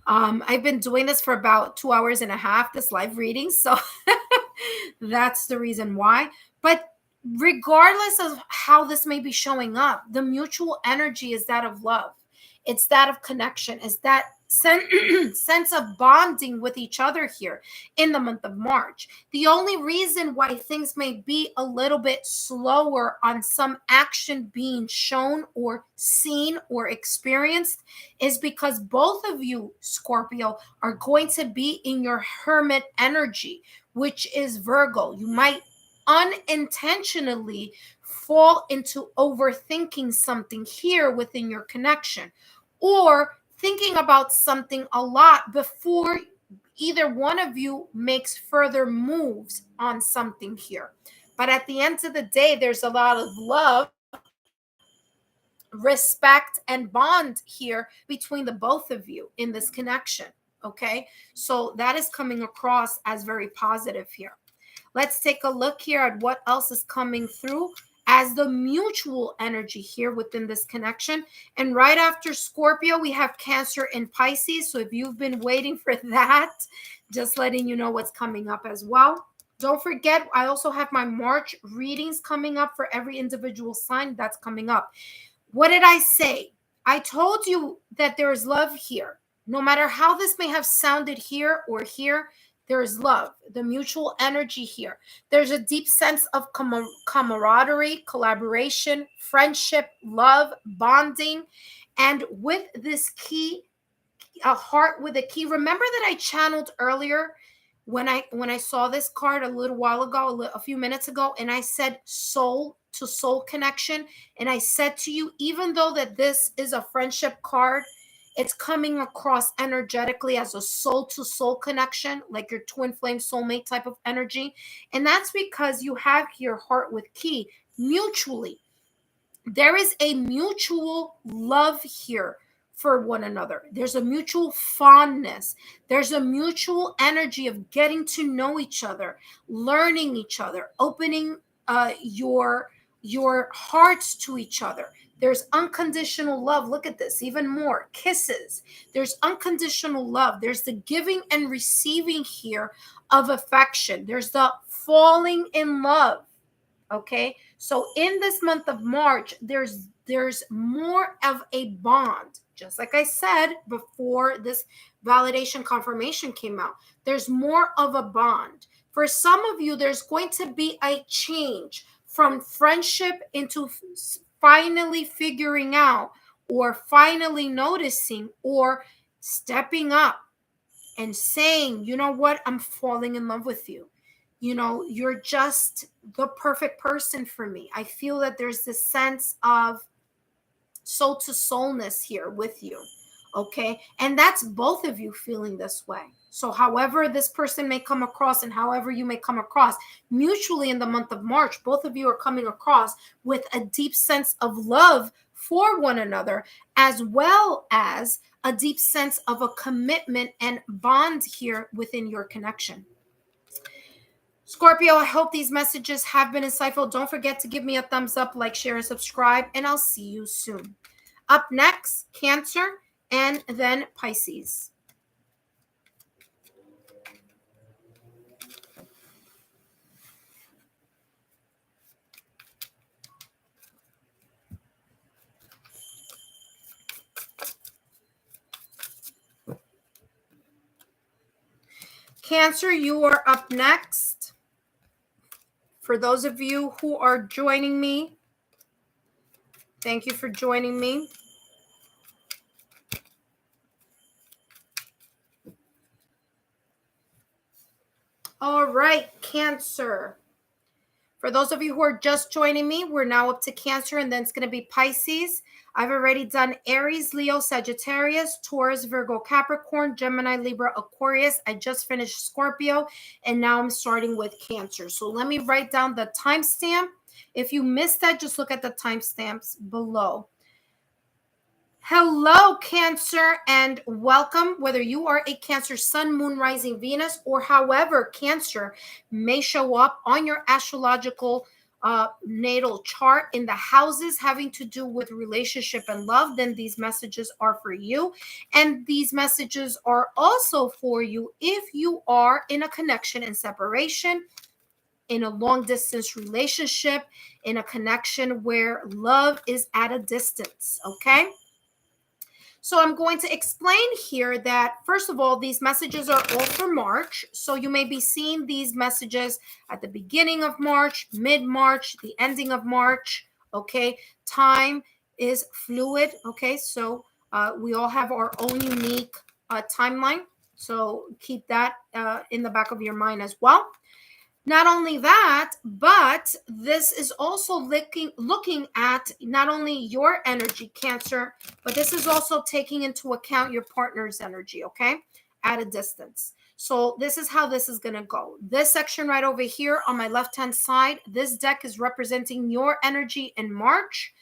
I've been doing this for about 2 hours and a half, this live reading, so that's the reason why. But regardless of how this may be showing up, the mutual energy is that of love. It's that of connection. It's that sense of bonding with each other here in the month of March. The only reason why things may be a little bit slower on some action being shown or seen or experienced is because both of you, Scorpio, are going to be in your hermit energy, which is Virgo. You might unintentionally fall into overthinking something here within your connection, or thinking about something a lot before either one of you makes further moves on something here. But at the end of the day, there's a lot of love, respect, and bond here between the both of you in this connection. Okay, so that is coming across as very positive here. Let's take a look here at what else is coming through as the mutual energy here within this connection. And right after Scorpio, we have Cancer and Pisces. So if you've been waiting for that, just letting you know what's coming up as well. Don't forget, I also have my March readings coming up for every individual sign that's coming up. What did I say? I told you that there is love here. No matter how this may have sounded here or here, there is love, the mutual energy here. There's a deep sense of camaraderie, collaboration, friendship, love, bonding. And with this key, a heart with a key. Remember that I channeled earlier when I saw this card a little while ago, a few minutes ago, and I said soul to soul connection. And I said to you, even though that this is a friendship card, it's coming across energetically as a soul to soul connection, like your twin flame soulmate type of energy. And that's because you have your heart with key mutually. There is a mutual love here for one another. There's a mutual fondness. There's a mutual energy of getting to know each other, learning each other, opening your hearts to each other. There's unconditional love. Look at this, even more. Kisses. There's unconditional love. There's the giving and receiving here of affection. There's the falling in love. Okay, so in this month of March, there's more of a bond. Just like I said before this validation confirmation came out, there's more of a bond. For some of you, there's going to be a change from friendship into finally figuring out or finally noticing or stepping up and saying, you know what, I'm falling in love with you. You're just the perfect person for me. I feel that there's this sense of soul to soulness here with you. Okay. And that's both of you feeling this way. So however this person may come across and however you may come across, mutually in the month of March, both of you are coming across with a deep sense of love for one another, as well as a deep sense of a commitment and bond here within your connection. Scorpio, I hope these messages have been insightful. Don't forget to give me a thumbs up, like, share, and subscribe, and I'll see you soon. Up next, Cancer and then Pisces. Cancer, you are up next. For those of you who are joining me, thank you for joining me. All right, Cancer. For those of you who are just joining me, we're now up to Cancer, and then it's going to be Pisces. I've already done Aries, Leo, Sagittarius, Taurus, Virgo, Capricorn, Gemini, Libra, Aquarius. I just finished Scorpio, and now I'm starting with Cancer. So let me write down the timestamp. If you missed that, just look at the timestamps below. Hello, Cancer, and welcome. Whether you are a Cancer Sun, Moon, Rising, Venus, or however Cancer may show up on your astrological natal chart in the houses having to do with relationship and love, then these messages are for you. And these messages are also for you if you are in a connection and separation, in a long distance relationship, in a connection where love is at a distance, okay? So I'm going to explain here that, first of all, these messages are all for March. So you may be seeing these messages at the beginning of March, mid-March, the ending of March, okay? Time is fluid, okay? So we all have our own unique timeline. So keep that in the back of your mind as well. Not only that, but this is also looking at not only your energy, Cancer, but this is also taking into account your partner's energy, okay, at a distance. So this is how this is going to go. This section right over here on my left-hand side, this deck is representing your energy in March.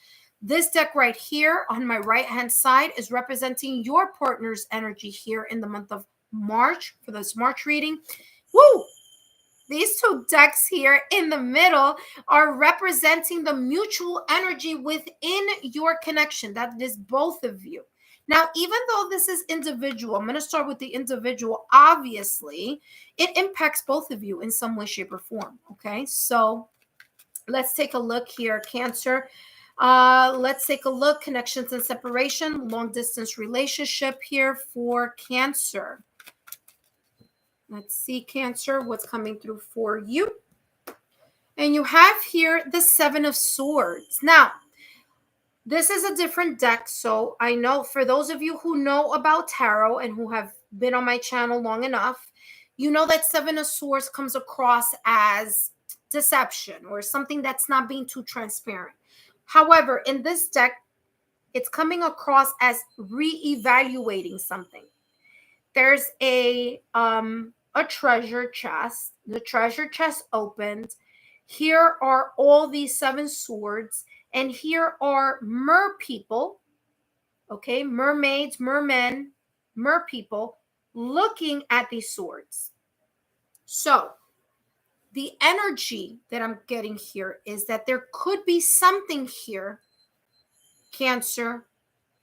This deck right here on my right-hand side is representing your partner's energy here in the month of March for this March reading. Woo! These two decks here in the middle are representing the mutual energy within your connection. That is both of you. Now, even though this is individual, I'm going to start with the individual. Obviously, it impacts both of you in some way, shape, or form. Okay, so let's take a look here, Cancer. Let's take a look. Connections and separation, long distance relationship here for Cancer. Let's see, Cancer, what's coming through for you. And you have here the Seven of Swords. Now, this is a different deck. So I know for those of you who know about tarot and who have been on my channel long enough, you know that Seven of Swords comes across as deception or something that's not being too transparent. However, in this deck, it's coming across as reevaluating something. There's a treasure chest. The treasure chest opened. Here are all these seven swords, and here are mer people, okay, mermaids, mermen, mer people looking at these swords. So the energy that I'm getting here is that there could be something here, Cancer,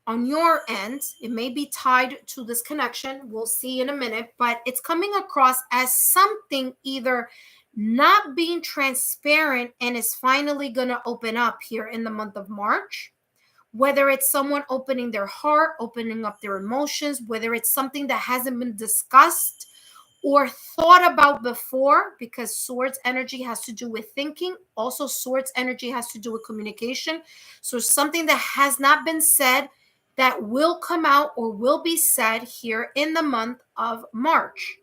on your end. It may be tied to this connection. We'll see in a minute, but it's coming across as something either not being transparent and is finally going to open up here in the month of March, whether it's someone opening their heart, opening up their emotions, whether it's something that hasn't been discussed or thought about before, because swords energy has to do with thinking. Also, swords energy has to do with communication. So something that has not been said that will come out or will be said here in the month of March.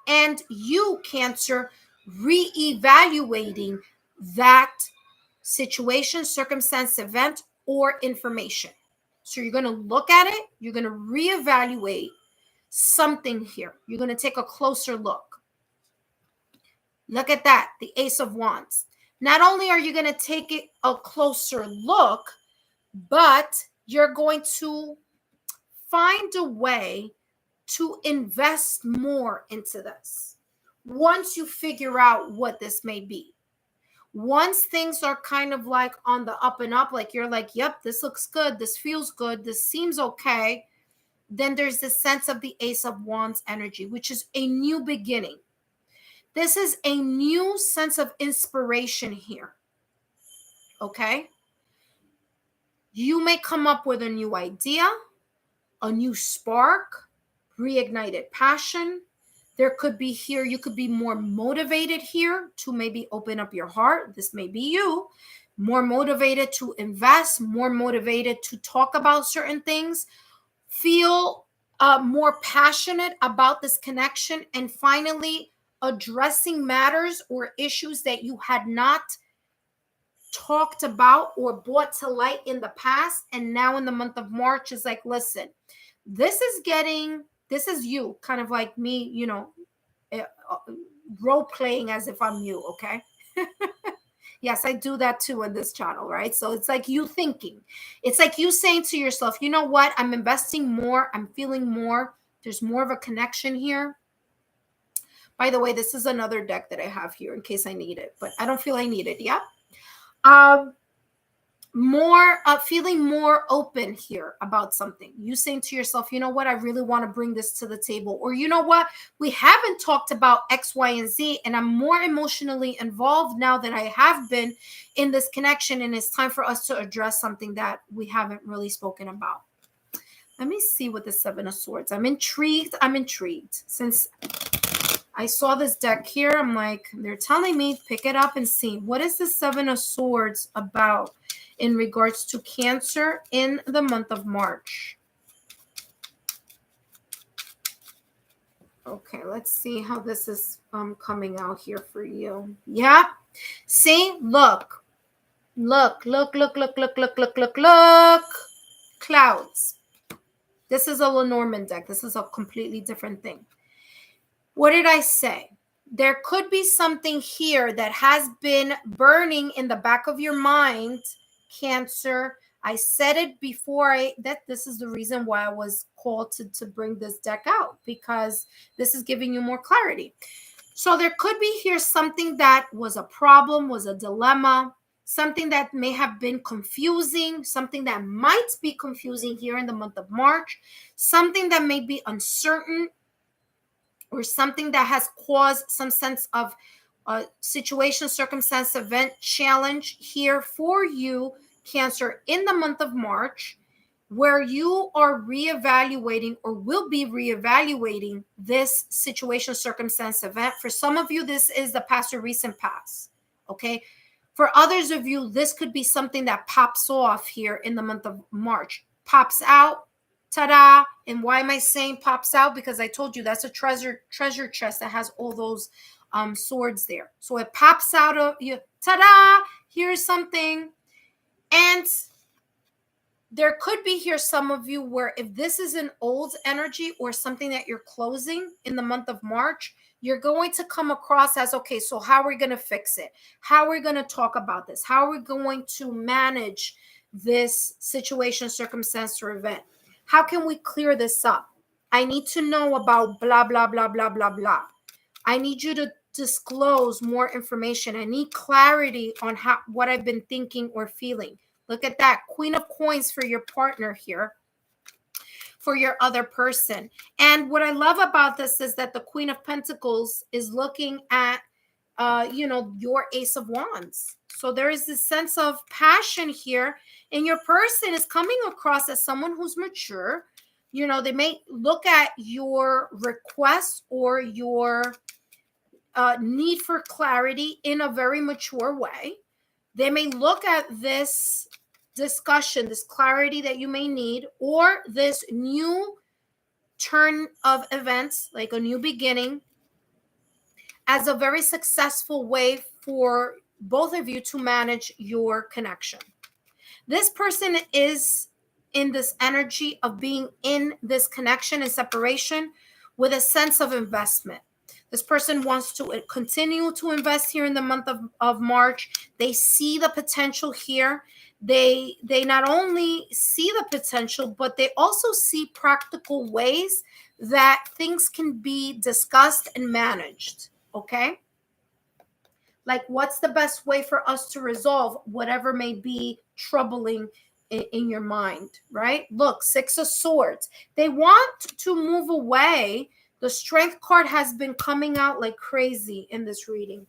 And you, Cancer, reevaluating that situation, circumstance, event, or information. So you're going to look at it. You're going to reevaluate something here. You're going to take a closer look. Look at that, the Ace of Wands. Not only are you going to take it a closer look, but you're going to find a way to invest more into this. Once you figure out what this may be. Once things are kind of like on the up and up, like you're like, yep, this looks good, this feels good, this seems okay, then there's this sense of the Ace of Wands energy, which is a new beginning. This is a new sense of inspiration here. Okay? You may come up with a new idea, a new spark, reignited passion. There could be here, you could be more motivated here to maybe open up your heart. This may be you. More motivated to invest, more motivated to talk about certain things. Feel more passionate about this connection, and finally addressing matters or issues that you had not talked about or brought to light in the past. And now in the month of March is like, listen, this is you, kind of like me, role playing as if I'm you, okay? Yes, I do that too in this channel, right? So it's like you thinking. It's like you saying to yourself, you know what? I'm investing more. I'm feeling more. There's more of a connection here. By the way, this is another deck that I have here in case I need it, but I don't feel I need it. Yeah. Feeling more open here about something. You saying to yourself, you know what, I really want to bring this to the table. Or you know what, we haven't talked about X, Y, and Z, and I'm more emotionally involved now that I have been in this connection, and it's time for us to address something that we haven't really spoken about. Let me see what the Seven of Swords. I'm intrigued. Since I saw this deck here, I'm like, they're telling me pick it up and see. What is the Seven of Swords about in regards to Cancer in the month of March? Okay, let's see how this is coming out here for you. Yeah. See, look. Clouds. This is a Lenormand deck. This is a completely different thing. What did I say? There could be something here that has been burning in the back of your mind, Cancer. I said it before that this is the reason why I was called to bring this deck out, because this is giving you more clarity. So there could be here something that was a problem, was a dilemma, something that may have been confusing, something that might be confusing here in the month of March, something that may be uncertain, or something that has caused some sense of situation, circumstance, event, challenge here for you, Cancer, in the month of March, where you are reevaluating or will be reevaluating this situation, circumstance, event. For some of you, this is the past or recent past, okay? For others of you, this could be something that pops off here in the month of March, pops out, ta-da. And why am I saying pops out? Because I told you that's a treasure chest that has all those swords there. So it pops out of you, ta-da, here's something. And there could be here some of you where if this is an old energy or something that you're closing in the month of March, you're going to come across as, okay, so how are we going to fix it? How are we going to talk about this? How are we going to manage this situation, circumstance, or event? How can we clear this up? I need to know about blah, blah, blah, blah, blah, blah. I need you to disclose more information. I need clarity on what I've been thinking or feeling. Look at that. Queen of Coins for your partner here, for your other person. And what I love about this is that the Queen of Pentacles is looking at, your Ace of Wands. So there is this sense of passion here, and your person is coming across as someone who's mature. They may look at your request or your need for clarity in a very mature way. They may look at this discussion, this clarity that you may need, or this new turn of events, like a new beginning, as a very successful way for both of you to manage your connection. This person is in this energy of being in this connection and separation with a sense of investment. This person wants to continue to invest here in the month of March. They see the potential here. They not only see the potential, but they also see practical ways that things can be discussed and managed, okay? Like, what's the best way for us to resolve whatever may be troubling in your mind, right? Look, Six of Swords. They want to move away. The Strength card has been coming out like crazy in this reading.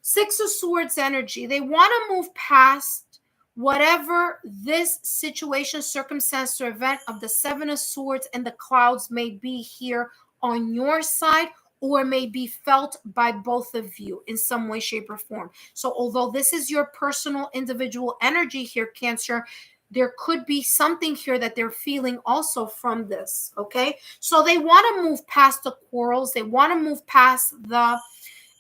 Six of Swords energy. They want to move past whatever this situation, circumstance, or event of the Seven of Swords and the clouds may be here on your side, or may be felt by both of you in some way, shape, or form. So although this is your personal individual energy here, Cancer, there could be something here that they're feeling also from this, okay? So they want to move past the quarrels. They want to move past the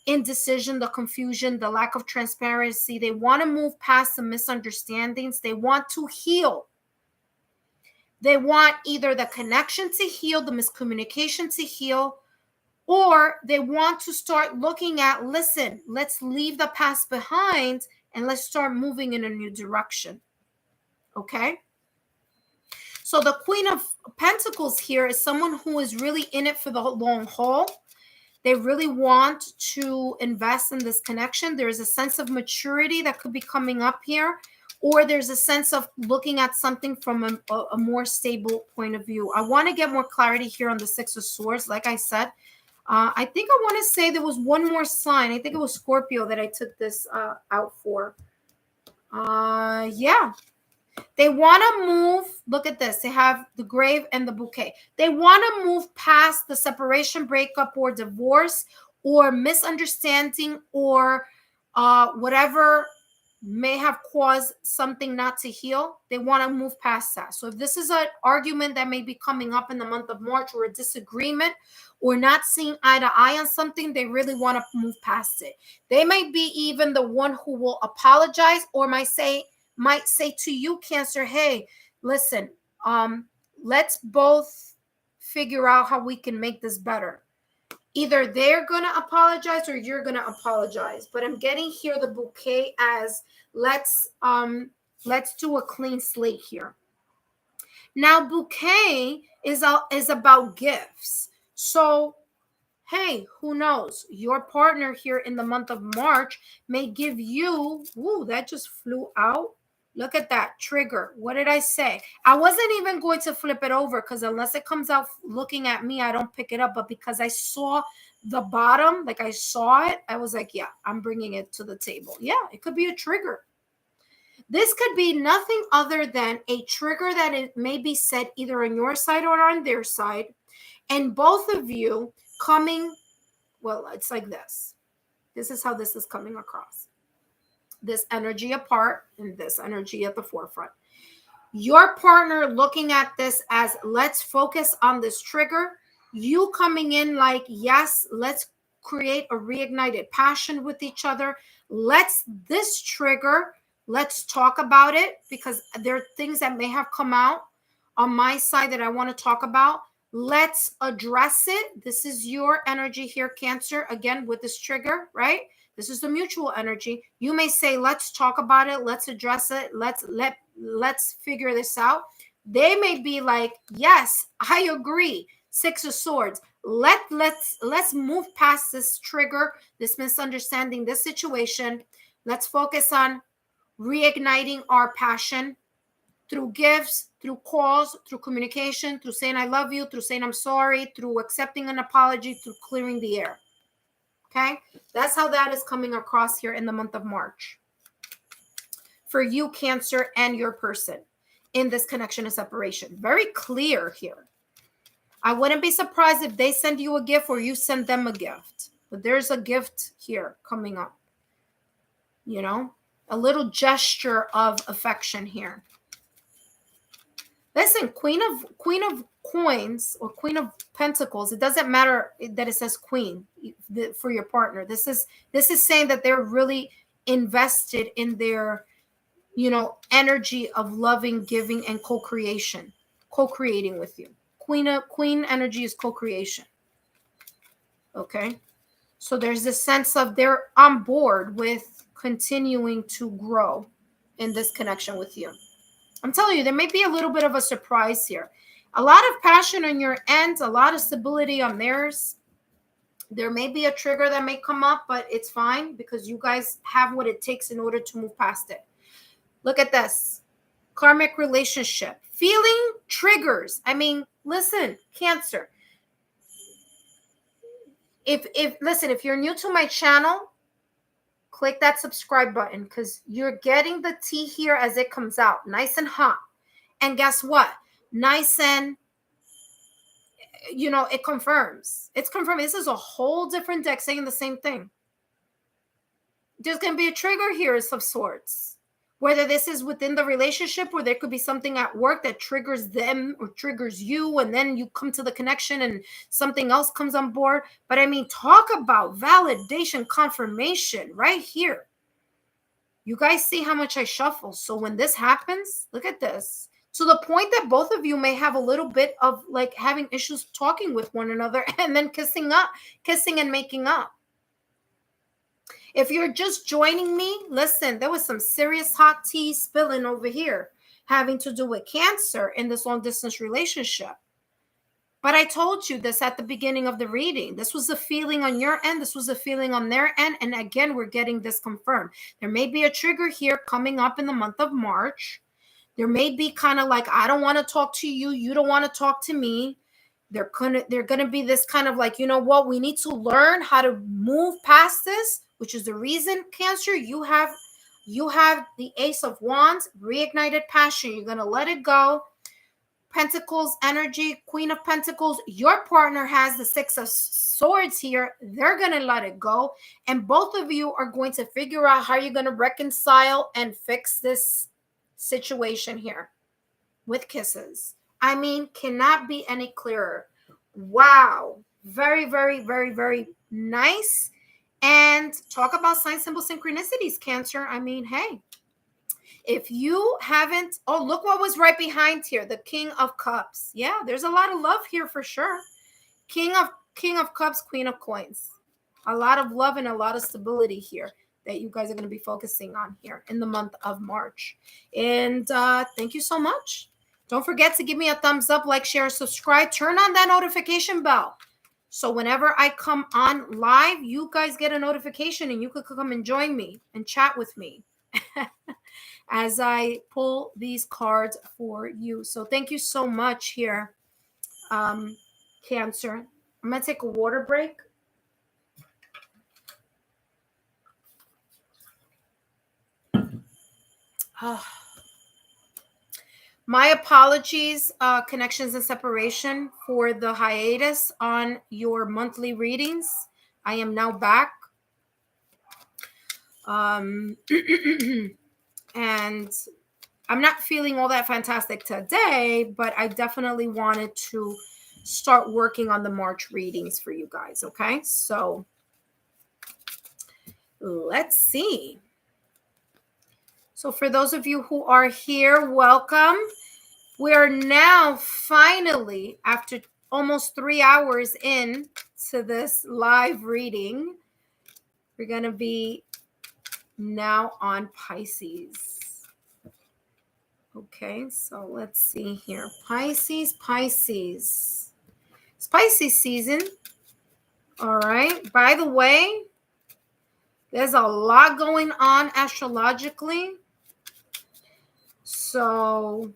indecision, the confusion, the lack of transparency. They want to move past the misunderstandings. They want to heal. They want either the connection to heal, the miscommunication to heal, or they want to start looking at, listen, let's leave the past behind and let's start moving in a new direction. Okay? So the Queen of Pentacles here is someone who is really in it for the long haul. They really want to invest in this connection. There is a sense of maturity that could be coming up here, or there's a sense of looking at something from a more stable point of view. I want to get more clarity here on the Six of Swords. Like I said, I think I want to say there was one more sign. I think it was Scorpio that I took this out for. Yeah. They want to move. Look at this. They have the grave and the bouquet. They want to move past the separation, breakup, or divorce, or misunderstanding, or whatever may have caused something not to heal. They want to move past that. So if this is an argument that may be coming up in the month of March, or a disagreement, or not seeing eye to eye on something, they really want to move past it. They might be even the one who will apologize, or might say to you, Cancer, hey, listen, let's both figure out how we can make this better. Either they're going to apologize or you're going to apologize. But I'm getting here the bouquet as let's do a clean slate here. Now, bouquet is about gifts. So, hey, who knows? Your partner here in the month of March may give you, ooh, that just flew out. Look at that trigger. What did I say? I wasn't even going to flip it over because unless it comes out looking at me, I don't pick it up. But because I saw the bottom, like I saw it, I was like, yeah, I'm bringing it to the table. Yeah, it could be a trigger. This could be nothing other than a trigger that it may be said either on your side or on their side. And both of you coming, well, it's like this. This is how this is coming across. This energy apart and this energy at the forefront. Your partner looking at this as let's focus on this trigger. You coming in like, yes, let's create a reignited passion with each other. This trigger, let's talk about it because there are things that may have come out on my side that I want to talk about. Let's address it. This is your energy here, Cancer, again, with this trigger, right? This is the mutual energy. You may say, let's talk about it. Let's address it. Let's figure this out. They may be like, yes, I agree. Six of Swords. Let's move past this trigger, this misunderstanding, this situation. Let's focus on reigniting our passion through gifts, through calls, through communication, through saying I love you, through saying I'm sorry, through accepting an apology, through clearing the air. Okay? That's how that is coming across here in the month of March. For you, Cancer, and your person in this connection and separation. Very clear here. I wouldn't be surprised if they send you a gift or you send them a gift. But there's a gift here coming up. You know? A little gesture of affection here. Listen, Queen of Coins or Queen of Pentacles, it doesn't matter that it says Queen for your partner. This is saying that they're really invested in their, energy of loving, giving, and co-creation, co-creating with you. Queen energy is co-creation. Okay? So there's this sense of they're on board with continuing to grow in this connection with you. I'm telling you, there may be a little bit of a surprise here. A lot of passion on your end, a lot of stability on theirs. There may be a trigger that may come up, but it's fine because you guys have what it takes in order to move past it. Look at this. Karmic relationship. Feeling triggers. I mean, listen, Cancer. If you're new to my channel, click that subscribe button because you're getting the tea here as it comes out. Nice and hot. And guess what? Nice and, it confirms. It's confirmed. This is a whole different deck saying the same thing. There's going to be a trigger here of sorts. Whether this is within the relationship or there could be something at work that triggers them or triggers you, and then you come to the connection and something else comes on board. But I mean, talk about validation, confirmation right here. You guys see how much I shuffle. So when this happens, look at this. To the point that both of you may have a little bit of like having issues talking with one another and then kissing and making up. If you're just joining me, listen, there was some serious hot tea spilling over here having to do with Cancer in this long distance relationship. But I told you this at the beginning of the reading. This was a feeling on your end. This was a feeling on their end. And again, we're getting this confirmed. There may be a trigger here coming up in the month of March. There may be kind of like, I don't want to talk to you. You don't want to talk to me. They're gonna be this kind of like, you know what? We need to learn how to move past this, which is the reason, Cancer, you have the Ace of Wands, reignited passion. You're gonna let it go. Pentacles energy, Queen of Pentacles. Your partner has the Six of Swords here. They're going to let it go. And both of you are going to figure out how you're going to reconcile and fix this situation here with kisses. I mean, cannot be any clearer. Wow. Very, very, very, very nice. And talk about sign symbol synchronicities, Cancer. I mean, hey. If you haven't, oh, look what was right behind here, the King of Cups. Yeah, there's a lot of love here for sure. King of Cups, Queen of Coins. A lot of love and a lot of stability here that you guys are going to be focusing on here in the month of March. And thank you so much. Don't forget to give me a thumbs up, like, share, subscribe. Turn on that notification bell. So whenever I come on live, you guys get a notification and you could come and join me and chat with me as I pull these cards for you. So thank you so much here, Cancer. I'm going to take a water break. My apologies, Connections and Separation, for the hiatus on your monthly readings. I am now back. And I'm not feeling all that fantastic today, but I definitely wanted to start working on the March readings for you guys, okay? So let's see. So for those of you who are here, welcome. We are now finally, after almost 3 hours in to this live reading, we're going to be now on Pisces. Okay, so let's see here. Pisces. It's Pisces season. All right. By the way, there's a lot going on astrologically. So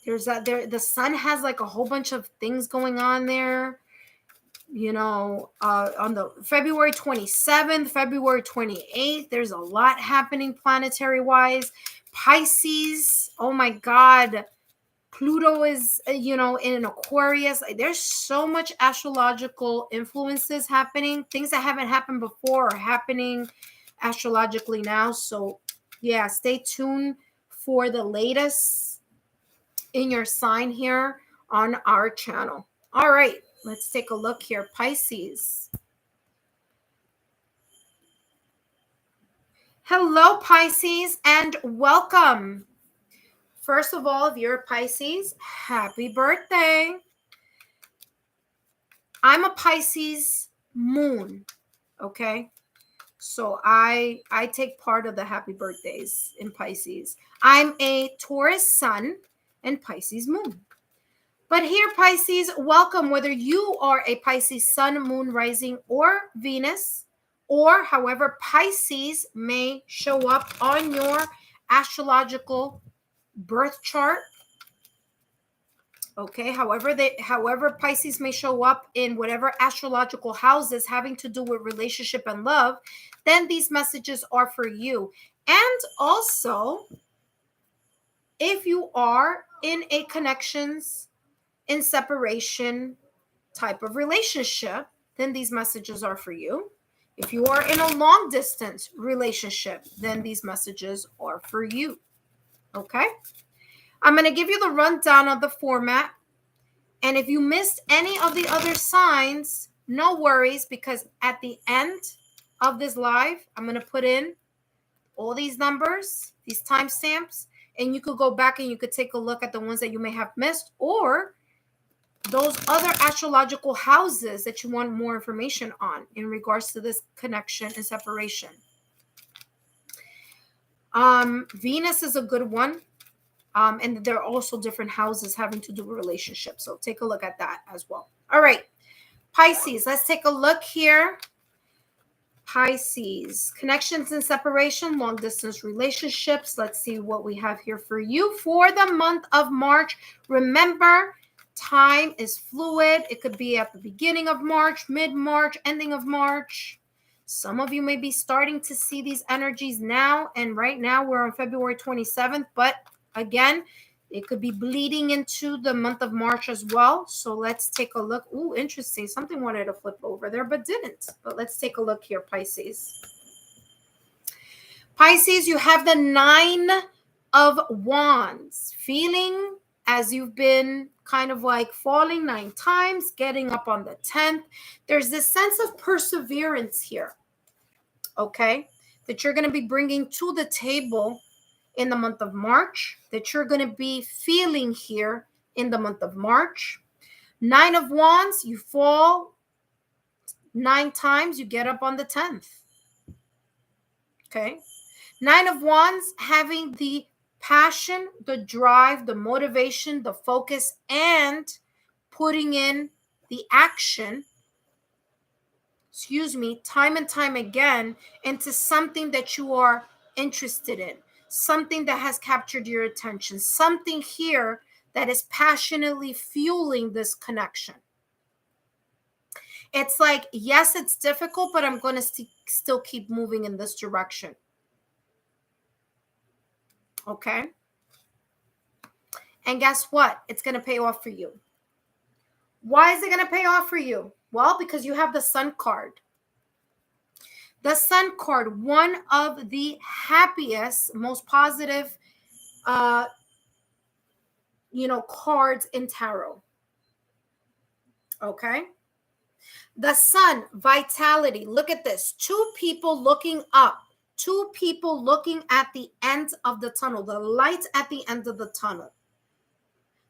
there's that there. The sun has like a whole bunch of things going on there. You know, on the February 27th, February 28th, there's a lot happening planetary wise. Pisces, oh my God, Pluto is, you know, in Aquarius. There's so much astrological influences happening. Things that haven't happened before are happening astrologically now. So yeah, stay tuned for the latest in your sign here on our channel. All right. Let's take a look here. Pisces. Hello, Pisces, and welcome. First of all, if you're a Pisces, happy birthday. I'm a Pisces moon, okay? So I take part of the happy birthdays in Pisces. I'm a Taurus sun and Pisces moon. But here, Pisces, welcome, whether you are a Pisces sun, moon, rising, or Venus, or however Pisces may show up on your astrological birth chart. Okay, however Pisces may show up in whatever astrological houses having to do with relationship and love, then these messages are for you. And also, if you are in a connections in separation type of relationship, then these messages are for you. If you are in a long distance relationship, then these messages are for you. Okay? I'm going to give you the rundown of the format. And if you missed any of the other signs, no worries, because at the end of this live, I'm going to put in all these numbers, these timestamps, and you could go back and you could take a look at the ones that you may have missed, or those other astrological houses that you want more information on in regards to this connection and separation. Venus is a good one. And there are also different houses having to do with relationships. So take a look at that as well. All right. Pisces, let's take a look here. Pisces, connections and separation, long distance relationships. Let's see what we have here for you for the month of March. Remember, time is fluid. It could be at the beginning of March, mid-March, ending of March. Some of you may be starting to see these energies now. And right now we're on February 27th, but again, it could be bleeding into the month of March as well. So let's take a look. Ooh, interesting. Something wanted to flip over there, but didn't. But let's take a look here, Pisces. Pisces, you have the 9 of Wands. Feeling as you've been kind of like falling 9 times, getting up on the 10th. There's this sense of perseverance here, okay, that you're going to be bringing to the table in the month of March, that you're going to be feeling here in the month of March. 9 of Wands, you fall 9 times, you get up on the 10th. Okay. 9 of Wands, having the passion, the drive, the motivation, the focus, and putting in the action, time and time again into something that you are interested in, something that has captured your attention, something here that is passionately fueling this connection. It's like, yes, it's difficult, but I'm going to still keep moving in this direction. Okay? And guess what? It's going to pay off for you. Why is it going to pay off for you? Well, because you have the Sun card. The Sun card, one of the happiest, most positive, cards in tarot. Okay? The Sun, vitality. Look at this. 2 people looking up. 2 people looking at the end of the tunnel, the light at the end of the tunnel.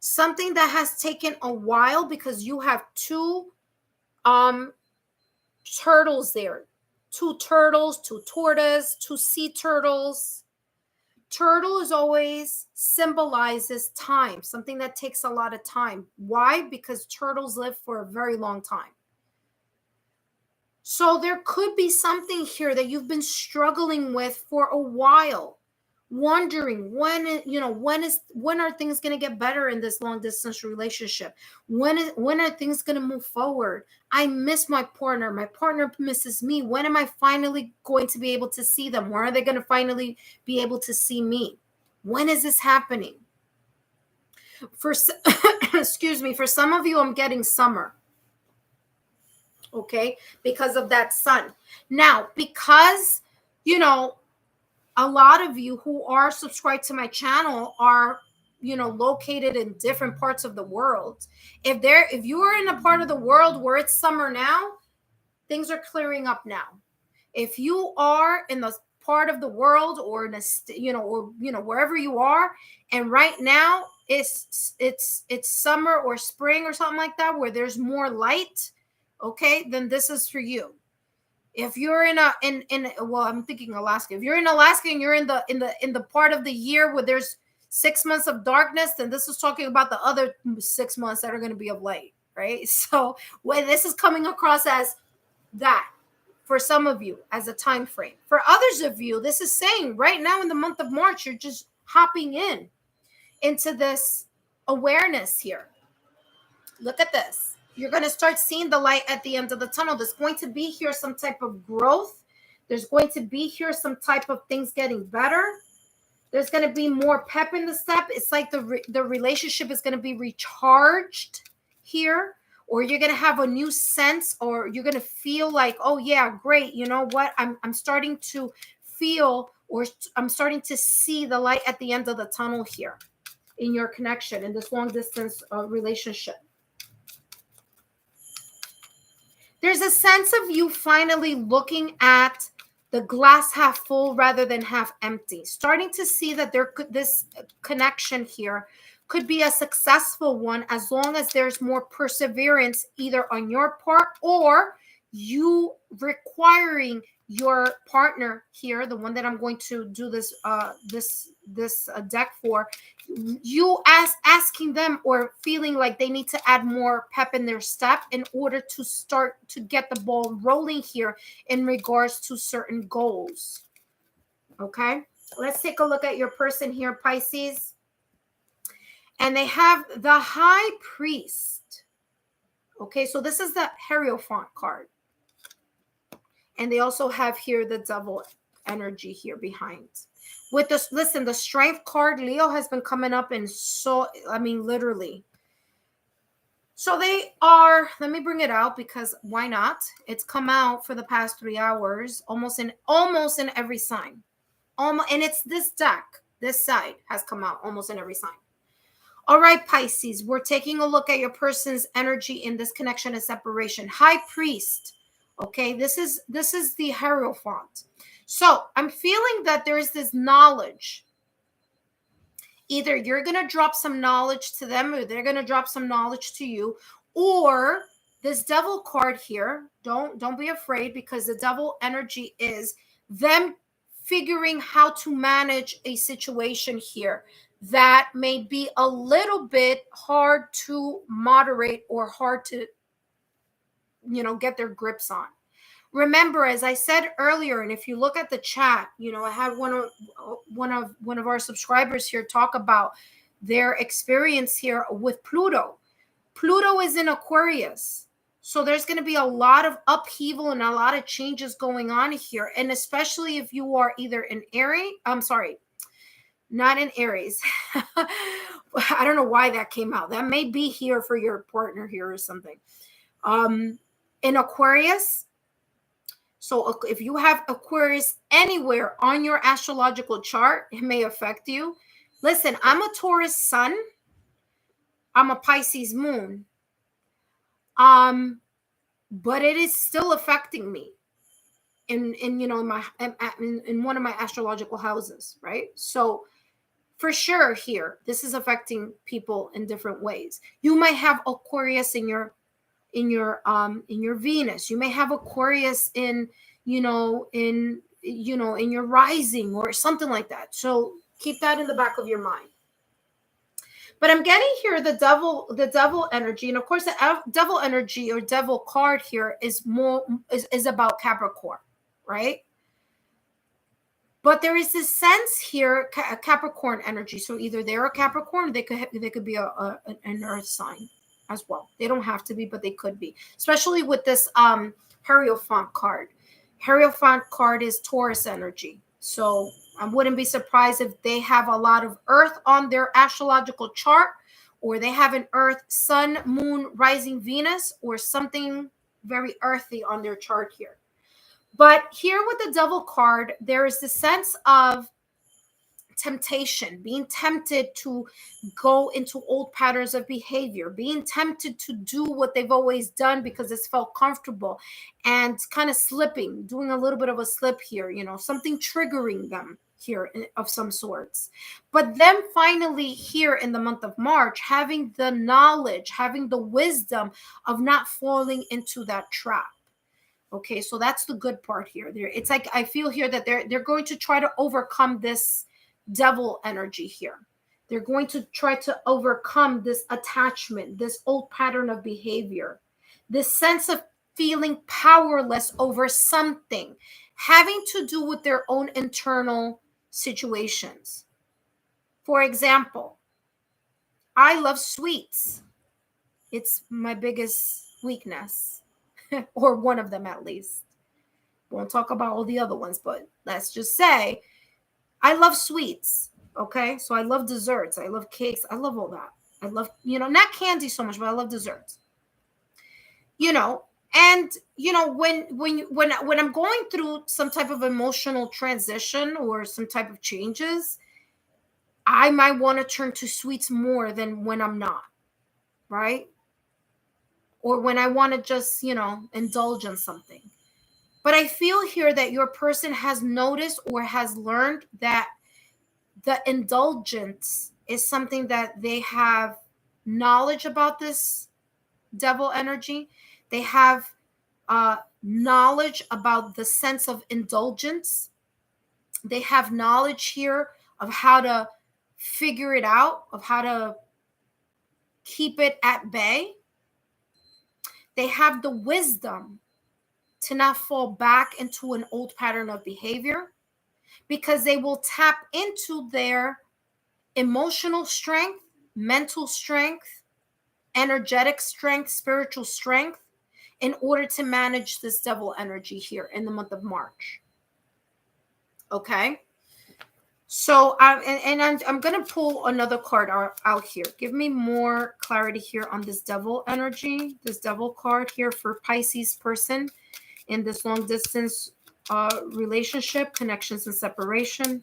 Something that has taken a while because you have 2 turtles there. 2 turtles, 2 tortoises, 2 sea turtles. Turtle is always symbolizes time, something that takes a lot of time. Why? Because turtles live for a very long time. So there could be something here that you've been struggling with for a while, wondering when are things going to get better in this long distance relationship? When are things going to move forward? I miss my partner. My partner misses me. When am I finally going to be able to see them? When are they going to finally be able to see me? When is this happening? Excuse me, for some of you, I'm getting summer. Okay, because of that Sun. Now, because, a lot of you who are subscribed to my channel are, located in different parts of the world. If you are in a part of the world where it's summer now, things are clearing up now. If you are in the part of the world or in a, wherever you are, and right now it's summer or spring or something like that, where there's more light, okay, then this is for you. If you're I'm thinking Alaska. If you're in Alaska and you're in the part of the year where there's 6 months of darkness, then this is talking about the other 6 months that are going to be of light, right? So when this is coming across as that for some of you as a time frame. For others of you, this is saying right now in the month of March, you're just hopping into this awareness here. Look at this. You're going to start seeing the light at the end of the tunnel. There's going to be here some type of growth. There's going to be here some type of things getting better. There's going to be more pep in the step. It's like the relationship is going to be recharged here. or you're going to have a new sense, or you're going to feel like, oh yeah, great. You know what? I'm starting to feel, or I'm starting to see the light at the end of the tunnel here in your connection, in this long distance relationship. There's a sense of you finally looking at the glass half full rather than half empty, starting to see that this connection here could be a successful one, as long as there's more perseverance either on your part, or you requiring your partner here, the one that I'm going to do this deck for, you asking them or feeling like they need to add more pep in their step in order to start to get the ball rolling here in regards to certain goals. Okay, let's take a look at your person here, Pisces. And they have the High Priest. Okay, so this is the Hierophant card. And they also have here the Devil energy here behind. With this, listen, the Strength card, Leo, has been coming up, and so, I mean, literally. So they are, let me bring it out, because why not? It's come out for the past 3 hours, almost in every sign. And it's this deck, this side has come out almost in every sign. All right, Pisces, we're taking a look at your person's energy in this connection and separation. High Priest. Okay, this is the Hierophant. So I'm feeling that there is this knowledge. Either you're going to drop some knowledge to them, or they're going to drop some knowledge to you, or this Devil card here, don't be afraid, because the Devil energy is them figuring how to manage a situation here that may be a little bit hard to moderate, or hard to, get their grips on. Remember, as I said earlier, and if you look at the chat, I had one of our subscribers here talk about their experience here with Pluto. Pluto is in Aquarius. So there's going to be a lot of upheaval and a lot of changes going on here. And especially if you are either in Aries, I'm sorry, not in Aries. I don't know why that came out. That may be here for your partner here or something. In Aquarius. So if you have Aquarius anywhere on your astrological chart, it may affect you. Listen, I'm a Taurus sun. I'm a Pisces moon. But it is still affecting me in one of my astrological houses, right? So for sure here, this is affecting people in different ways. You might have Aquarius in your Venus. You may have Aquarius in your rising or something like that. So keep that in the back of your mind. But I'm getting here the devil energy, and of course the devil energy or devil card here is about Capricorn, right? But there is this sense here, Capricorn energy. So either they're a Capricorn, or they could be an Earth sign as well. They don't have to be, but they could be, especially with this Hierophant card. Hierophant card is Taurus energy. So I wouldn't be surprised if they have a lot of Earth on their astrological chart, or they have an Earth, Sun, Moon, Rising, Venus, or something very earthy on their chart here. But here with the Devil card, there is the sense of temptation, being tempted to go into old patterns of behavior, being tempted to do what they've always done because it's felt comfortable, and kind of slipping, doing a little bit of a slip here, something triggering them here of some sorts. But then finally here in the month of March, having the knowledge, having the wisdom of not falling into that trap. Okay, so that's the good part here. It's like I feel here that they're going to try to overcome this devil energy here. They're going to try to overcome this attachment, this old pattern of behavior, this sense of feeling powerless over something having to do with their own internal situations. For example, I love sweets. It's my biggest weakness, or one of them at least. Won't talk about all the other ones, but let's just say I love sweets, okay? So I love desserts. I love cakes. I love all that. I love, not candy so much, but I love desserts. you know, and when I'm going through some type of emotional transition or some type of changes, I might want to turn to sweets more than when I'm not, right? Or when I want to just, indulge in something. But I feel here that your person has noticed or has learned that the indulgence is something that they have knowledge about, this devil energy. They have knowledge about the sense of indulgence. They have knowledge here of how to figure it out, of how to keep it at bay. They have the wisdom to not fall back into an old pattern of behavior, because they will tap into their emotional strength, mental strength, energetic strength, spiritual strength in order to manage this devil energy here in the month of March. Okay? So I'm going to pull another card out here. Give me more clarity here on this devil energy, this devil card here for Pisces person in this long distance relationship, connections and separation.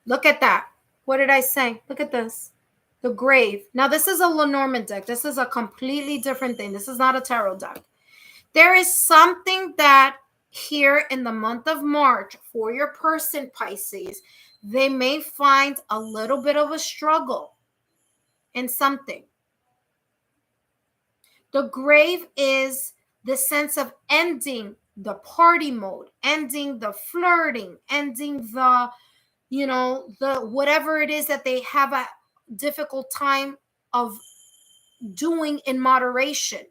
Look at that. What did I say? Look at this. The grave. Now, this is a Lenormand deck. This is a completely different thing. This is not a tarot deck. There is something that here in the month of March for your person, Pisces, they may find a little bit of a struggle in something. The grave is the sense of ending the party mode, ending the flirting, ending the whatever it is that they have a difficult time of doing in moderation,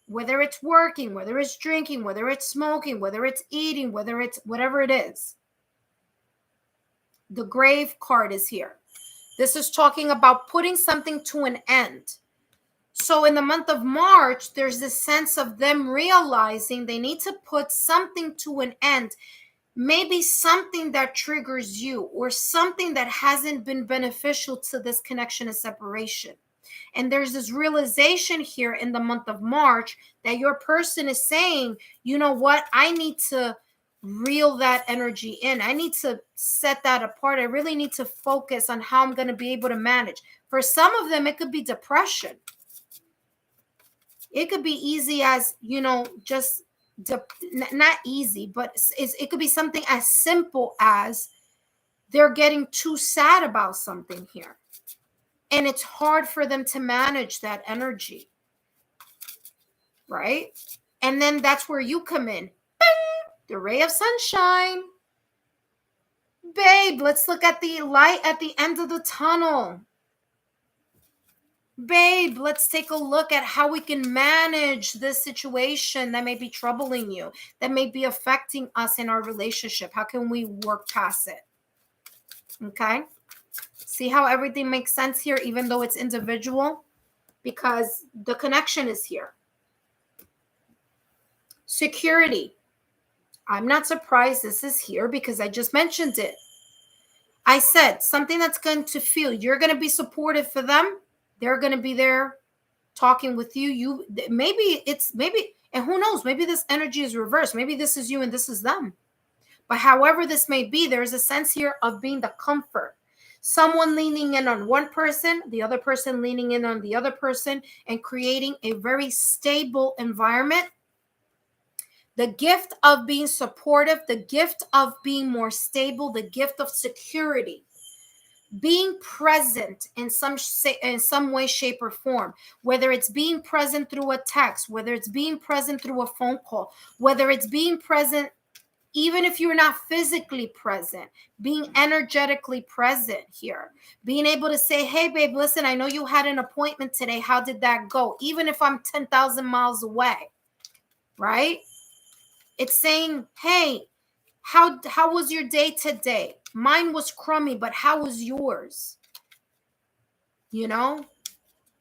whether it's working, whether it's drinking, whether it's smoking, whether it's eating, whether it's whatever it is. The grave card is here. This is talking about putting something to an end. So in the month of March, there's this sense of them realizing they need to put something to an end. Maybe something that triggers you or something that hasn't been beneficial to this connection and separation. And there's this realization here in the month of March that your person is saying, you know what, I need to reel that energy in. I need to set that apart. I really need to focus on how I'm going to be able to manage. For some of them, it could be depression. It could be easy as, just not easy, but it could be something as simple as they're getting too sad about something here. And it's hard for them to manage that energy. Right? And then that's where you come in. Bing! The ray of sunshine. Babe, let's look at the light at the end of the tunnel. Babe, let's take a look at how we can manage this situation that may be troubling you, that may be affecting us in our relationship. How can we work past it? Okay? See how everything makes sense here, even though it's individual? Because the connection is here. Security. I'm not surprised this is here because I just mentioned it. I said something that's going to feel you're going to be supportive for them. They're going to be there talking with you. Maybe, and who knows, maybe this energy is reversed. Maybe this is you and this is them. But however this may be, there's a sense here of being the comfort. Someone leaning in on one person, the other person leaning in on the other person, and creating a very stable environment. The gift of being supportive, the gift of being more stable, the gift of security. Being present in some way, shape, or form, whether it's being present through a text, whether it's being present through a phone call, whether it's being present, even if you're not physically present, being energetically present here, being able to say, hey, babe, listen, I know you had an appointment today. How did that go? Even if I'm 10,000 miles away, right? It's saying, hey, how was your day today? Mine was crummy, but how was yours?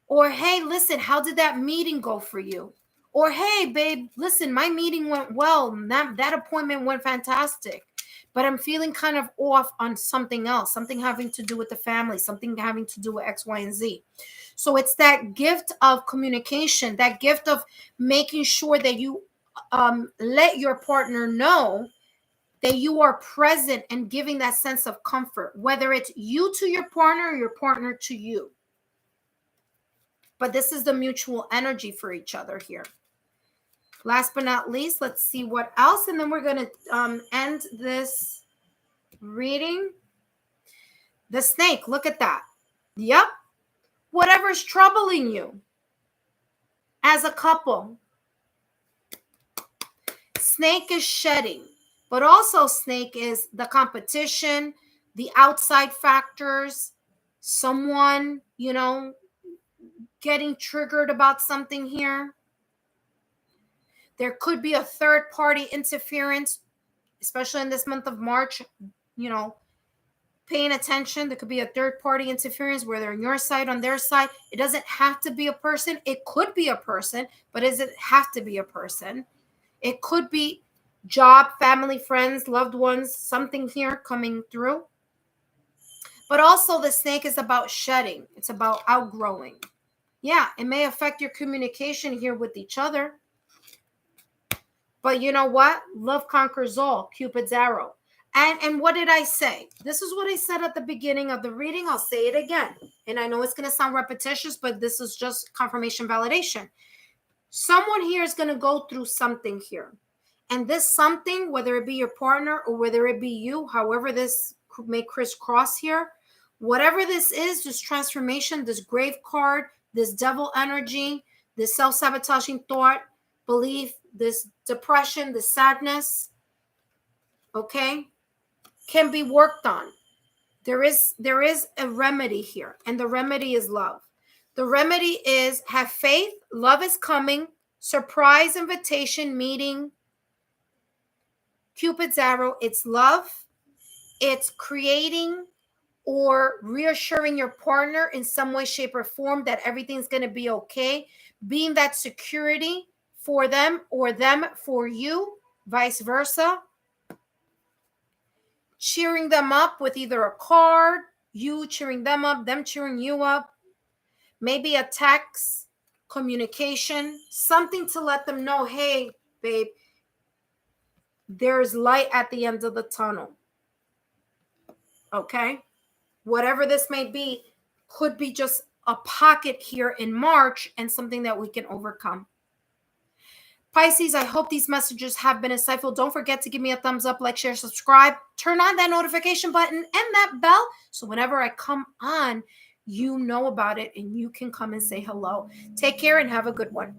Or, hey, listen, how did that meeting go for you? Or, hey, babe, listen, my meeting went well. That appointment went fantastic. but I'm feeling kind of off on something else, something having to do with the family, something having to do with X, Y, and Z. So it's that gift of communication, that gift of making sure that you let your partner know that you are present and giving that sense of comfort, whether it's you to your partner or your partner to you. But this is the mutual energy for each other here. Last but not least, let's see what else. And then we're going to end this reading. The snake, look at that. Yep. Whatever's troubling you as a couple. Snake is shedding, but also snake is the competition, the outside factors, someone, you know, getting triggered about something here. There could be a third party interference, especially in this month of March, you know, paying attention. There could be a third party interference, whether on your side, on their side. It doesn't have to be a person. It could be a person, but does it have to be a person? It could be job, family, friends, loved ones, something here coming through. But also the snake is about shedding. It's about outgrowing. Yeah, it may affect your communication here with each other. But you know what? Love conquers all. Cupid's arrow. And what did I say? This is what I said at the beginning of the reading. I'll say it again. And I know it's going to sound repetitious, but this is just confirmation validation. Someone here is going to go through something here. And this something, whether it be your partner or whether it be you, however this may crisscross here, whatever this is, this transformation, this grave card, this devil energy, this self-sabotaging thought, belief, this depression, this sadness, okay, can be worked on. There is a remedy here, and the remedy is love. The remedy is have faith, love is coming, surprise invitation meeting, Cupid's arrow. It's love. It's creating or reassuring your partner in some way, shape, or form that everything's going to be okay. Being that security for them or them for you, vice versa. Cheering them up with either a card, you cheering them up, them cheering you up. Maybe a text, communication, something to let them know, hey, babe, there's light at the end of the tunnel. Okay? Whatever this may be, could be just a pocket here in March and something that we can overcome. Pisces, I hope these messages have been insightful. Don't forget to give me a thumbs up, like, share, subscribe. Turn on that notification button and that bell so whenever I come on, you know about it and you can come and say hello. Take care and have a good one.